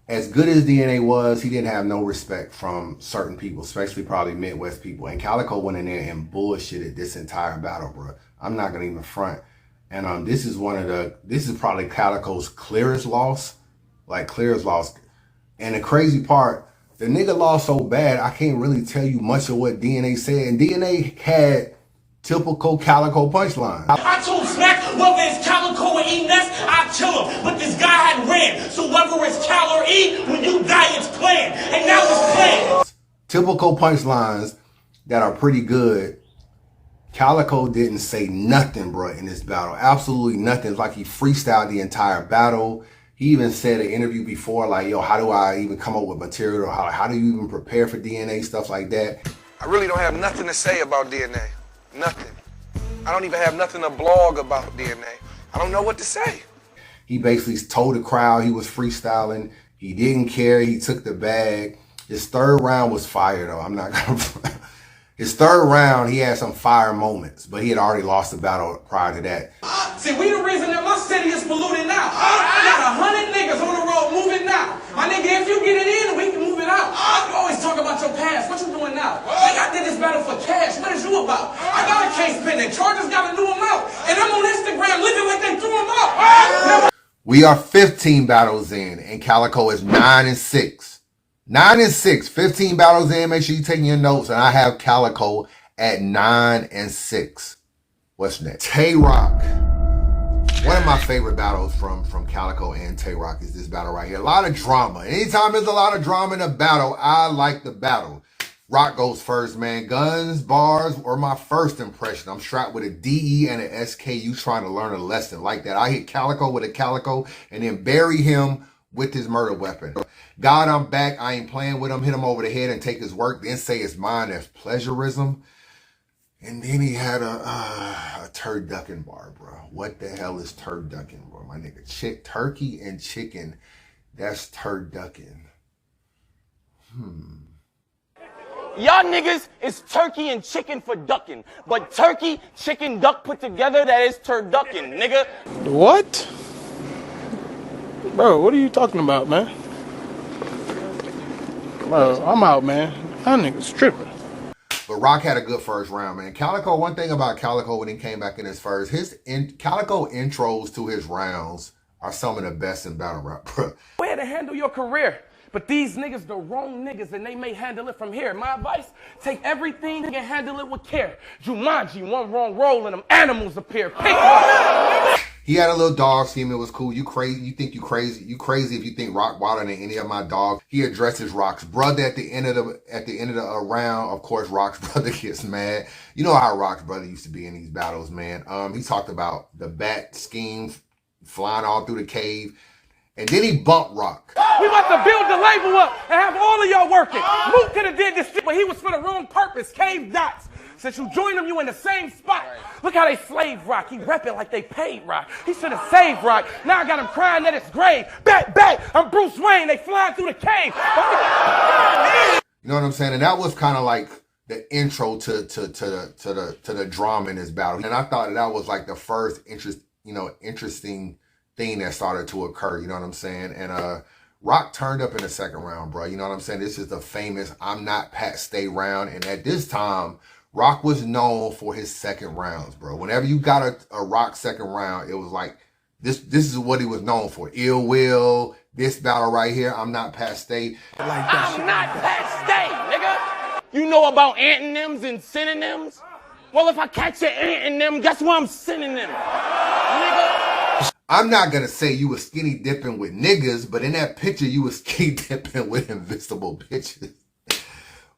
as good as DNA was, he didn't have no respect from certain people, especially probably Midwest people. And Calico went in there and bullshitted this entire battle, bro. I'm not gonna even front. And this is probably Calico's clearest loss. Like, clearest loss. And the crazy part, the nigga lost so bad, I can't really tell you much of what DNA said. And DNA had typical Calico punchlines. I told Smack Whether it's Calico or E Ness, I kill him. But this guy had ran. So whether it's Cal or E, when you die, it's planned. And now it's planned. Typical punchlines that are pretty good. Calico didn't say nothing, bro, in this battle. Absolutely nothing. It's like he freestyled the entire battle. He even said in an interview before, like, yo, how do I even come up with material? How do you even prepare for DNA, stuff like that? I really don't have nothing to say about DNA. Nothing. I don't even have nothing to blog about DNA. I don't know what to say. He basically told the crowd he was freestyling. He didn't care. He took the bag. His third round was fire, though. I'm not gonna. His third round, he had some fire moments, but he had already lost the battle prior to that. See, we the reason that my city is polluted now. I got 100 niggas on the road moving now. My nigga, if you get it in, we can move it out. You always talk about your past. What you doing now? Nigga, I did this battle for cash. What is you about? I got a case pending. Chargers got a new amount. And I'm on Instagram looking like they threw him out. We are 15 battles in, and Calico is 9-6. 9-6, 15 battles in. Make sure you're taking your notes. And I have Calico at 9-6. What's next? Tay-Rock. One of my favorite battles from Calico and Tay-Rock is this battle right here. A lot of drama. Anytime there's a lot of drama in a battle, I like the battle. Rock goes first, man. Guns, bars were my first impression. I'm strapped with a DE and an SKU trying to learn a lesson like that. I hit Calico with a Calico and then bury him with his murder weapon. God, I'm back. I ain't playing with him. Hit him over the head and take his work. Then say it's mine as pleasurism. And then he had a turducken bar, bro. What the hell is turducken, bro? My nigga, turkey and chicken. That's turducken. Y'all niggas is turkey and chicken for ducking. But turkey, chicken, duck put together, that is turducken, nigga. What? Bro, what are you talking about, man? Bro, I'm out, man. That nigga's tripping. But Rock had a good first round, man. Calico, one thing about Calico when he came back in his first, Calico intros to his rounds are some of the best in battle rap, bro. Way to handle your career. But these niggas the wrong niggas and they may handle it from here. My advice, take everything and handle it with care. Jumanji, one wrong roll and them animals appear. Pick one. He had a little dog scheme. It was cool. You crazy. You think you crazy. You crazy if you think Rock wilder than any of my dogs. He addresses Rock's brother at the end of the round. Of course, Rock's brother gets mad. You know how Rock's brother used to be in these battles, man. He talked about the bat scheme flying all through the cave. And then he bumped Rock. We about to build the label up and have all of y'all working. Luke could have did this shit, but he was for the wrong purpose. Cave dots. Since you joined them, you in the same spot. Look how they slave Rock. He repping like they paid Rock. He should have saved Rock. Now I got him crying at his grave. Back, I'm Bruce Wayne. They flying through the cave. You know what I'm saying? And that was kind of like the intro to the drama in this battle. And I thought that was like the first interesting thing that started to occur. You know what I'm saying? And Rock turned up in the second round, bro. You know what I'm saying? This is the famous I'm Not Pat Stay round. And at this time, Rock was known for his second rounds, bro. Whenever you got a Rock second round, it was like, this is what he was known for. Ill Will, this battle right here, I'm Not Pat Stay. I'm not Pat Stay, nigga. You know about antonyms and synonyms? Well, if I catch an antonym, guess what I'm sending them? Nigga. I'm not going to say you was skinny dipping with niggas, but in that picture, you was skinny dipping with invisible bitches.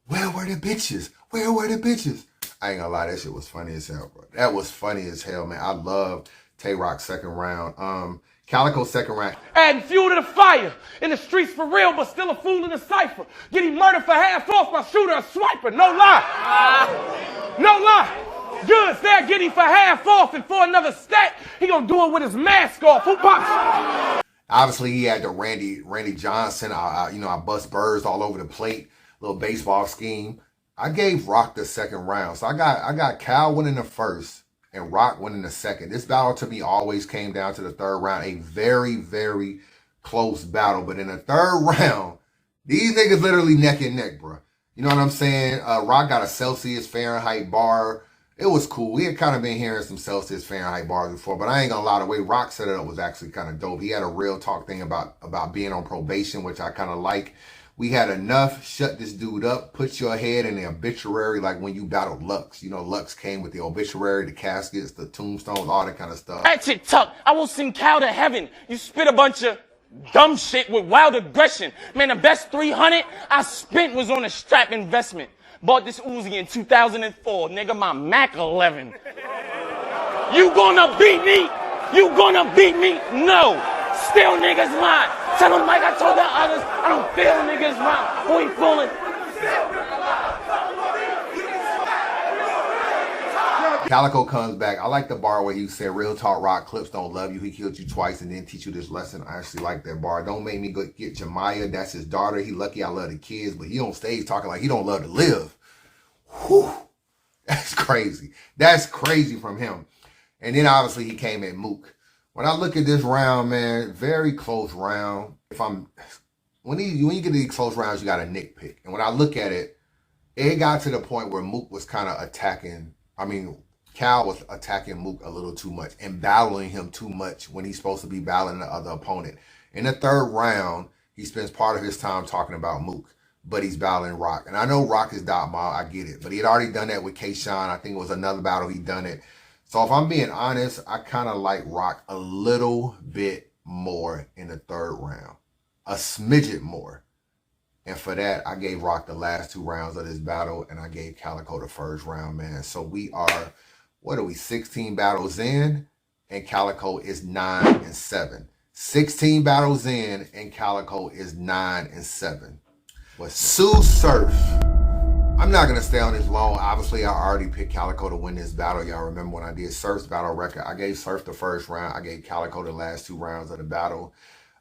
Where were the bitches? Where were the bitches? I ain't gonna lie, that shit was funny as hell, bro. That was funny as hell, man. I love Tay-Rock's second round. Calico's second round. Adding fuel to the fire. In the streets for real, but still a fool in the cipher. Getting murdered for half off, my shooter a swiper. No lie. No lie. Goods there, getting for half off, and for another stack, he gonna do it with his mask off. Who pops? Obviously, he had the Randy Johnson. I bust birds all over the plate. Little baseball scheme. I gave Rock the second round. So I got Cal winning the first and Rock winning the second. This battle to me always came down to the third round. A very, very close battle. But in the third round, these niggas literally neck and neck, bro. You know what I'm saying? Rock got a Celsius Fahrenheit bar. It was cool. We had kind of been hearing some Celsius Fahrenheit bars before, but I ain't gonna lie, the way Rock set it up was actually kind of dope. He had a real talk thing about being on probation, which I kind of like. We had enough. Shut this dude up. Put your head in the obituary like when you battled Luxe. You know, Luxe came with the obituary, the caskets, the tombstones, all that kind of stuff. Ratchet Tuck, I will send Cal to heaven. You spit a bunch of dumb shit with wild aggression. Man, the best 300 I spent was on a strap investment. Bought this Uzi in 2004, nigga, my Mac 11. You gonna beat me? You gonna beat me? No. Still niggas line. Tell them like I told the others, I don't feel niggas round. Who ain't fooling? Calico comes back. I like the bar where he said, real talk, rock, clips don't love you. He killed you twice and then teach you this lesson. I actually like that bar. Don't make me go get Jemiah. That's his daughter. He lucky I love the kids, but he on stage talking like he don't love to live. Whew. That's crazy. That's crazy from him. And then obviously he came at Mook. When I look at this round, man, very close round. When you get to these close rounds, you got to nitpick. And when I look at it, it got to the point where Mook was kind of Cal was attacking Mook a little too much and battling him too much when he's supposed to be battling the other opponent. In the third round, he spends part of his time talking about Mook, but he's battling Rock. And I know Rock is Dot Mile, I get it. But he had already done that with K-Shine. I think it was another battle he done it. So if I'm being honest, I kind of like Rock a little bit more in the third round. A smidget more. And for that, I gave Rock the last 2 rounds of this battle, and I gave Calico the first round, man. So we are, 16 battles in, and Calico is 9-7. 16 battles in, and Calico is 9-7. What's Sue Surf? I'm not going to stay on this long. Obviously, I already picked Calico to win this battle. Y'all remember when I did Surf's battle record? I gave Surf the first round. I gave Calico the last 2 rounds of the battle.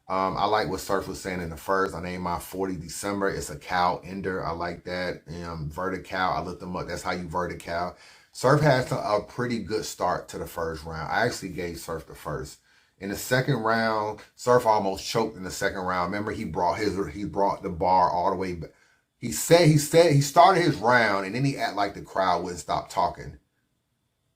I like what Surf was saying in the first. I named my 40 December. It's a cow ender. I like that. Vertical. I looked them up. That's how you vertical. Surf has a pretty good start to the first round. I actually gave Surf the first. In the second round, Surf almost choked in the second round. Remember, he brought the bar all the way back. He started his round, and then he acted like the crowd wouldn't stop talking.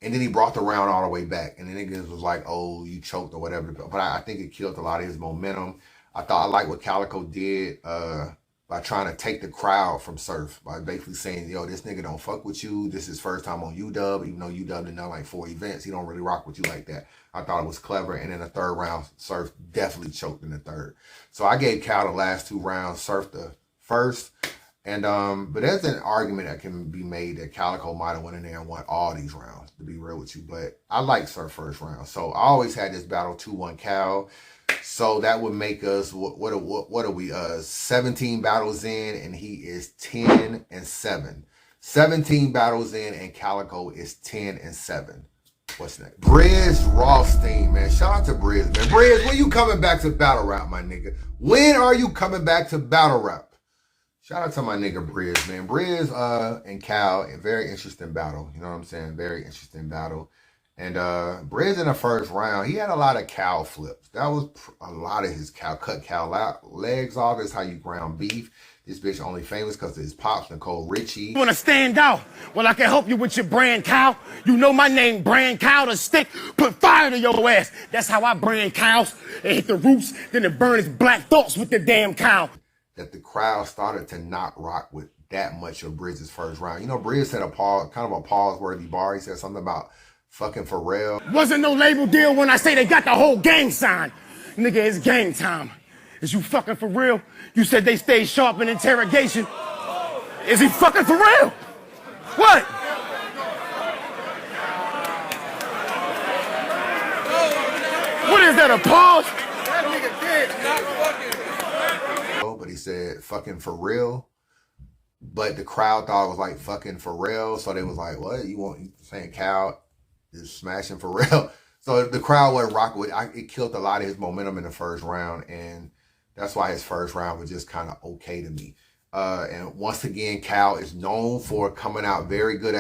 And then he brought the round all the way back. And the niggas was like, oh, you choked or whatever. But I think it killed a lot of his momentum. I like what Calico did by trying to take the crowd from Surf. By basically saying, yo, this nigga don't fuck with you. This is his first time on UW. Even though UW done like 4 events, he don't really rock with you like that. I thought it was clever. And in the third round, Surf definitely choked in the third. So I gave Cal the last 2 rounds, Surf the first. And but there's an argument that can be made that Calico might have went in there and won all these rounds, to be real with you. But I like Surf first round. So I always had this battle 2-1 Cal. So that would make us, what are we, 17 battles in, and he is 10-7. 17 battles in, and Calico is 10-7. What's next? Briz Rothstein, man. Shout out to Briz, man. Briz, when you coming back to battle rap, my nigga? When are you coming back to battle rap? Shout out to my nigga Briz, man. Briz and Cal, a very interesting battle. You know what I'm saying? Very interesting battle. And Briz in the first round, he had a lot of Cal flips. That was a lot of his Cal. Cut Cal legs off. That's how you ground beef. This bitch only famous because of his pops, Nicole Richie. You want to stand out? Well, I can help you with your brand cow. You know my name, brand cow. The stick put fire to your ass. That's how I brand cows. It hit the roots, then it burn its black thoughts with the damn cow. That the crowd started to not rock with that much of Briz's first round. You know, Briz said kind of a pause-worthy bar. He said something about fucking Pharrell. Wasn't no label deal when I say they got the whole gang signed. Nigga, it's game time. Is you fucking for real? You said they stayed sharp in interrogation. Is he fucking for real? What? What is that, a pause? That nigga dead. Not fucking. But he said fucking for real. But the crowd thought it was like fucking for real. So they was like, what? You saying Cal is smashing for real? So the crowd wasn't rocking with it. It killed a lot of his momentum in the first round. And that's why his first round was just kind of okay to me. And once again, Cal is known for coming out very good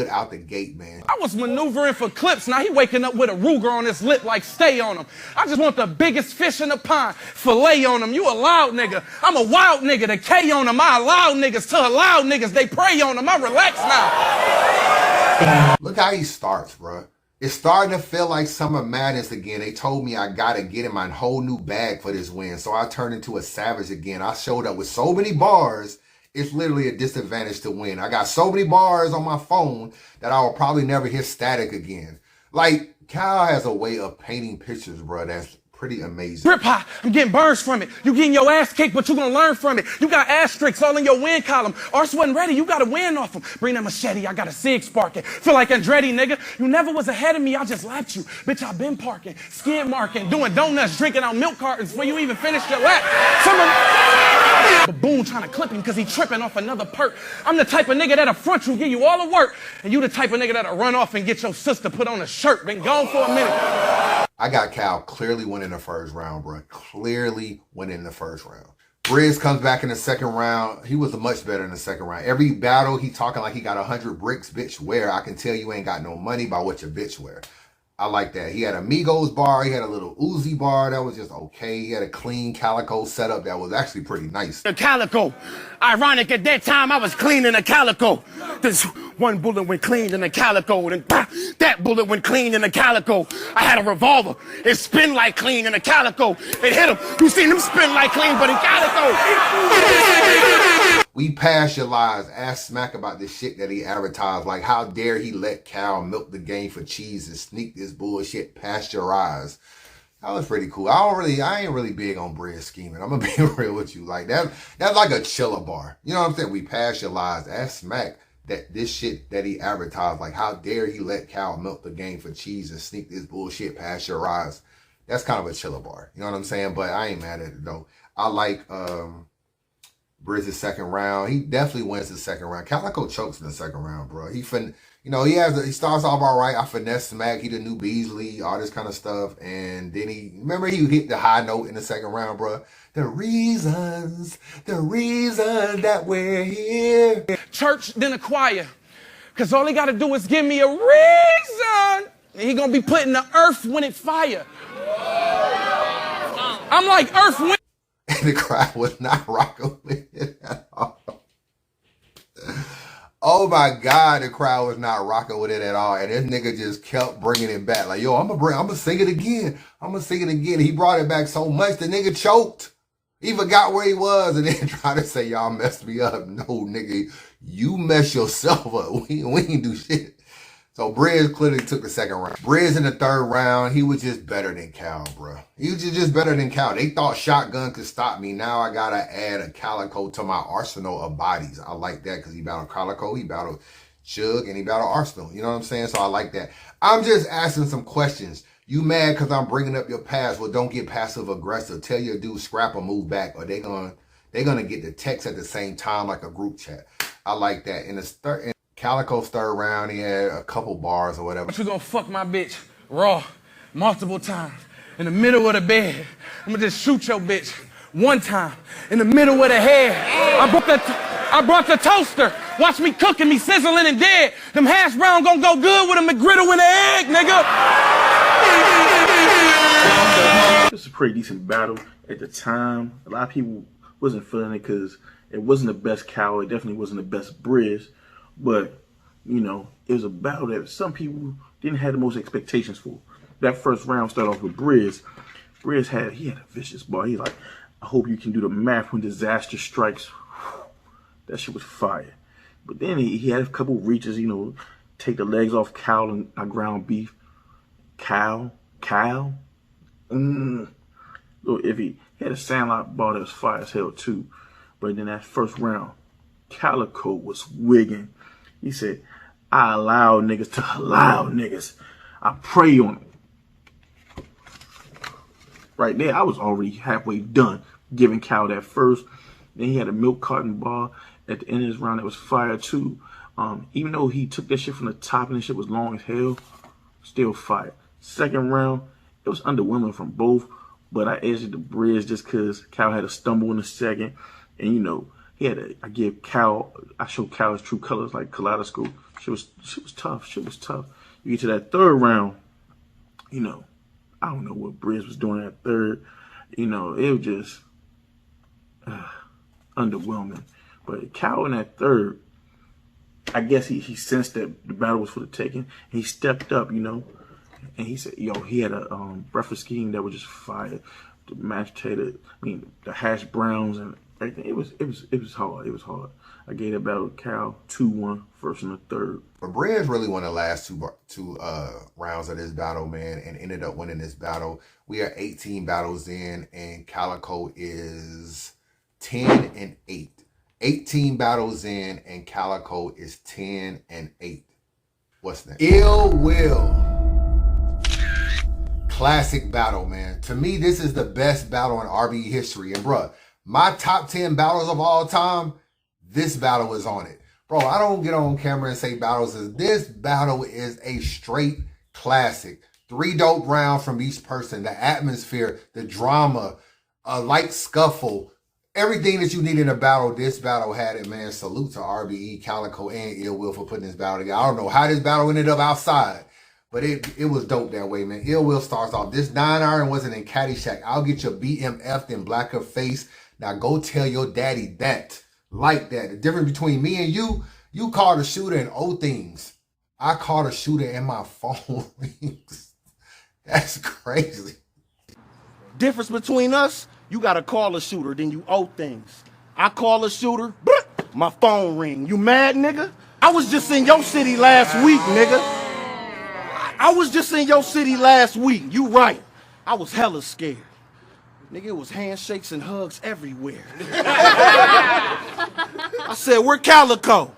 out the gate, man. I was maneuvering for clips. Now he waking up with a Ruger on his lip like stay on him. I just want the biggest fish in the pond. Fillet on him. You a loud nigga. I'm a wild nigga. The K on him. I allow niggas to allow niggas. They prey on him. I relax now. Look how he starts, bro. It's starting to feel like Summer Madness again. They told me I gotta get in my whole new bag for this win. So I turned into a savage again. I showed up with so many bars, it's literally a disadvantage to win. I got so many bars on my phone that I will probably never hit static again. Like, Cal has a way of painting pictures, bro, that's pretty amazing. Rip high, I'm getting burns from it. You getting your ass kicked, but you gonna learn from it. You got asterisks all in your win column. Arse wasn't ready, you gotta win off him. Bring that machete, I got a SIG sparking. Feel like Andretti, nigga. You never was ahead of me, I just lapped you. Bitch, I been parking, skid marking, doing donuts, drinking out milk cartons before you even finished your lap. Baboon trying to clip him because he tripping off another perk. I'm the type of nigga that'll front you, give you all the work. And you the type of nigga that'll run off and get your sister put on a shirt. Been gone for a minute. I got Cal clearly winning the first round, bro. Clearly winning the first round. Briz comes back in the second round. He was much better in the second round. Every battle, he talking like he got 100 bricks, bitch, where? I can tell you ain't got no money by what your bitch wear. I like that. He had a Migos bar. He had a little Uzi bar. That was just okay. He had a clean Calico setup that was actually pretty nice. The Calico. Ironic, at that time, I was cleaning a Calico. This one bullet went clean in the Calico. Then that bullet went clean in the Calico. I had a revolver. It spin like clean in the Calico. It hit him. You seen him spin like clean, but in Calico. We pass your lies. Ask Smack about this shit that he advertised. Like, how dare he let Cal milk the game for cheese and sneak this bullshit past your eyes. That was pretty cool. I ain't really big on Briz scheming. I'm gonna be real with you. Like, that's like a chiller bar. You know what I'm saying? We pass your lies. Ask Smack that this shit that he advertised. Like, how dare he let Cal milk the game for cheese and sneak this bullshit past your eyes. That's kind of a chiller bar. You know what I'm saying? But I ain't mad at it though. I like Briz's second round. He definitely wins the second round. Calico chokes in the second round, bro. He starts off all right. I finesse Smack. He the new Beasley, all this kind of stuff. And then he hit the high note in the second round, bro. The reasons that we're here. Church, then a choir. Because all he got to do is give me a reason. And he going to be putting the earth when it fire. I'm like earth when. And the crowd was not rocking with it at all. Oh my God, the crowd was not rocking with it at all. And this nigga just kept bringing it back. Like, yo, I'm gonna sing it again. I'm gonna sing it again. He brought it back so much, the nigga choked. He forgot where he was and then tried to say, y'all messed me up. No, nigga, you messed yourself up. We ain't do shit. So Briz clearly took the second round. Briz in the third round, he was just better than Cal, bro. He was just better than Cal. They thought shotgun could stop me. Now I gotta add a Calico to my arsenal of bodies. I like that because he battled Calico, he battled Chug, and he battled Arsenal. You know what I'm saying? So I like that. I'm just asking some questions. You mad because I'm bringing up your past? Well, don't get passive aggressive. Tell your dude scrap or move back, or they're gonna get the text at the same time like a group chat. I like that. In the Calico's third round, he had a couple bars or whatever. But you gonna fuck my bitch raw multiple times in the middle of the bed. I'm gonna just shoot your bitch one time in the middle of the head. I brought the toaster. Watch me cooking, me sizzling and dead. Them hash brown gonna go good with a McGriddle and an egg, nigga. This is a pretty decent battle at the time. A lot of people wasn't feeling it because it wasn't the best Cal. It definitely wasn't the best Briz. But, you know, it was a battle that some people didn't have the most expectations for. That first round started off with Briz. Briz had a vicious bar. He's like, I hope you can do the math when disaster strikes. That shit was fire. But then he had a couple reaches, you know, take the legs off Cal and ground beef. Cal. If he had a sandlot bar that was fire as hell too. But then that first round, Calico was wigging. He said, I allow niggas to allow niggas. I prey on it. Right there, I was already halfway done giving Cal that first. Then he had a milk carton bar at the end of his round that was fire too. Even though he took that shit from the top and that shit was long as hell, still fire. Second round, it was underwhelming from both, but I edged the Briz just because Cal had a stumble in the second. And you know, I showed Cal his true colors like Kaleidoscope. Shit was tough. You get to that third round, you know, I don't know what Briz was doing at third. You know, it was just underwhelming. But Cal in that third, I guess he sensed that the battle was for the taking. He stepped up, you know. And he said, yo, he had a breakfast scheme that was just fire. The mashed potato, the hash browns and everything. It was hard. It was hard. I gave that battle Cal 2-1, first and the third. But Brez really won the last two rounds of this battle, man, and ended up winning this battle. We are 18 battles in, and Calico is 10-8. 18 battles in, and Calico is 10-8. What's next? Ill Will. Classic battle, man. To me, this is the best battle in RBE history. And bruh, my top 10 battles of all time, this battle is on it. Bro, I don't get on camera and say battles. This battle is a straight classic. 3 dope rounds from each person. The atmosphere, the drama, a light scuffle, everything that you need in a battle, this battle had it, man. Salute to RBE, Calico, and Ill Will for putting this battle together. I don't know how this battle ended up outside, but it was dope that way, man. Ill Will starts off. This 9-iron wasn't in Caddyshack. I'll get your BMF'd in blacker face. Now go tell your daddy that. Like that. The difference between me and you called a shooter and owe things. I called a shooter and my phone rings. That's crazy. Difference between us, you gotta call a shooter, then you owe things. I call a shooter, my phone ring. You mad, nigga? I was just in your city last week, nigga. I was just in your city last week. You right. I was hella scared. Nigga, it was handshakes and hugs everywhere. I said, where Calico?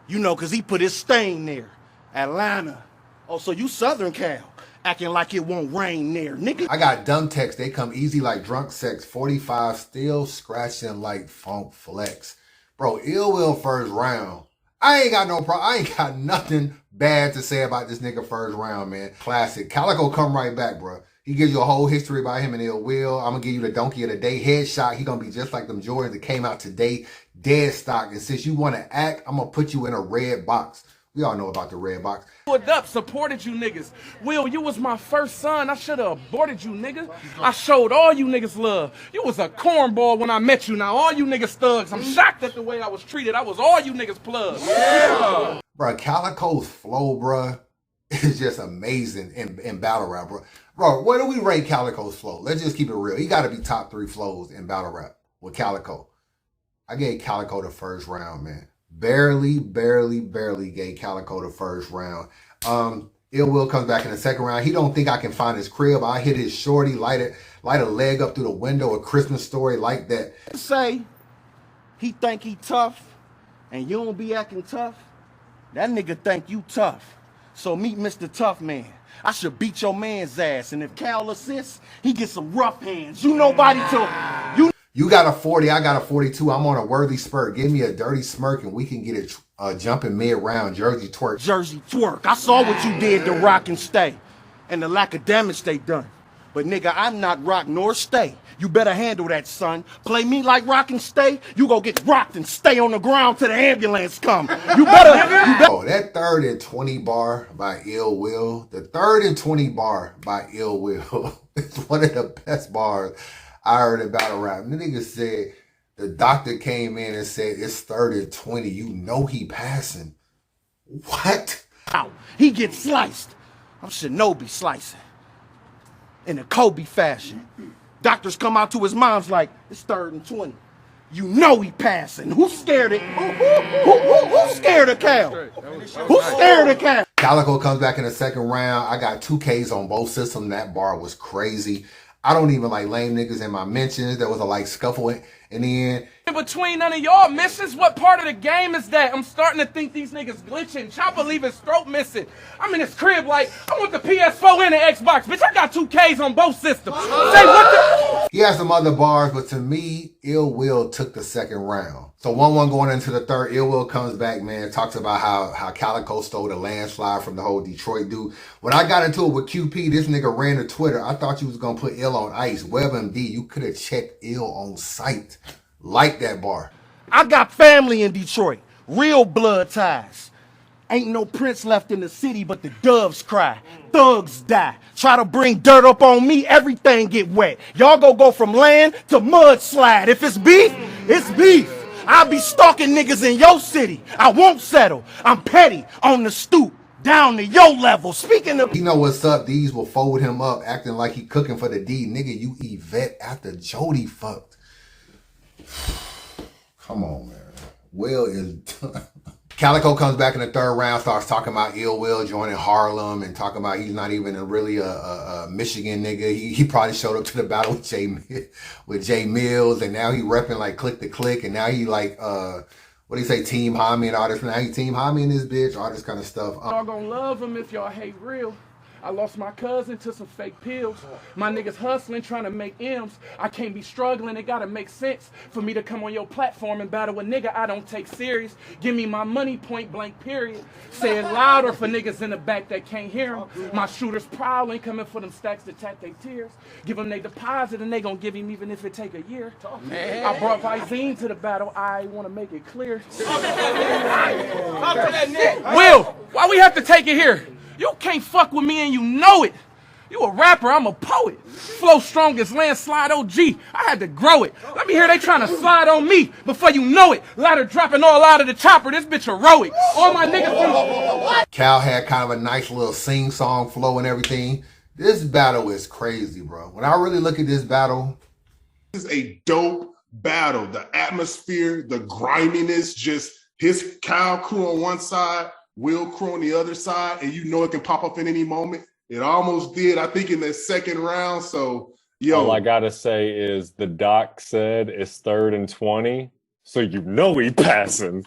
You know, cause he put his stain there. Atlanta. Oh, so you Southern Cal. Acting like it won't rain there, nigga. I got dumb texts. They come easy like drunk sex. 45 still scratching like funk flex. Bro, Ill Will first round. I ain't got no problem. I ain't got nothing bad to say about this nigga first round, man. Classic. Calico come right back, bro. He gives you a whole history about him and Ill Will. I'm going to give you the donkey of the day headshot. He going to be just like them Jordans that came out today. Dead stock. And since you want to act, I'm going to put you in a red box. We all know about the red box. Pulled up, supported you niggas. Will, you was my first son. I should have aborted you, nigga. I showed all you niggas love. You was a cornball when I met you. Now all you niggas thugs. I'm shocked at the way I was treated. I was all you niggas plugs. Yeah. Bro, Calico's flow, bro, is just amazing in battle rap, bro. Bro, where do we rate Calico's flow? Let's just keep it real. He got to be top 3 flows in battle rap with Calico. I gave Calico the first round, man. Barely gave Calico the first round. Ill Will comes back in the second round. He don't think I can find his crib. I hit his shorty, light a leg up through the window, a Christmas story like that. Say he think he tough and you don't be acting tough. That nigga think you tough. So meet Mr. Tough Man. I should beat your man's ass. And if Cal assists, he gets some rough hands. You nobody to... You got a 40, I got a 42. I'm on a worthy spurt. Give me a dirty smirk and we can get it jumping mid-round. Jersey twerk. Jersey twerk. I saw what you did to Rock and Stay and the lack of damage they done. But nigga, I'm not Rock nor Stay. You better handle that, son. Play me like Rock and Stay, you go get rocked and stay on the ground till the ambulance come. You better. Oh, that 3rd and 20 bar by Ill Will. The 3rd and 20 bar by Ill Will is one of the best bars I heard in battle rap. The nigga said, the doctor came in and said, it's 3rd and 20. You know he passing. What? Ow. He gets sliced. I'm Shinobi slicing. In a Kobe fashion. Doctors come out to his mom's like, it's 3rd and 20. You know he passing. Who's scared of who's scared of Cal? Who's scared of Cal? Calico comes back in the second round. I got 2 Ks on both systems. That bar was crazy. I don't even like lame niggas in my mentions. There was a like scuffle in the end. In between none of y'all misses, what part of the game is that? I'm starting to think these niggas glitching. Chopper leaving throat missing. I'm in his crib like, I want the PS4 and the Xbox. Bitch, I got 2 Ks on both systems. Say what the... He has some other bars, but to me, Ill Will took the second round. So 1-1 going into the third. Ill Will comes back, man, talks about how Calico stole the landslide from the whole Detroit dude. When I got into it with QP, this nigga ran to Twitter. I thought you was going to put Ill on ice. WebMD, you could have checked Ill on site. Like that bar. I got family in Detroit. Real blood ties. Ain't no prince left in the city, but the doves cry. Thugs die. Try to bring dirt up on me, everything get wet. Y'all go from land to mudslide. If it's beef, it's beef. I'll be stalking niggas in your city. I won't settle. I'm petty on the stoop. down to your level. Speaking of... You know what's up, D's will fold him up, acting like he cooking for the D. Nigga, you Yvette after Jody fucked. Come on, man. Will is done. Calico comes back in the third round, starts talking about Ill Will joining Harlem and talking about he's not even really a Michigan nigga. He probably showed up to the battle with Jay Mills, and now he repping like Click the Click, and now he like what do you say, Team Homie and all this. Now he Team Homie in this bitch, all this kind of stuff. Y'all gonna love him if y'all hate real. I lost my cousin to some fake pills. My niggas hustling, trying to make M's. I can't be struggling, it gotta make sense for me to come on your platform and battle a nigga I don't take serious. Give me my money, point blank, period. Say it louder for niggas in the back that can't hear him. My shooters prowling, coming for them stacks to tap their tears. Give them they deposit and they gon' give him even if it take a year. I brought Visine to the battle, I wanna make it clear. Will, why we have to take it here? You can't fuck with me and you know it. You a rapper, I'm a poet. Flow strong as landslide OG. I had to grow it. Let me hear they trying to slide on me before you know it. Ladder dropping all out of the chopper. This bitch heroic. All my niggas. Cal had kind of a nice little sing-song flow and everything. This battle is crazy, bro. When I really look at this battle, this is a dope battle. The atmosphere, the griminess, just his Cal crew on one side, Will crew on the other side, and you know it can pop up in any moment. It almost did, I think, in the second round. So, yo. All I gotta say is the doc said it's 3rd and 20, so you know he passing.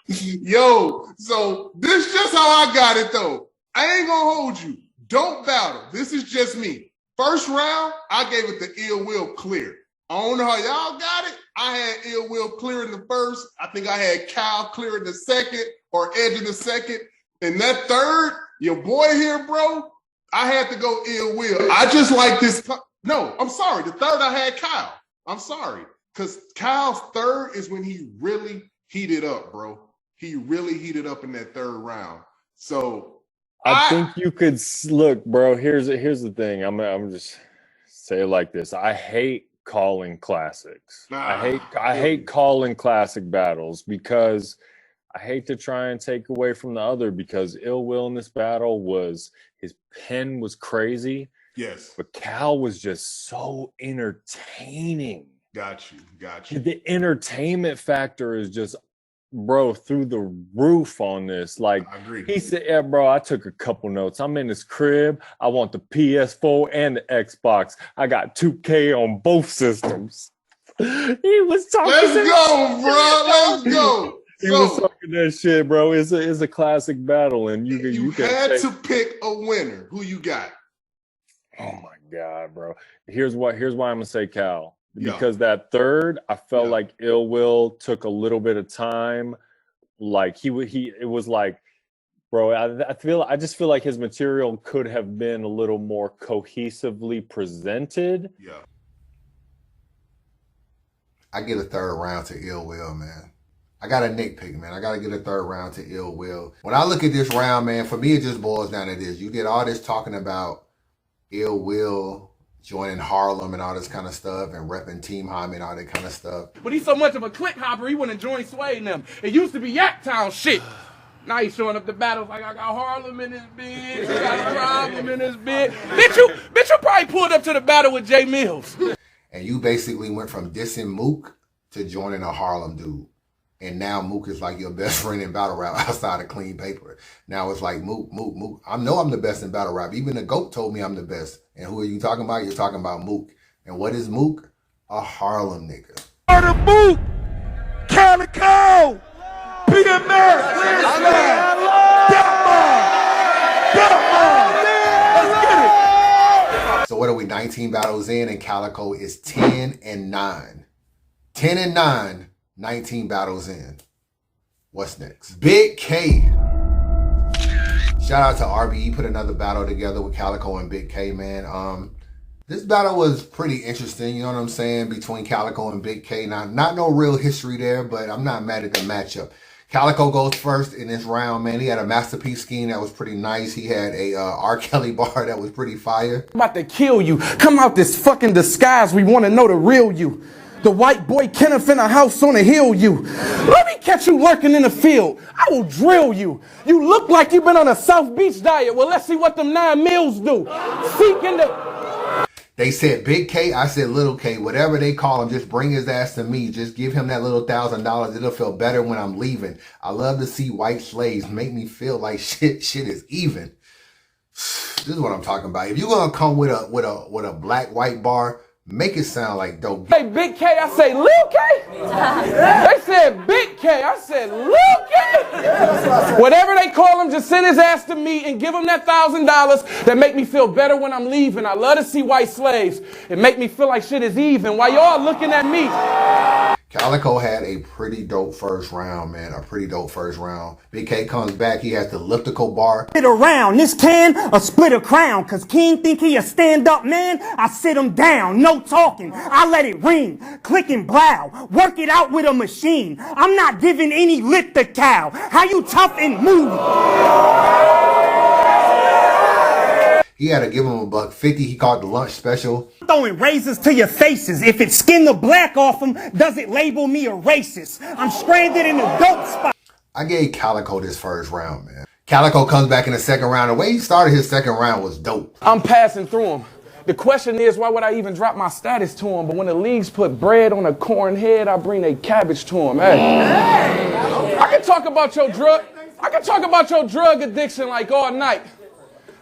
Yo, so this just how I got it, though. I ain't gonna hold you. Don't battle. This is just me. First round, I gave it the Ill Will clear. I don't know how y'all got it. I had Ill Will clear in the first. I think I had Cal clear in the second, or Edge in the second. And that third, your boy here, bro, I had to go Ill Will. I just like this. No, I'm sorry. The third, I had Kyle. I'm sorry. Because Kyle's third is when he really heated up, bro. He really heated up in that third round. So I think you could look, bro. Here's the thing. I'm just say it like this. I hate calling classics. I hate calling classic battles because I hate to try and take away from the other, because Ill Will in this battle was, his pen was crazy. Yes. But Cal was just so entertaining. Got you. The entertainment factor is just, bro, through the roof on this. Like, I agree. He said, yeah, bro, I took a couple notes. I'm in this crib. I want the PS4 and the Xbox. I got 2K on both systems. He was talking. Let's go, bro. Let's go. He was talking that shit, bro. It's a classic battle, and you had to pick a winner. Who you got? Oh my God, bro. Here's why I'm gonna say Cal. Because that third, I felt like Ill Will took a little bit of time. Like it was like, bro, I just feel like his material could have been a little more cohesively presented. Yeah. I get a third round to Ill Will, man. I got a nitpick, man. I got to get a third round to Ill Will. When I look at this round, man, for me, it just boils down to this. You did all this talking about Ill Will joining Harlem and all this kind of stuff and repping Team Homie and all that kind of stuff. But he's so much of a click hopper, he wouldn't join Sway and them. It used to be Yaktown shit. Now he's showing up the battles like, I got Harlem in this bitch, I got a problem in this bitch. Bitch, you probably pulled up to the battle with Jay Mills. And you basically went from dissing Mook to joining a Harlem dude. And now Mook is like your best friend in battle rap outside of clean paper. Now it's like Mook. I know I'm the best in battle rap. Even the GOAT told me I'm the best. And who are you talking about? You're talking about Mook. And what is Mook? A Harlem nigga. Murder Mook, Calico, PMS, let's get it. So what are we, 19 battles in, and Calico is 10-9. 10-9. 19 battles in. What's next? Big K. Shout out to RBE, put another battle together with Calico and Big K, man. This battle was pretty interesting, you know what I'm saying, between Calico and Big K. Not no real history there, but I'm not mad at the matchup. Calico goes first in this round, man. He had a masterpiece scheme that was pretty nice. He had a R. Kelly bar that was pretty fire. I'm about to kill you. Come out this fucking disguise. We want to know the real you. The white boy Kenneth in a house on a hill you. Let me catch you lurking in the field. I will drill you. You look like you've been on a South Beach diet. Well, let's see what them 9 meals do. Seek in the... They said Big K, I said Little K, whatever they call him, just bring his ass to me. Just give him that little $1,000. It'll feel better when I'm leaving. I love to see white slaves make me feel like shit is even. This is what I'm talking about. If you're gonna come with a black white bar, make it sound like dope. Hey, Big K, I say Lil K. They said Big K, I said Lil K. Whatever they call him, just send his ass to me and give him that $1,000 that make me feel better when I'm leaving. I love to see white slaves. It make me feel like shit is even while y'all looking at me. Calico had a pretty dope first round, man. A pretty dope first round. Big K comes back. He has the elliptical bar. Split around this can or split a crown. Cause King think he a stand-up man. I sit him down. No talking. I let it ring. Click and blow. Work it out with a machine. I'm not giving any lip to cow. How you tough and move? He had to give him $1.50. He called the lunch special. Throwing razors to your faces. If it skin the black off them, does it label me a racist? I'm stranded in a dope spot. I gave Calico this first round, man. Calico comes back in the second round. The way he started his second round was dope. I'm passing through him. The question is, why would I even drop my status to him? But when the leagues put bread on a corn head, I bring a cabbage to him. Hey, I can talk about your drug addiction like all night.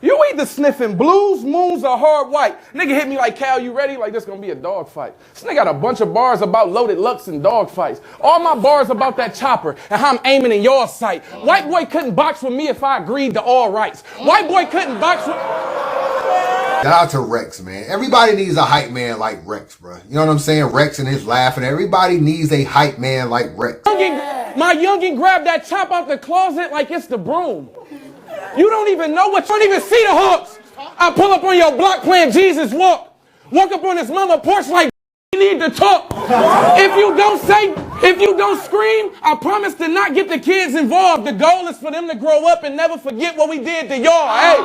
You either sniffing blues, moons, or hard white. Nigga hit me like, Cal, you ready? Like this gonna be a dog fight. This nigga got a bunch of bars about loaded Luxe and dog fights. All my bars about that chopper and how I'm aiming in your sight. White boy couldn't box with me if I agreed to all rights. White boy couldn't box with... Shout out to Rex, man. Everybody needs a hype man like Rex, bro. You know what I'm saying? Rex and his laughing. Everybody needs a hype man like Rex. My youngin' grabbed that chop out the closet like it's the broom. You don't even know what, you don't even see the hooks. I pull up on your block playing Jesus Walk. Walk up on his mama porch like you need to talk. If you don't scream, I promise to not get the kids involved. The goal is for them to grow up and never forget what we did to y'all. Hey.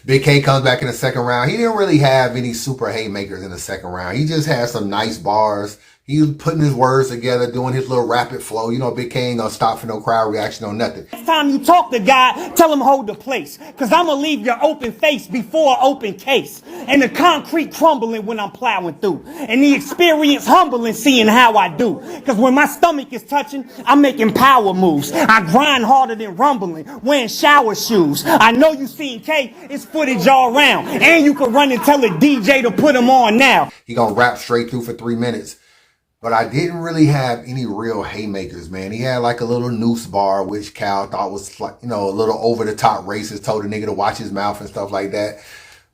Big K comes back in the second round. He didn't really have any super haymakers in the second round. He just had some nice bars. He was putting his words together, doing his little rapid flow. You know, Big K ain't gonna stop for no crowd reaction or nothing. Next time you talk to God, tell him hold the place. Cause I'ma leave your open face before an open case. And the concrete crumbling when I'm plowing through. And the experience humbling seeing how I do. Cause when my stomach is touching, I'm making power moves. I grind harder than rumbling, wearing shower shoes. I know you seen K, it's footage all around. And you can run and tell a DJ to put him on now. He gonna rap straight through for 3 minutes. But I didn't really have any real haymakers, man. He had like a little noose bar, which Cal thought was like, you know, a little over the top racist, told the nigga to watch his mouth and stuff like that.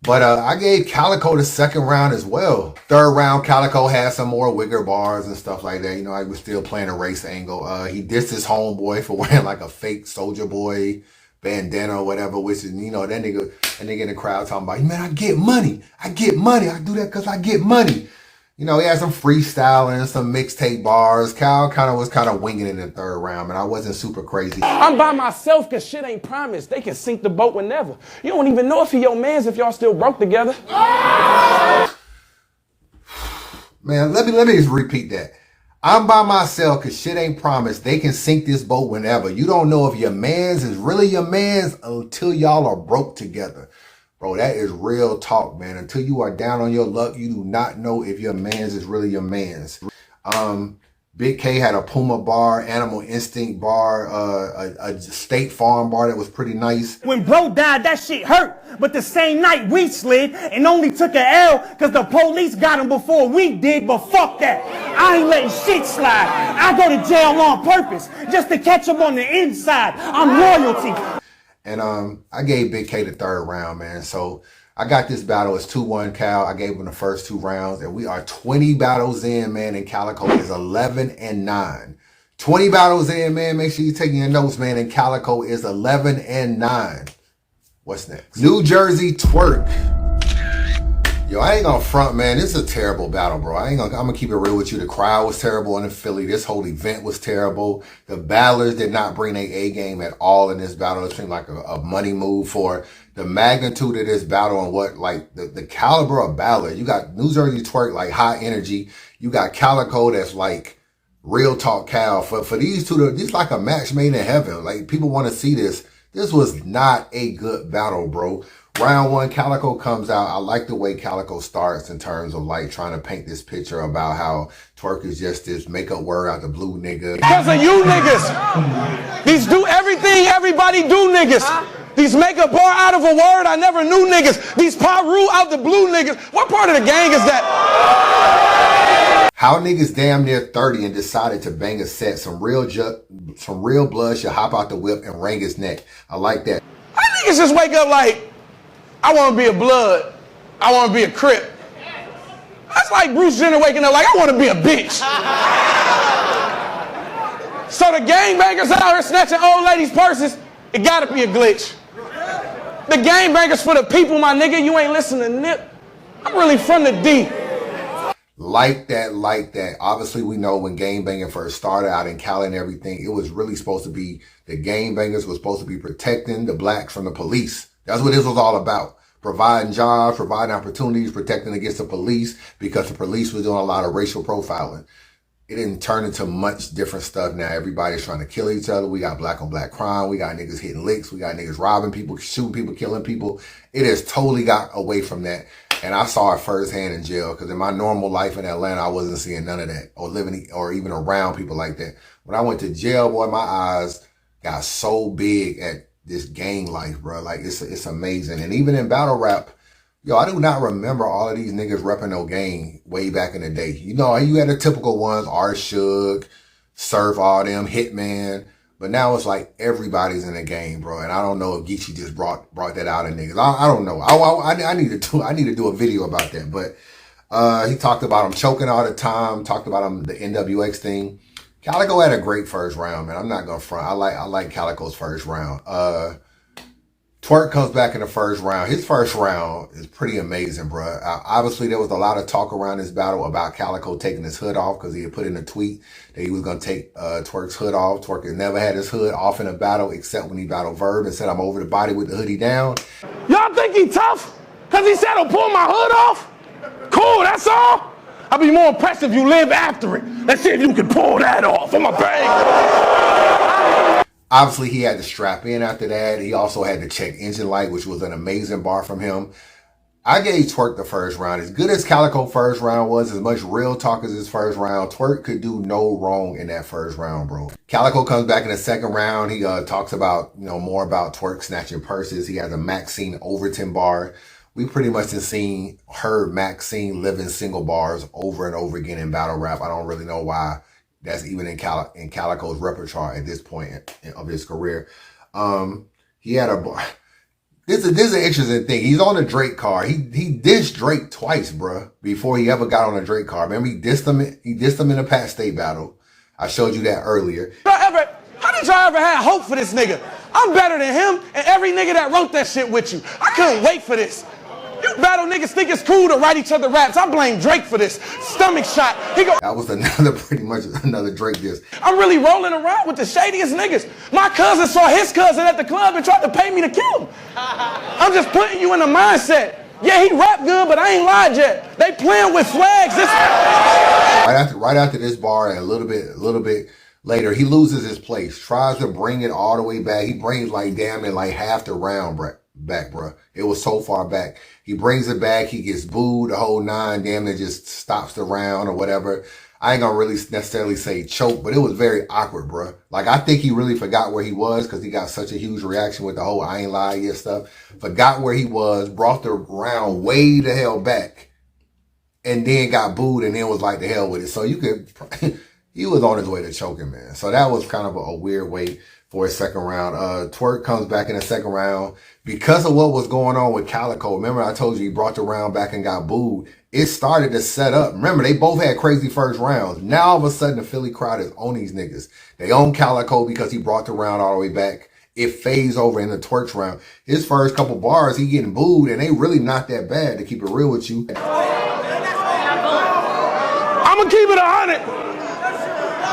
But I gave Calico the second round as well. Third round, Calico had some more wigger bars and stuff like that. You know, I was still playing a race angle. He dissed his homeboy for wearing like a fake Soldier Boy bandana or whatever, which is, you know, that nigga in the crowd talking about, man, I get money. I do that because I get money. You know, he had some freestyling, some mixtape bars. Cal was kind of winging it in the third round, and I wasn't super crazy. I'm by myself because shit ain't promised. They can sink the boat whenever. You don't even know if he your mans if y'all still broke together. Man, let me just repeat that. I'm by myself because shit ain't promised. They can sink this boat whenever. You don't know if your mans is really your mans until y'all are broke together. Bro, that is real talk, man. Until you are down on your luck, you do not know if your mans is really your mans. Big K had a Puma bar, Animal Instinct bar, a State Farm bar that was pretty nice. When bro died, that shit hurt. But the same night we slid and only took an L because the police got him before we did. But fuck that. I ain't letting shit slide. I go to jail on purpose just to catch him on the inside. I'm royalty. And I gave Big K the third round, man. So I got this battle as 2-1 Cal. I gave him the first 2 rounds. And we are 20 battles in, man. And Calico is 11-9. 20 battles in, man. Make sure you're taking your notes, man. And Calico is 11-9. What's next? New Jersey Twerk. Yo, I ain't gonna front, man. This is a terrible battle, bro. I'm gonna keep it real with you. The crowd was terrible in Philly. This whole event was terrible. The battlers did not bring their A game at all in this battle. It seemed like a money move for the magnitude of this battle and what, like, the caliber of battle. You got New Jersey Twerk, like, high energy. You got Calico that's, like, real talk Cal. For these two, this is like a match made in heaven. Like, people want to see this. This was not a good battle, bro. Round one, Calico comes out. I like the way Calico starts in terms of, like, trying to paint this picture about how Twerk is just this makeup word out the blue nigga. Because of you niggas. These do everything everybody do niggas. These make a bar out of a word I never knew niggas. These Paru out the blue niggas. What part of the gang is that? How niggas damn near 30 and decided to bang a set. Some real blood should hop out the whip and wring his neck. I like that. How niggas just wake up like, I want to be a blood. I want to be a crip. That's like Bruce Jenner waking up like, I want to be a bitch. So the gangbangers out here snatching old ladies' purses, it gotta be a glitch. The gangbangers for the people, my nigga. You ain't listening to Nip. I'm really from the D. Like that, like that. Obviously, we know when gangbanging first started out in Cali and everything, it was really supposed to be, the gangbangers were supposed to be protecting the blacks from the police. That's what this was all about. Providing jobs, providing opportunities, protecting against the police, because the police was doing a lot of racial profiling. It didn't turn into much different stuff now. Everybody's trying to kill each other. We got black on black crime. We got niggas hitting licks. We got niggas robbing people, shooting people, killing people. It has totally got away from that. And I saw it firsthand in jail, because in my normal life in Atlanta, I wasn't seeing none of that or living or even around people like that. When I went to jail, boy, my eyes got so big at this gang life, bro. Like, it's amazing. And even in battle rap, yo, I do not remember all of these niggas repping no gang way back in the day. You know, you had the typical ones, R. Suge, Surf, all them, Hitman. But now it's like everybody's in the game, bro. And I don't know if Geechee just brought that out in niggas. I don't know. I need to do a video about that. But he talked about him choking all the time, talked about him, the NWX thing. Calico had a great first round, man. I'm not gonna front. I like Calico's first round. Twerk comes back in the first round. His first round is pretty amazing, bro. Obviously, there was a lot of talk around this battle about Calico taking his hood off, because he had put in a tweet that he was going to take Twerk's hood off. Twerk has never had his hood off in a battle except when he battled Verb and said, I'm over the body with the hoodie down. Y'all think he tough? Because he said, I'll pull my hood off? Cool, that's all? I'll be more impressed if you live after it. Let's see if you can pull that off. I'm a bang. Obviously, he had to strap in after that. He also had to check engine light, which was an amazing bar from him. I gave Twerk the first round. As good as Calico first round was, as much real talk as his first round, Twerk could do no wrong in that first round, bro. Calico comes back in the second round. He talks about, you know, more about Twerk snatching purses. He has a Maxine Overton bar. We pretty much have heard Maxine living single bars over and over again in battle rap. I don't really know why that's even in Calico's repertoire at this point of his career. He had a bar. This is an interesting thing. He's on the Drake card. He dissed Drake twice, bruh, before he ever got on a Drake card. Remember, he dissed him in a Pat State battle. I showed you that earlier. How did y'all ever have hope for this nigga? I'm better than him and every nigga that wrote that shit with you. I couldn't wait for this. You battle niggas think it's cool to write each other raps. I blame Drake for this. Stomach shot. That was pretty much another Drake diss. I'm really rolling around with the shadiest niggas. My cousin saw his cousin at the club and tried to pay me to kill him. I'm just putting you in the mindset. Yeah, he rap good, but I ain't lied yet. They playing with flags. Right after this bar, and a little bit later, he loses his place. Tries to bring it all the way back. He brings like damn near like half the round back, bro. It was so far back. He brings it back. He gets booed the whole nine. Damn near just stops the round or whatever. I ain't gonna really necessarily say choke, but it was very awkward, bro. Like, I think he really forgot where he was, because he got such a huge reaction with the whole I ain't lie yet stuff. Forgot where he was, brought the round way the hell back, and then got booed, and then was like the hell with it. So you could, he was on his way to choking, man. So that was kind of a weird way for his second round. Twerk comes back in the second round because of what was going on with Calico. Remember, I told you he brought the round back and got booed. It started to set up. Remember, they both had crazy first rounds. Now, all of a sudden, the Philly crowd is on these niggas. They own Calico because he brought the round all the way back. It fades over in the Twerk's round. His first couple bars, he getting booed, and they really not that bad, to keep it real with you. I'm gonna keep it 100.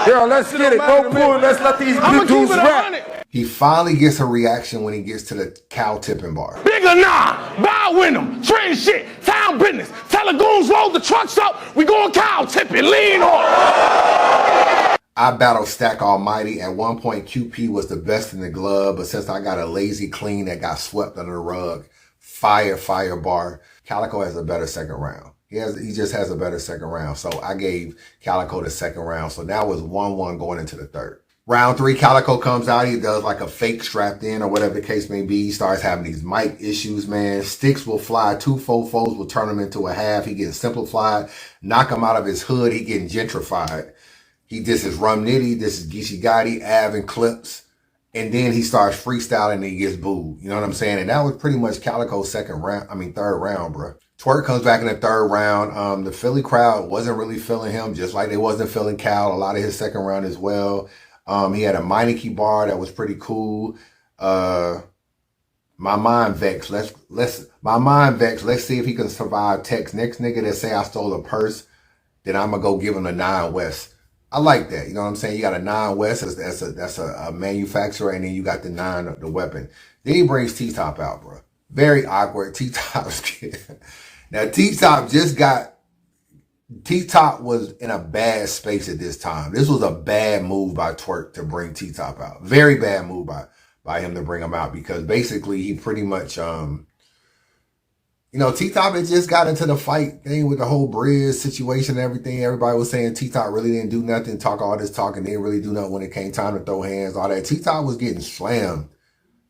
Yo, let's get it. No pull. Let's let these big dudes rap. He finally gets a reaction when he gets to the cow tipping bar. Bigger nah, bow with them, trend shit, town business. Tell the goons load the trucks up, we going cow tipping, lean on. I battled Stack Almighty. At one point, QP was the best in the glove, but since I got a lazy clean that got swept under the rug, fire bar. Calico has a better second round. He just has a better second round. So I gave Calico the second round. So now it's 1-1 going into the third. Round 3, Calico comes out. He does like a fake strapped in or whatever the case may be. He starts having these mic issues, man. Sticks will fly. 2 fofos will turn him into a half. He gets simplified. Knock him out of his hood. He getting gentrified. This is Rum Nitty. This is Geechee Gotti, Av, and Clips. And then he starts freestyling and he gets booed. You know what I'm saying? And that was pretty much Calico's third round, bro. Twerk comes back in the third round. The Philly crowd wasn't really feeling him, just like they wasn't feeling Cal a lot of his second round as well. He had a Meineke bar that was pretty cool. My mind vexed. Let's see if he can survive text. Next nigga that say I stole a purse, then I'm gonna go give him a 9 West. I like that. You know what I'm saying? You got a 9 West, that's a manufacturer, and then you got the 9, the weapon. Then he brings T-Top out, bro. Very awkward. T-Top's now T-Top was in a bad space at this time. This was a bad move by Twerk to bring T-Top out. Very bad move by him to bring him out, because basically he pretty much T-Top had just got into the fight thing with the whole Briz situation and everything. Everybody was saying T-Top really didn't do nothing, talk all this talk, and didn't really do nothing when it came time to throw hands, all that. T-Top was getting slammed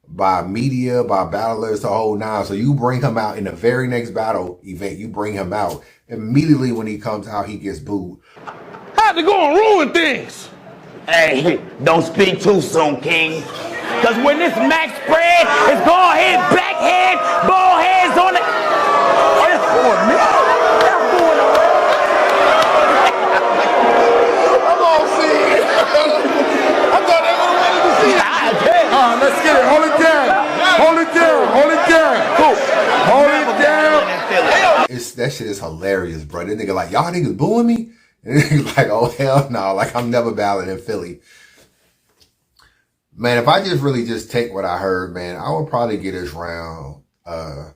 by media, by battlers, the whole 9. So you bring him out in the very next battle event, you bring him out. Immediately when he comes out, he gets booed. Had to go and ruin things. Hey, don't speak too soon, King. Cause when this max spread is go ahead, backhand, ball heads on it. Oh, that's going, man. That's going I'm all seeing. I thought they would have wanted to see it. Let's get it. Hold it down. Hold it down. Hold it down. Cool. Hold it down. That shit is hilarious, bro. That nigga like, y'all niggas booing me? And niggas like, oh, hell no. Like, I'm never battling in Philly. Man, if I just take what I heard, man, I would probably get this round to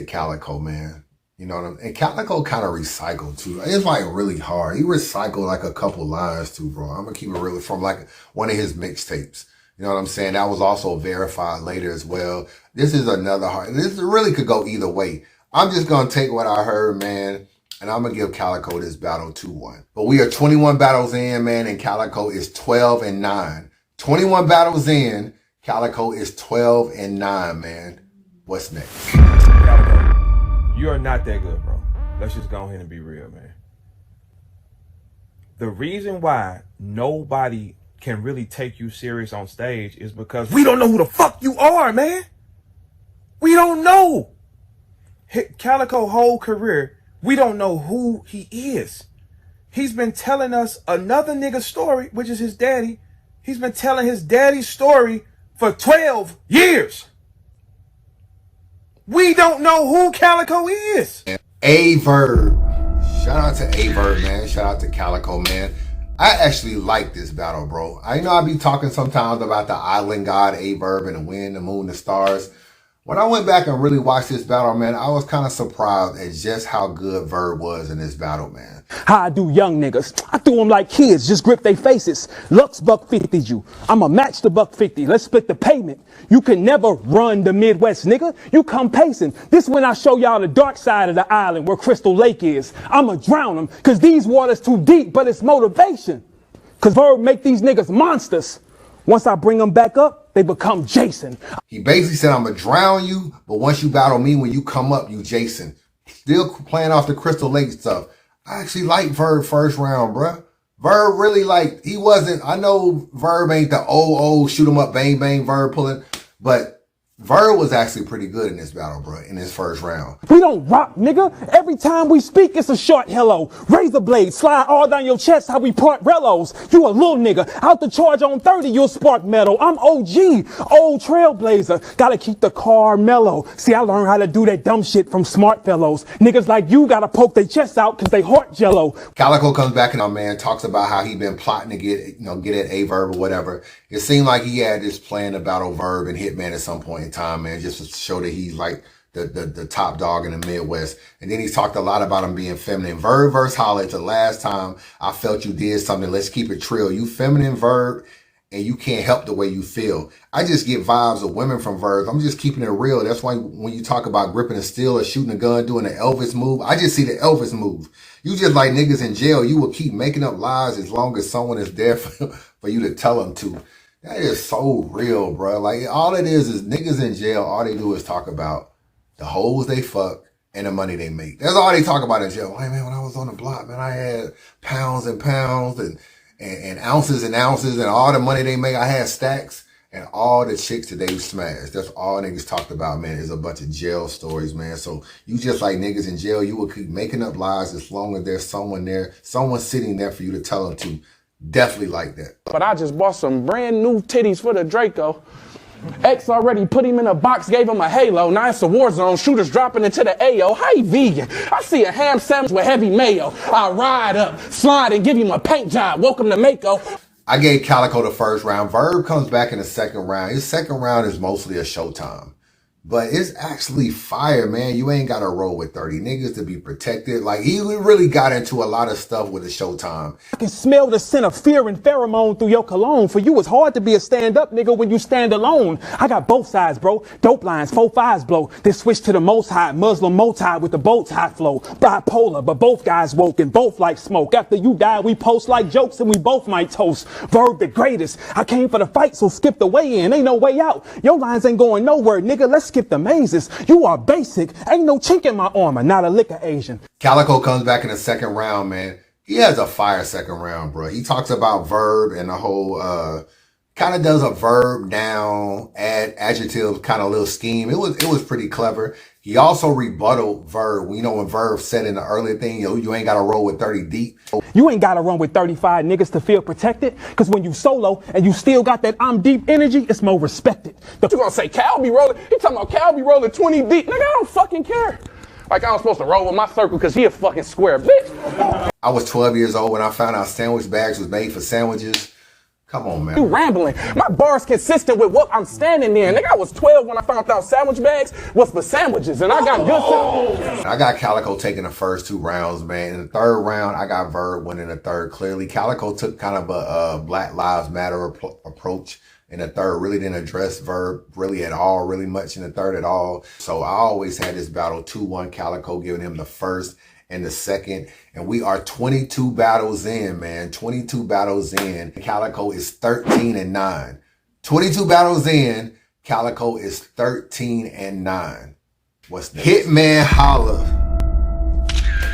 Calico, man. You know what I'm saying? And Calico kind of recycled too. It's like really hard. He recycled like a couple lines too, bro. I'm gonna keep it real, from like one of his mixtapes. You know what I'm saying? That was also verified later as well. This is another hard. This really could go either way. I'm just gonna take what I heard, man, and I'm gonna give Calico this battle 2-1. But we are 21 battles in, man, and Calico is 12-9. 21 battles in, Calico is 12-9, man. What's next? Calico, you are not that good, bro. Let's just go ahead and be real, man. The reason why nobody can really take you serious on stage is because we don't know who the fuck you are, man. We don't know. Calico's whole career, we don't know who he is. He's been telling us another nigga's story, which is his daddy. He's been telling his daddy's story for 12 years. We don't know who Calico is. A-Verb. Shout out to A-Verb, man. Shout out to Calico, man. I actually like this battle, bro. I know I be talking sometimes about the island god A-Verb and the wind, the moon, the stars. When I went back and really watched this battle, man, I was kind of surprised at just how good Verb was in this battle, man. How I do young niggas. I do them like kids, just grip their faces. Luxe $150 you. I'ma match the $150. Let's split the payment. You can never run the Midwest, nigga. You come pacing. This when I show y'all the dark side of the island where Crystal Lake is. I'ma drown them, cause these waters too deep, but it's motivation. Cause Verb make these niggas monsters. Once I bring them back up, they become Jason. He basically said, I'm going to drown you, but once you battle me, when you come up, you Jason. Still playing off the Crystal Lake stuff. I actually like Verb first round, bruh. Verb really like, he wasn't, I know Verb ain't the old shoot 'em up, bang, bang, Verb pulling, but Verb was actually pretty good in this battle, bro, in his first round. We don't rock, nigga. Every time we speak, it's a short hello. Razor blade, slide all down your chest, how we part rellos. You a little nigga. Out the charge on 30, you'll spark metal. I'm OG, old trailblazer. Gotta keep the car mellow. See, I learned how to do that dumb shit from smart fellows. Niggas like you gotta poke their chest out cause they heart jello. Calico comes back and our man talks about how he been plotting to get at A-Verb or whatever. It seemed like he had this plan to battle Verb and Hitman at some point in time, man, just to show that he's like the top dog in the Midwest. And then he's talked a lot about him being feminine. Verb versus Holla. It's the last time I felt you did something. Let's keep it trill. You feminine, Verb, and you can't help the way you feel. I just get vibes of women from Verb. I'm just keeping it real. That's why when you talk about gripping a steel or shooting a gun, doing the Elvis move, I just see the Elvis move. You just like niggas in jail. You will keep making up lies as long as someone is there for you to tell them to. That is so real, bro. Like, all it is niggas in jail, all they do is talk about the hoes they fuck and the money they make. That's all they talk about in jail. Hey, man, when I was on the block, man, I had pounds and pounds and ounces and ounces and all the money they make. I had stacks and all the chicks that they smashed. That's all niggas talked about, man, is a bunch of jail stories, man. So you just like niggas in jail, you will keep making up lies as long as there's someone there, someone sitting there for you to tell them to. Definitely like that. But I just bought some brand new titties for the Draco. X already put him in a box, gave him a halo. Now it's a war zone. Shooters dropping into the AO. Hey, vegan. I see a ham sandwich with heavy mayo. I ride up, slide, and give him a paint job. Welcome to Mako. I gave Calico the first round. Verb comes back in the second round. His second round is mostly a showtime. But it's actually fire, man. You ain't got to roll with 30 niggas to be protected. Like, he really got into a lot of stuff with the showtime. I can smell the scent of fear and pheromone through your cologne. For you, it's hard to be a stand-up nigga when you stand alone. I got both sides, bro. Dope lines, 4-5s blow. Then switch to the most high, Muslim multi with the bow tie flow. Bipolar, but both guys woke and both like smoke. After you die, we post like jokes and we both might toast. Verb the greatest. I came for the fight, so skip the way in. Ain't no way out. Your lines ain't going nowhere, nigga. Let's skip the mazes. You are basic. Ain't no chink in my armor. Not a liquor Asian. Calico comes back in the second round, man. He has a fire second round, bro. He talks about Verb and the whole, kind of does a verb down, add adjectives, kind of little scheme. It was pretty clever. He also rebutted Verb. You know, when Verb said in the earlier thing, yo, you ain't got to roll with 30 deep. You ain't got to run with 35 niggas to feel protected. Because when you solo and you still got that I'm deep energy, it's more respected. But you gonna say Cal be rolling? He talking about Cal be rolling 20 deep. Nigga, I don't fucking care. Like I was supposed to roll with my circle because he a fucking square bitch. I was 12 years old when I found out sandwich bags was made for sandwiches. Come on, man. You rambling. My bar's consistent with what I'm standing in. Nigga, I was 12 when I found out sandwich bags was for sandwiches, and I got good sandwiches. I got Calico taking the first two rounds, man. In the third round, I got Verb winning the third clearly. Calico took kind of a Black Lives Matter approach in the third. Really didn't address Verb really at all, really much in the third at all. So I always had this battle 2-1, Calico giving him the first and the second. And we are 22 battles in, man. 22 battles in. Calico is 13-9. 22 battles in, Calico is 13-9. What's next? Hitman Holla.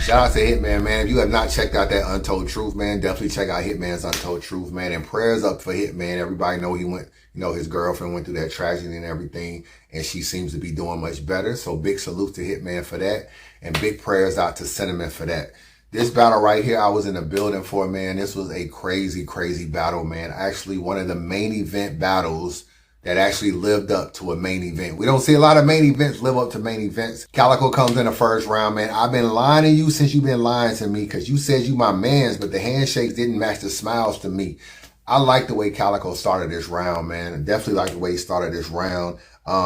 Shout out to Hitman, man. If you have not checked out that Untold Truth, man, definitely check out Hitman's Untold Truth, man. And prayers up for Hitman. Everybody know he went, his girlfriend went through that tragedy and everything, and she seems to be doing much better. So big salute to Hitman for that, and big prayers out to Sentiment for that. This battle right here, I was in the building for, man. This was a crazy, crazy battle, man. Actually, one of the main event battles that actually lived up to a main event. We don't see a lot of main events live up to main events. Calico comes in the first round, man. I've been lying to you since you've been lying to me because you said you my mans, but the handshakes didn't match the smiles to me. I like the way Calico started this round, man. Definitely like the way he started this round.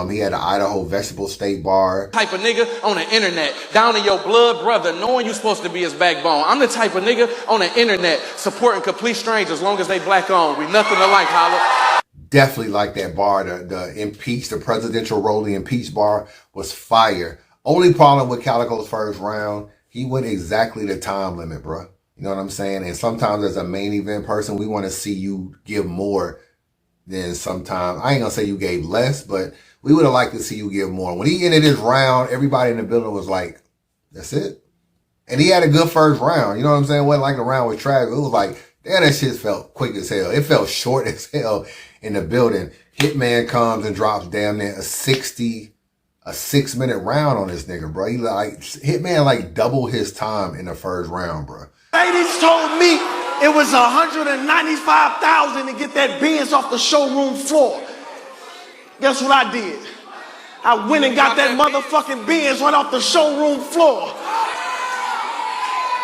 He had an Idaho vegetable steak bar. Type of nigga on the internet, down in your blood brother, knowing you supposed to be his backbone. I'm the type of nigga on the internet, supporting complete strangers as long as they black on. We nothing alike, holla. Definitely like that bar. The presidential rolling impeach bar was fire. Only problem with Calico's first round, he went exactly the time limit, bro. You know what I'm saying? And sometimes as a main event person, we want to see you give more than sometimes. I ain't gonna say you gave less, but we would have liked to see you give more. When he ended his round, everybody in the building was like, that's it. And he had a good first round. You know what I'm saying? It wasn't like the round was trash. It was like, Damn, that shit felt quick as hell. It felt short as hell in the building. Hitman comes and drops damn near a 6-minute round on this nigga, bro. He like, Hitman like double his time in the first round, bro. Ladies told me it was $195,000 to get that Benz off the showroom floor. Guess what I did? I went and got that motherfucking Benz right off the showroom floor.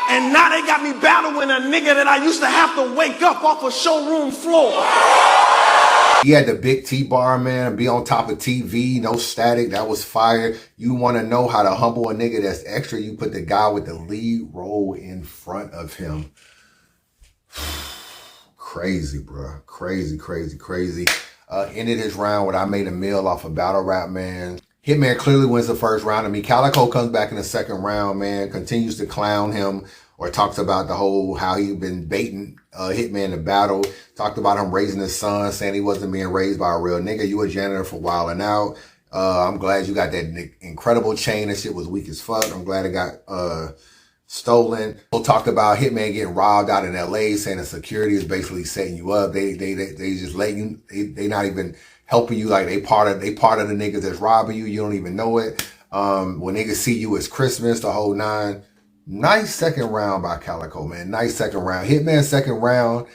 And now they got me battling a nigga that I used to have to wake up off a showroom floor. He had the big T-bar, man, be on top of TV, no static. That was fire. You want to know how to humble a nigga that's extra? You put the guy with the lead role in front of him. Crazy, bro. Crazy, crazy, crazy. Ended his round with I made a meal off of battle rap, man. Hitman clearly wins the first round. I mean, Calico comes back in the second round, man, continues to clown him or talks about the whole, how he been baiting Hitman to battle. Talked about him raising his son, saying he wasn't being raised by a real nigga. You a janitor for wilding out. I'm glad you got that incredible chain. That shit was weak as fuck. I'm glad it got stolen. People talked about Hitman getting robbed out in LA, saying the security is basically setting you up. They just let you, they not even helping you. Like they part of the niggas that's robbing you. You don't even know it. When niggas see you, it's Christmas, the whole nine. Nice second round by Calico, man. Nice second round. Hitman's second round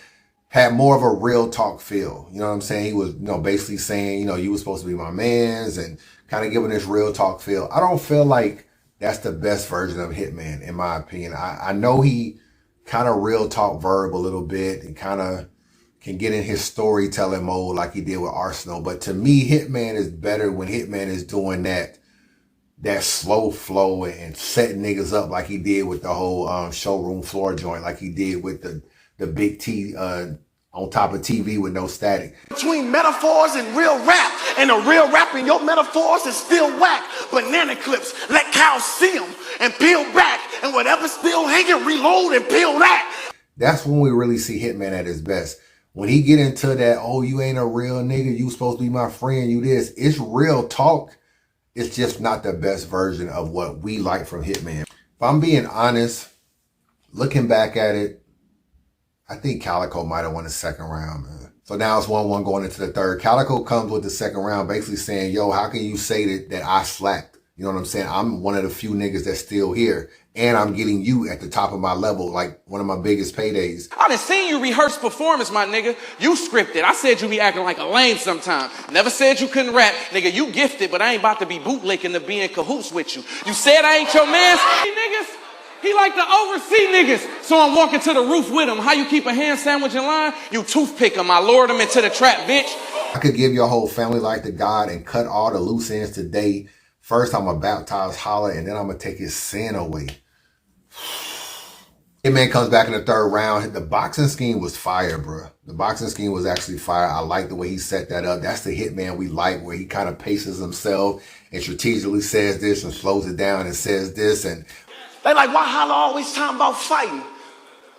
had more of a real talk feel. You know what I'm saying? He was, basically saying, you were supposed to be my mans and kind of giving this real talk feel. I don't feel like that's the best version of Hitman, in my opinion. I know he kind of real talk verb a little bit and kind of can get in his storytelling mode like he did with Arsenal. But to me, Hitman is better when Hitman is doing that slow flow and setting niggas up like he did with the whole showroom floor joint, like he did with the big T on top of TV with no static. Between metaphors and real rap, and the real rap in your metaphors is still whack. Banana clips, let cows see them and peel back, and whatever's still hanging, reload and peel that. That's when we really see Hitman at his best. When he get into that, oh, you ain't a real nigga, you supposed to be my friend, you this. It's real talk. It's just not the best version of what we like from Hitman. If I'm being honest, looking back at it, I think Calico might have won the second round, man. So now it's 1-1 going into the third. Calico comes with the second round basically saying, yo, how can you say that I slacked? You know what I'm saying? I'm one of the few niggas that's still here. And I'm getting you at the top of my level, like one of my biggest paydays. I done seen you rehearse performance, my nigga. You scripted. I said you be acting like a lame sometime. Never said you couldn't rap. Nigga, you gifted, but I ain't about to be bootlicking to be in cahoots with you. You said I ain't your man. Niggas, he like to oversee niggas. So I'm walking to the roof with him. How you keep a ham sandwich in line? You toothpick him. I lured him into the trap, bitch. I could give your whole family life to God and cut all the loose ends today. First, I'm going to baptize Holla, and then I'm going to take his sin away. Hitman comes back in the third round. The boxing scheme was fire, bro. The boxing scheme was actually fire. I like the way he set that up. That's the Hitman we like, where he kind of paces himself and strategically says this and slows it down and says this. And They like, why Holla always talking about fighting?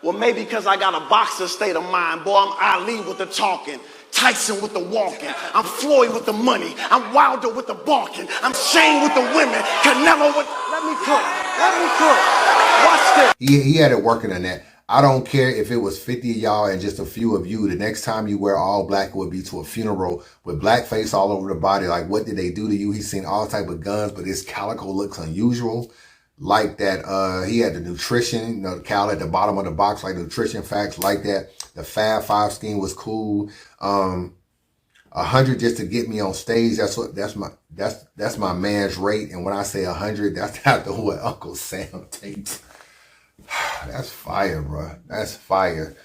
Well, maybe because I got a boxer state of mind, boy. I'm Ali with the talking, Tyson with the walking, I'm Floyd with the money, I'm Wilder with the barking, I'm Shane with the women, Canelo with... Let me cook. Watch this. He had it working on that. I don't care if it was 50 of y'all and just a few of you. The next time you wear all black, it would be to a funeral with blackface all over the body. Like, what did they do to you? He's seen all type of guns, but his Calico looks unusual. Like that, he had the nutrition, Cal at the bottom of the box, like nutrition facts, like that. The Fab 5 scheme was cool. 100 just to get me on stage. That's my man's rate. And when I say 100, that's after what Uncle Sam takes. That's fire, bro. That's fire.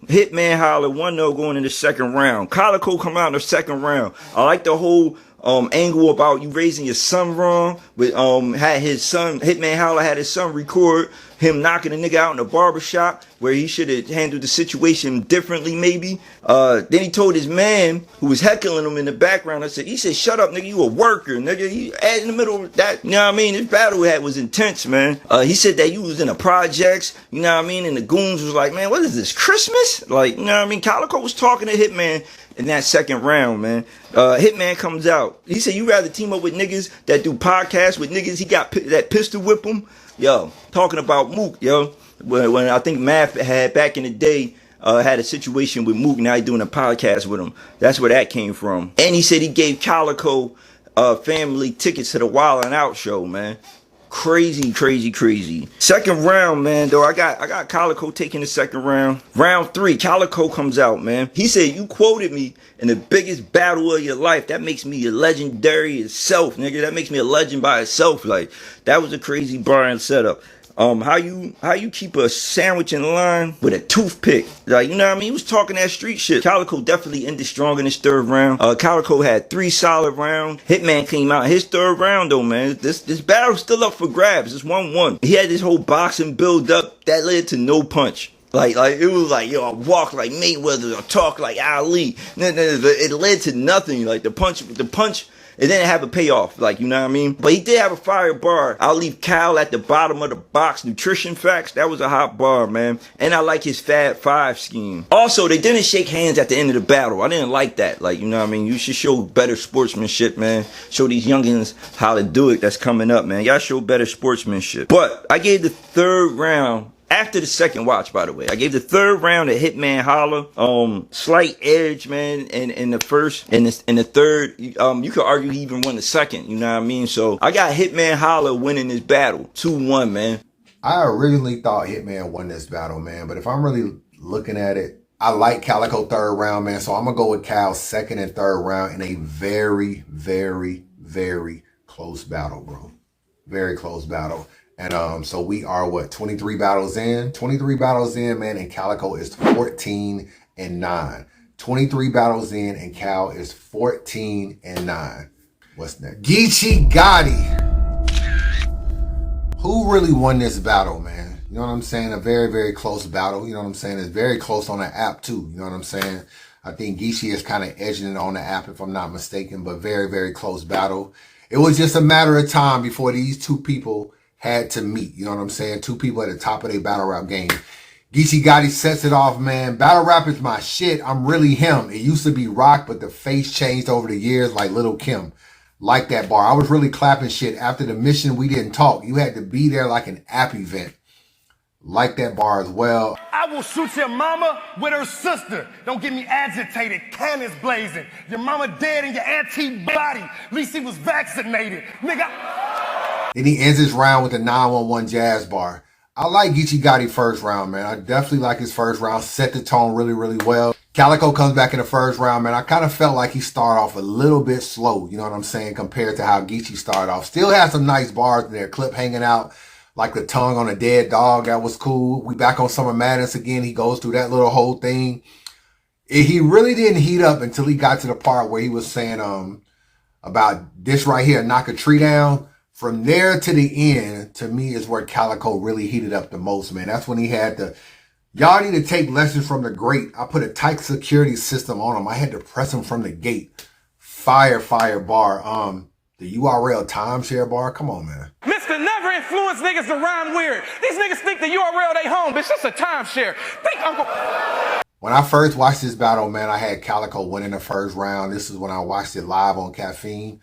Hitman Holla 1-0 going in the second round. Calico come out in the second round. I like the whole angle about you raising your son wrong. But had his son, Hitman Holla had his son record him knocking a nigga out in a barbershop where he should have handled the situation differently, maybe. Then he told his man who was heckling him in the background, he said, shut up, nigga, you a worker, nigga. He in the middle of that, you know what I mean? This battle was intense, man. He said that you was in the projects, you know what I mean? And the goons was like, man, what is this, Christmas? Like, you know what I mean? Calico was talking to Hitman in that second round, man. Hitman comes out. He said, you rather team up with niggas that do podcasts with niggas, he got that pistol whip him. Yo, talking about Mook, yo. When I think Math had back in the day, had a situation with Mook. Now he doing a podcast with him. That's where that came from. And he said he gave Calico family tickets to the Wild 'N Out show, man. Crazy, crazy, crazy. Second round, man, though. I got Calico taking the second round. Round 3, Calico comes out, man. He said, you quoted me in the biggest battle of your life. That makes me a legendary itself, nigga. That makes me a legend by itself. Like, that was a crazy bar and setup. How you keep a sandwich in line with a toothpick? Like, you know what I mean? He was talking that street shit. Calico definitely ended strong in his third round. Calico had 3 solid rounds. Hitman came out in his third round though, man. This battle's still up for grabs. It's 1-1. He had this whole boxing build up that led to no punch. Like it was like, yo, I walk like Mayweather, I talk like Ali. It led to nothing. Like the punch, it didn't have a payoff, like, you know what I mean? But he did have a fire bar. I'll leave Cal at the bottom of the box. Nutrition facts, that was a hot bar, man. And I like his Fab 5 scheme. Also, they didn't shake hands at the end of the battle. I didn't like that. Like, you know what I mean? You should show better sportsmanship, man. Show these youngins how to do it that's coming up, man. Y'all show better sportsmanship. But I gave the third round, after the second watch, by the way, I gave the third round to Hitman Holla. Slight edge, man, in the first, in the third. You could argue he even won the second, you know what I mean? So I got Hitman Holla winning this battle, 2-1, man. I originally thought Hitman won this battle, man, but if I'm really looking at it, I like Calico third round, man, so I'm gonna go with Cal's second and third round in a very, very, very close battle, bro. Very close battle. And so we are, what, 23 battles in? 23 battles in, man, and Calico is 14-9. 23 battles in, and Cal is 14-9. What's next? Geechee Gotti. Who really won this battle, man? You know what I'm saying? A very, very close battle. You know what I'm saying? It's very close on the app, too. You know what I'm saying? I think Geechee is kind of edging it on the app, if I'm not mistaken, but very, very close battle. It was just a matter of time before these two people had to meet, you know what I'm saying? Two people at the top of their battle rap game. Geechee Gotti sets it off, man. Battle rap is my shit. I'm really him. It used to be Rock, but the face changed over the years like Little Kim. Like that bar. I was really clapping shit. After the mission, we didn't talk. You had to be there like an app event. Like that bar as well. I will shoot your mama with her sister. Don't get me agitated. Cannons blazing. Your mama dead and your antibody. At least he was vaccinated. Nigga. Then he ends his round with the 911 jazz bar. I like Geechee Gotti first round, man. I definitely like his first round. Set the tone really, really well. Calico comes back in the first round, man. I kind of felt like he started off a little bit slow, you know what I'm saying, compared to how Geechee started off. Still had some nice bars in there. Clip hanging out like the tongue on a dead dog. That was cool. We back on Summer Madness again. He goes through that little whole thing. He really didn't heat up until he got to the part where he was saying about this right here, knock a tree down. From there to the end, to me, is where Calico really heated up the most, man. That's when he had to, y'all need to take lessons from the great. I put a tight security system on him. I had to press him from the gate. Fire bar. The URL timeshare bar. Come on, man. Mr. Never influence niggas to rhyme weird. These niggas think the URL they home, bitch. That's a timeshare. Think Uncle... When I first watched this battle, man, I had Calico winning the first round. This is when I watched it live on Caffeine.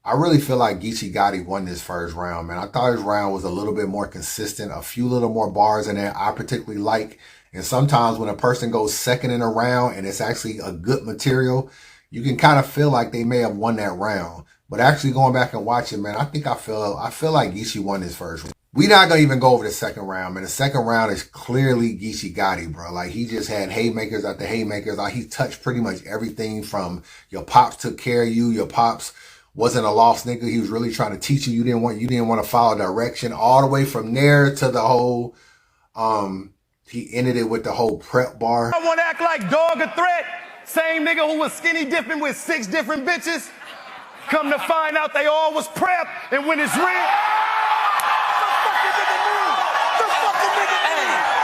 I really feel like Geechee Gotti won this first round, man. I thought his round was a little bit more consistent, a few little more bars in there I particularly like. And sometimes when a person goes second in a round and it's actually a good material, you can kind of feel like they may have won that round. But actually going back and watching, man, I feel like Geechee won this first round. We're not going to even go over the second round, man. The second round is clearly Geechee Gotti, bro. Like, he just had haymakers after haymakers. Like, he touched pretty much everything from your pops took care of you, your pops wasn't a lost nigga. He was really trying to teach you. You didn't want to follow direction. All the way from there to the whole, he ended it with the whole prep bar. I want to act like dog a threat. Same nigga who was skinny dipping with 6 different bitches. Come to find out they all was prep. And when it's real.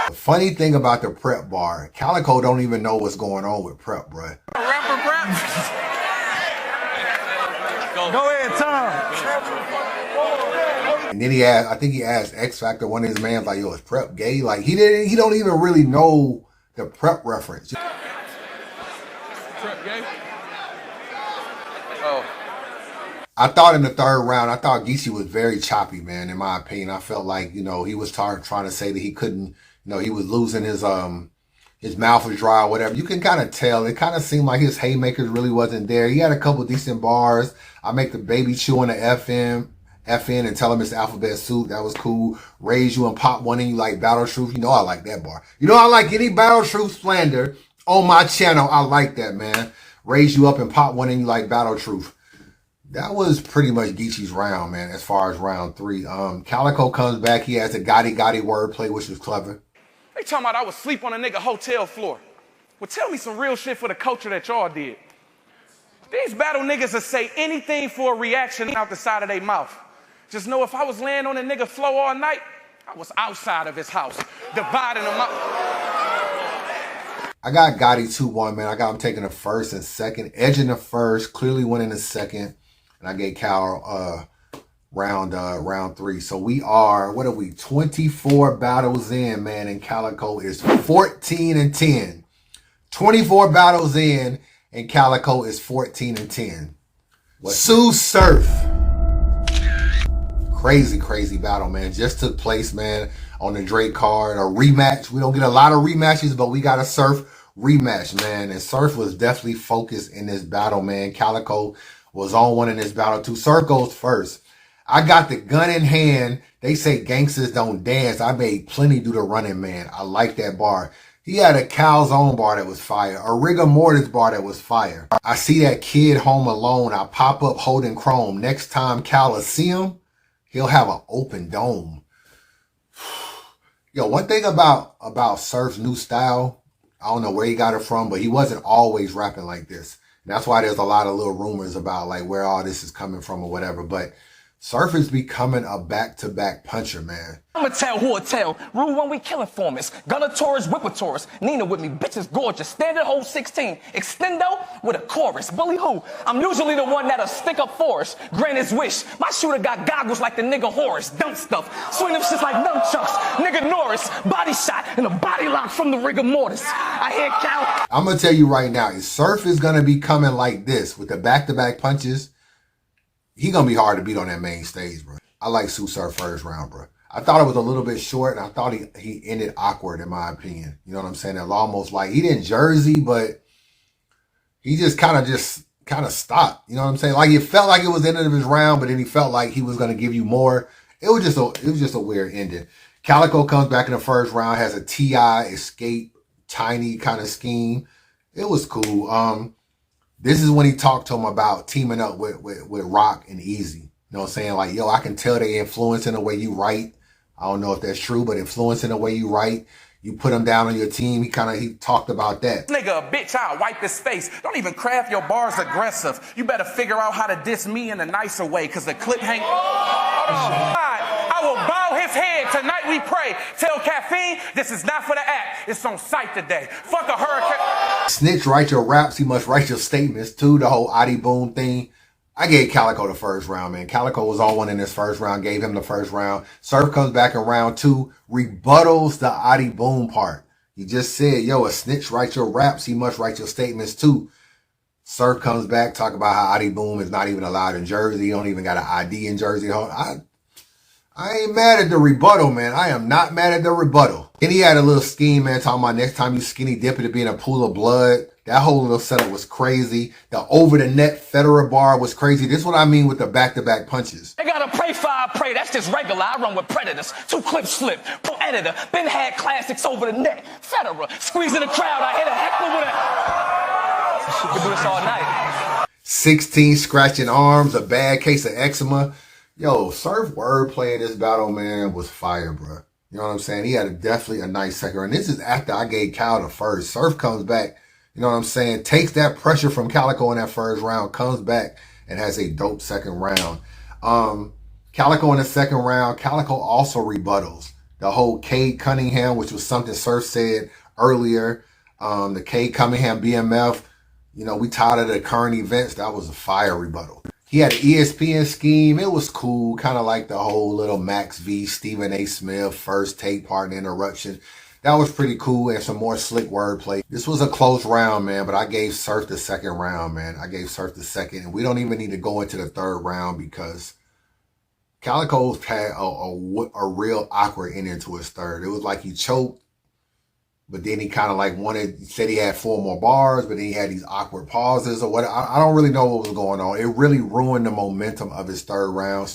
The funny thing about the prep bar, Calico don't even know what's going on with prep, bro. Rapper prep. Go ahead, Tom. And then I think he asked X Factor, one of his mans, like, yo, is prep gay? Like, he don't even really know the prep reference. Prep gay? Oh. I thought in the third round, I thought Geechee was very choppy, man, in my opinion. I felt like, you know, he was trying to say that he couldn't, you know, he was losing his his mouth was dry or whatever. You can kind of tell. It kind of seemed like his haymakers really wasn't there. He had a couple decent bars. I make the baby chew on the FN and tell him it's the alphabet soup. That was cool. Raise you and pop one in you like Battle Truth. You know I like that bar. You know I like any Battle Truth slander on my channel. I like that, man. Raise you up and pop one in you like Battle Truth. That was pretty much Geechee's round, man, as far as round 3. Calico comes back. He has a Gotti wordplay, which was clever. They talking about I was sleep on a nigga hotel floor. Well, tell me some real shit for the culture that y'all did. These battle niggas will say anything for a reaction out the side of their mouth. Just know if I was laying on a nigga floor all night, I was outside of his house, dividing them up. I got Gotti 2-1, man. I got him taking the first and second, edging the first, clearly winning the second. And I gave Cal round 3. So we are, what are we, 24 battles in, man, and Calico is 14-10. 24 battles in, and Calico is 14-10. Sue Surf. Crazy battle, man. Just took place, man, on the Drake card. A rematch. We don't get a lot of rematches, but we got a Surf rematch, man. And Surf was definitely focused in this battle, man. Calico was on one in this battle, too. Surf goes first. I got the gun in hand. They say gangsters don't dance. I made plenty do the running, man. I like that bar. He had a calzone bar that was fire. A rigor mortis bar that was fire. I see that kid home alone. I pop up holding chrome. Next time Cal will see him, he'll have an open dome. Yo, one thing about Surf's new style, I don't know where he got it from, but he wasn't always rapping like this. And that's why there's a lot of little rumors about like where all this is coming from or whatever. But Surf is becoming a back-to-back puncher, man. I'ma tell who'll tell. Rule 1, we killing formats. Gunner-Taurus, Whipper-Taurus. Nina with me, bitches gorgeous. Standard hold 16. Extendo with a chorus. Bully who? I'm usually the one that'll stick up for us. Grant his wish. My shooter got goggles like the nigga Horace. Dump stuff. Swing them shits like nunchucks. Nigga Norris. Body shot and a body lock from the rigor mortis. I hear Cal. I'm going to tell you right now, if Surf is going to be coming like this with the back-to-back punches, he going to be hard to beat on that main stage, bro. I like Sue Surf first round, bro. I thought it was a little bit short, and I thought he ended awkward, in my opinion. You know what I'm saying? It was almost like he didn't jersey, but he just kind of stopped. You know what I'm saying? Like it felt like it was the end of his round, but then he felt like he was going to give you more. It was just a weird ending. Calico comes back in the first round, has a T.I. escape, tiny kind of scheme. It was cool. This is when he talked to him about teaming up with Rock and Easy. You know what I'm saying? Like, yo, I can tell they influencing the way you write. I don't know if that's true, but influencing the way you write. You put him down on your team. He talked about that. Nigga, a bitch, I'll wipe his face. Don't even craft your bars aggressive. You better figure out how to diss me in a nicer way, cause the clip hang. I will bow his head. Tonight we pray. Tell Caffeine, this is not for the act. It's on site today. Fuck a hurricane. Snitch write your raps. He must write your statements too. The whole Adi Boom thing. I gave Calico the first round, man. Calico was on one in this first round. Gave him the first round. Surf comes back in round 2. Rebuttals the Adi Boom part. He just said, yo, a snitch write your raps. He must write your statements too. Surf comes back, talk about how Adi Boom is not even allowed in Jersey. He don't even got an ID in Jersey. I ain't mad at the rebuttal, man. I am not mad at the rebuttal. And he had a little scheme, man, talking about next time you skinny dip it to be in a pool of blood. That whole little setup was crazy. The over-the-net Federer bar was crazy. This is what I mean with the back-to-back punches. They gotta pray for I pray. That's just regular. I run with predators. 2 clips slip. Pro editor. Been had classics over the net. Federer. Squeezing the crowd. I hit a heckler with a... She could do this all night. 16 scratching arms. A bad case of eczema. Yo, Surf wordplay in this battle, man, was fire, bro. You know what I'm saying? He had definitely a nice second round. This is after I gave Cal the first. Surf comes back, you know what I'm saying? Takes that pressure from Calico in that first round, comes back and has a dope second round. Calico in the second round, Calico also rebuttals. The whole Cade Cunningham, which was something Surf said earlier. The Cade Cunningham BMF, you know, we tired of the current events. That was a fire rebuttal. He had an ESPN scheme. It was cool. Kind of like the whole little Max V, Stephen A. Smith, first take part in interruption. That was pretty cool and some more slick wordplay. This was a close round, man, but I gave Surf the second round, man. I gave Surf the second, and we don't even need to go into the third round because Calico had a real awkward ending to his third. It was like he choked, but then he kind of like said he had 4 more bars, but then he had these awkward pauses or what. I don't really know what was going on. It really ruined the momentum of his 3rd round.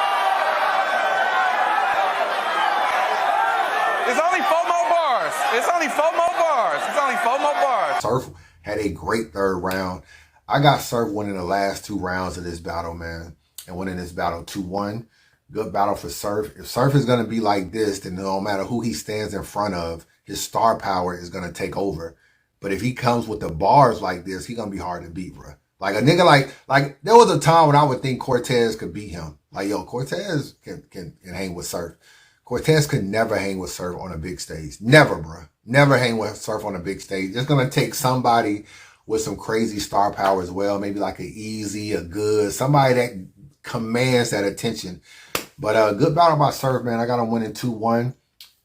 It's only 4 more bars. It's only 4 more bars. It's only 4 more bars. Surf had a great 3rd round. I got Surf winning the last 2 rounds of this battle, man, and winning this battle 2-1. Good battle for Surf. If Surf is going to be like this, then no matter who he stands in front of, his star power is going to take over. But if he comes with the bars like this, he's going to be hard to beat, bro. Like a nigga like there was a time when I would think Cortez could beat him. Like, yo, Cortez can hang with Surf. Cortez could never hang with Surf on a big stage. Never, bro. Never hang with Surf on a big stage. It's going to take somebody with some crazy star power as well. Maybe like an Easy, a Good, somebody that commands that attention. But good battle by Surf, man. I got him winning 2-1.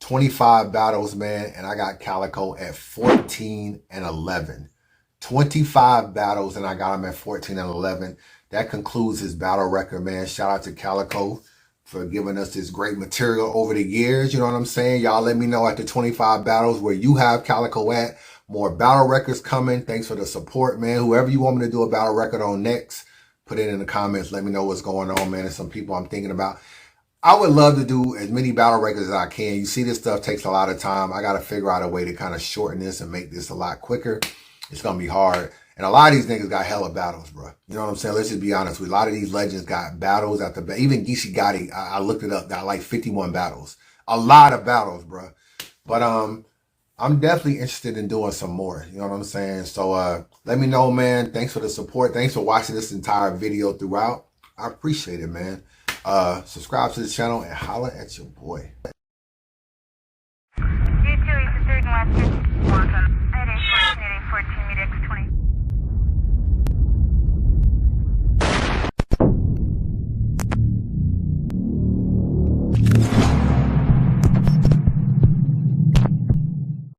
25 battles, man, and I got Calico at 14-11. 25 battles, and I got him at 14-11. That concludes his battle record, man. Shout out to Calico for giving us this great material over the years. You know what I'm saying? Y'all let me know after 25 battles where you have Calico at. More battle records coming. Thanks for the support, man. Whoever you want me to do a battle record on next, put it in the comments. Let me know what's going on, man. There's some people I'm thinking about. I would love to do as many battle records as I can. You see, this stuff takes a lot of time. I got to figure out a way to kind of shorten this and make this a lot quicker. It's going to be hard. And a lot of these niggas got hella battles, bro. You know what I'm saying? Let's just be honest with you. A lot of these legends got battles after even Geechee Gotti, I looked it up, got like 51 battles. A lot of battles, bro. But I'm definitely interested in doing some more. You know what I'm saying? So let me know, man. Thanks for the support. Thanks for watching this entire video throughout. I appreciate it, man. Subscribe to the channel and holla at your boy.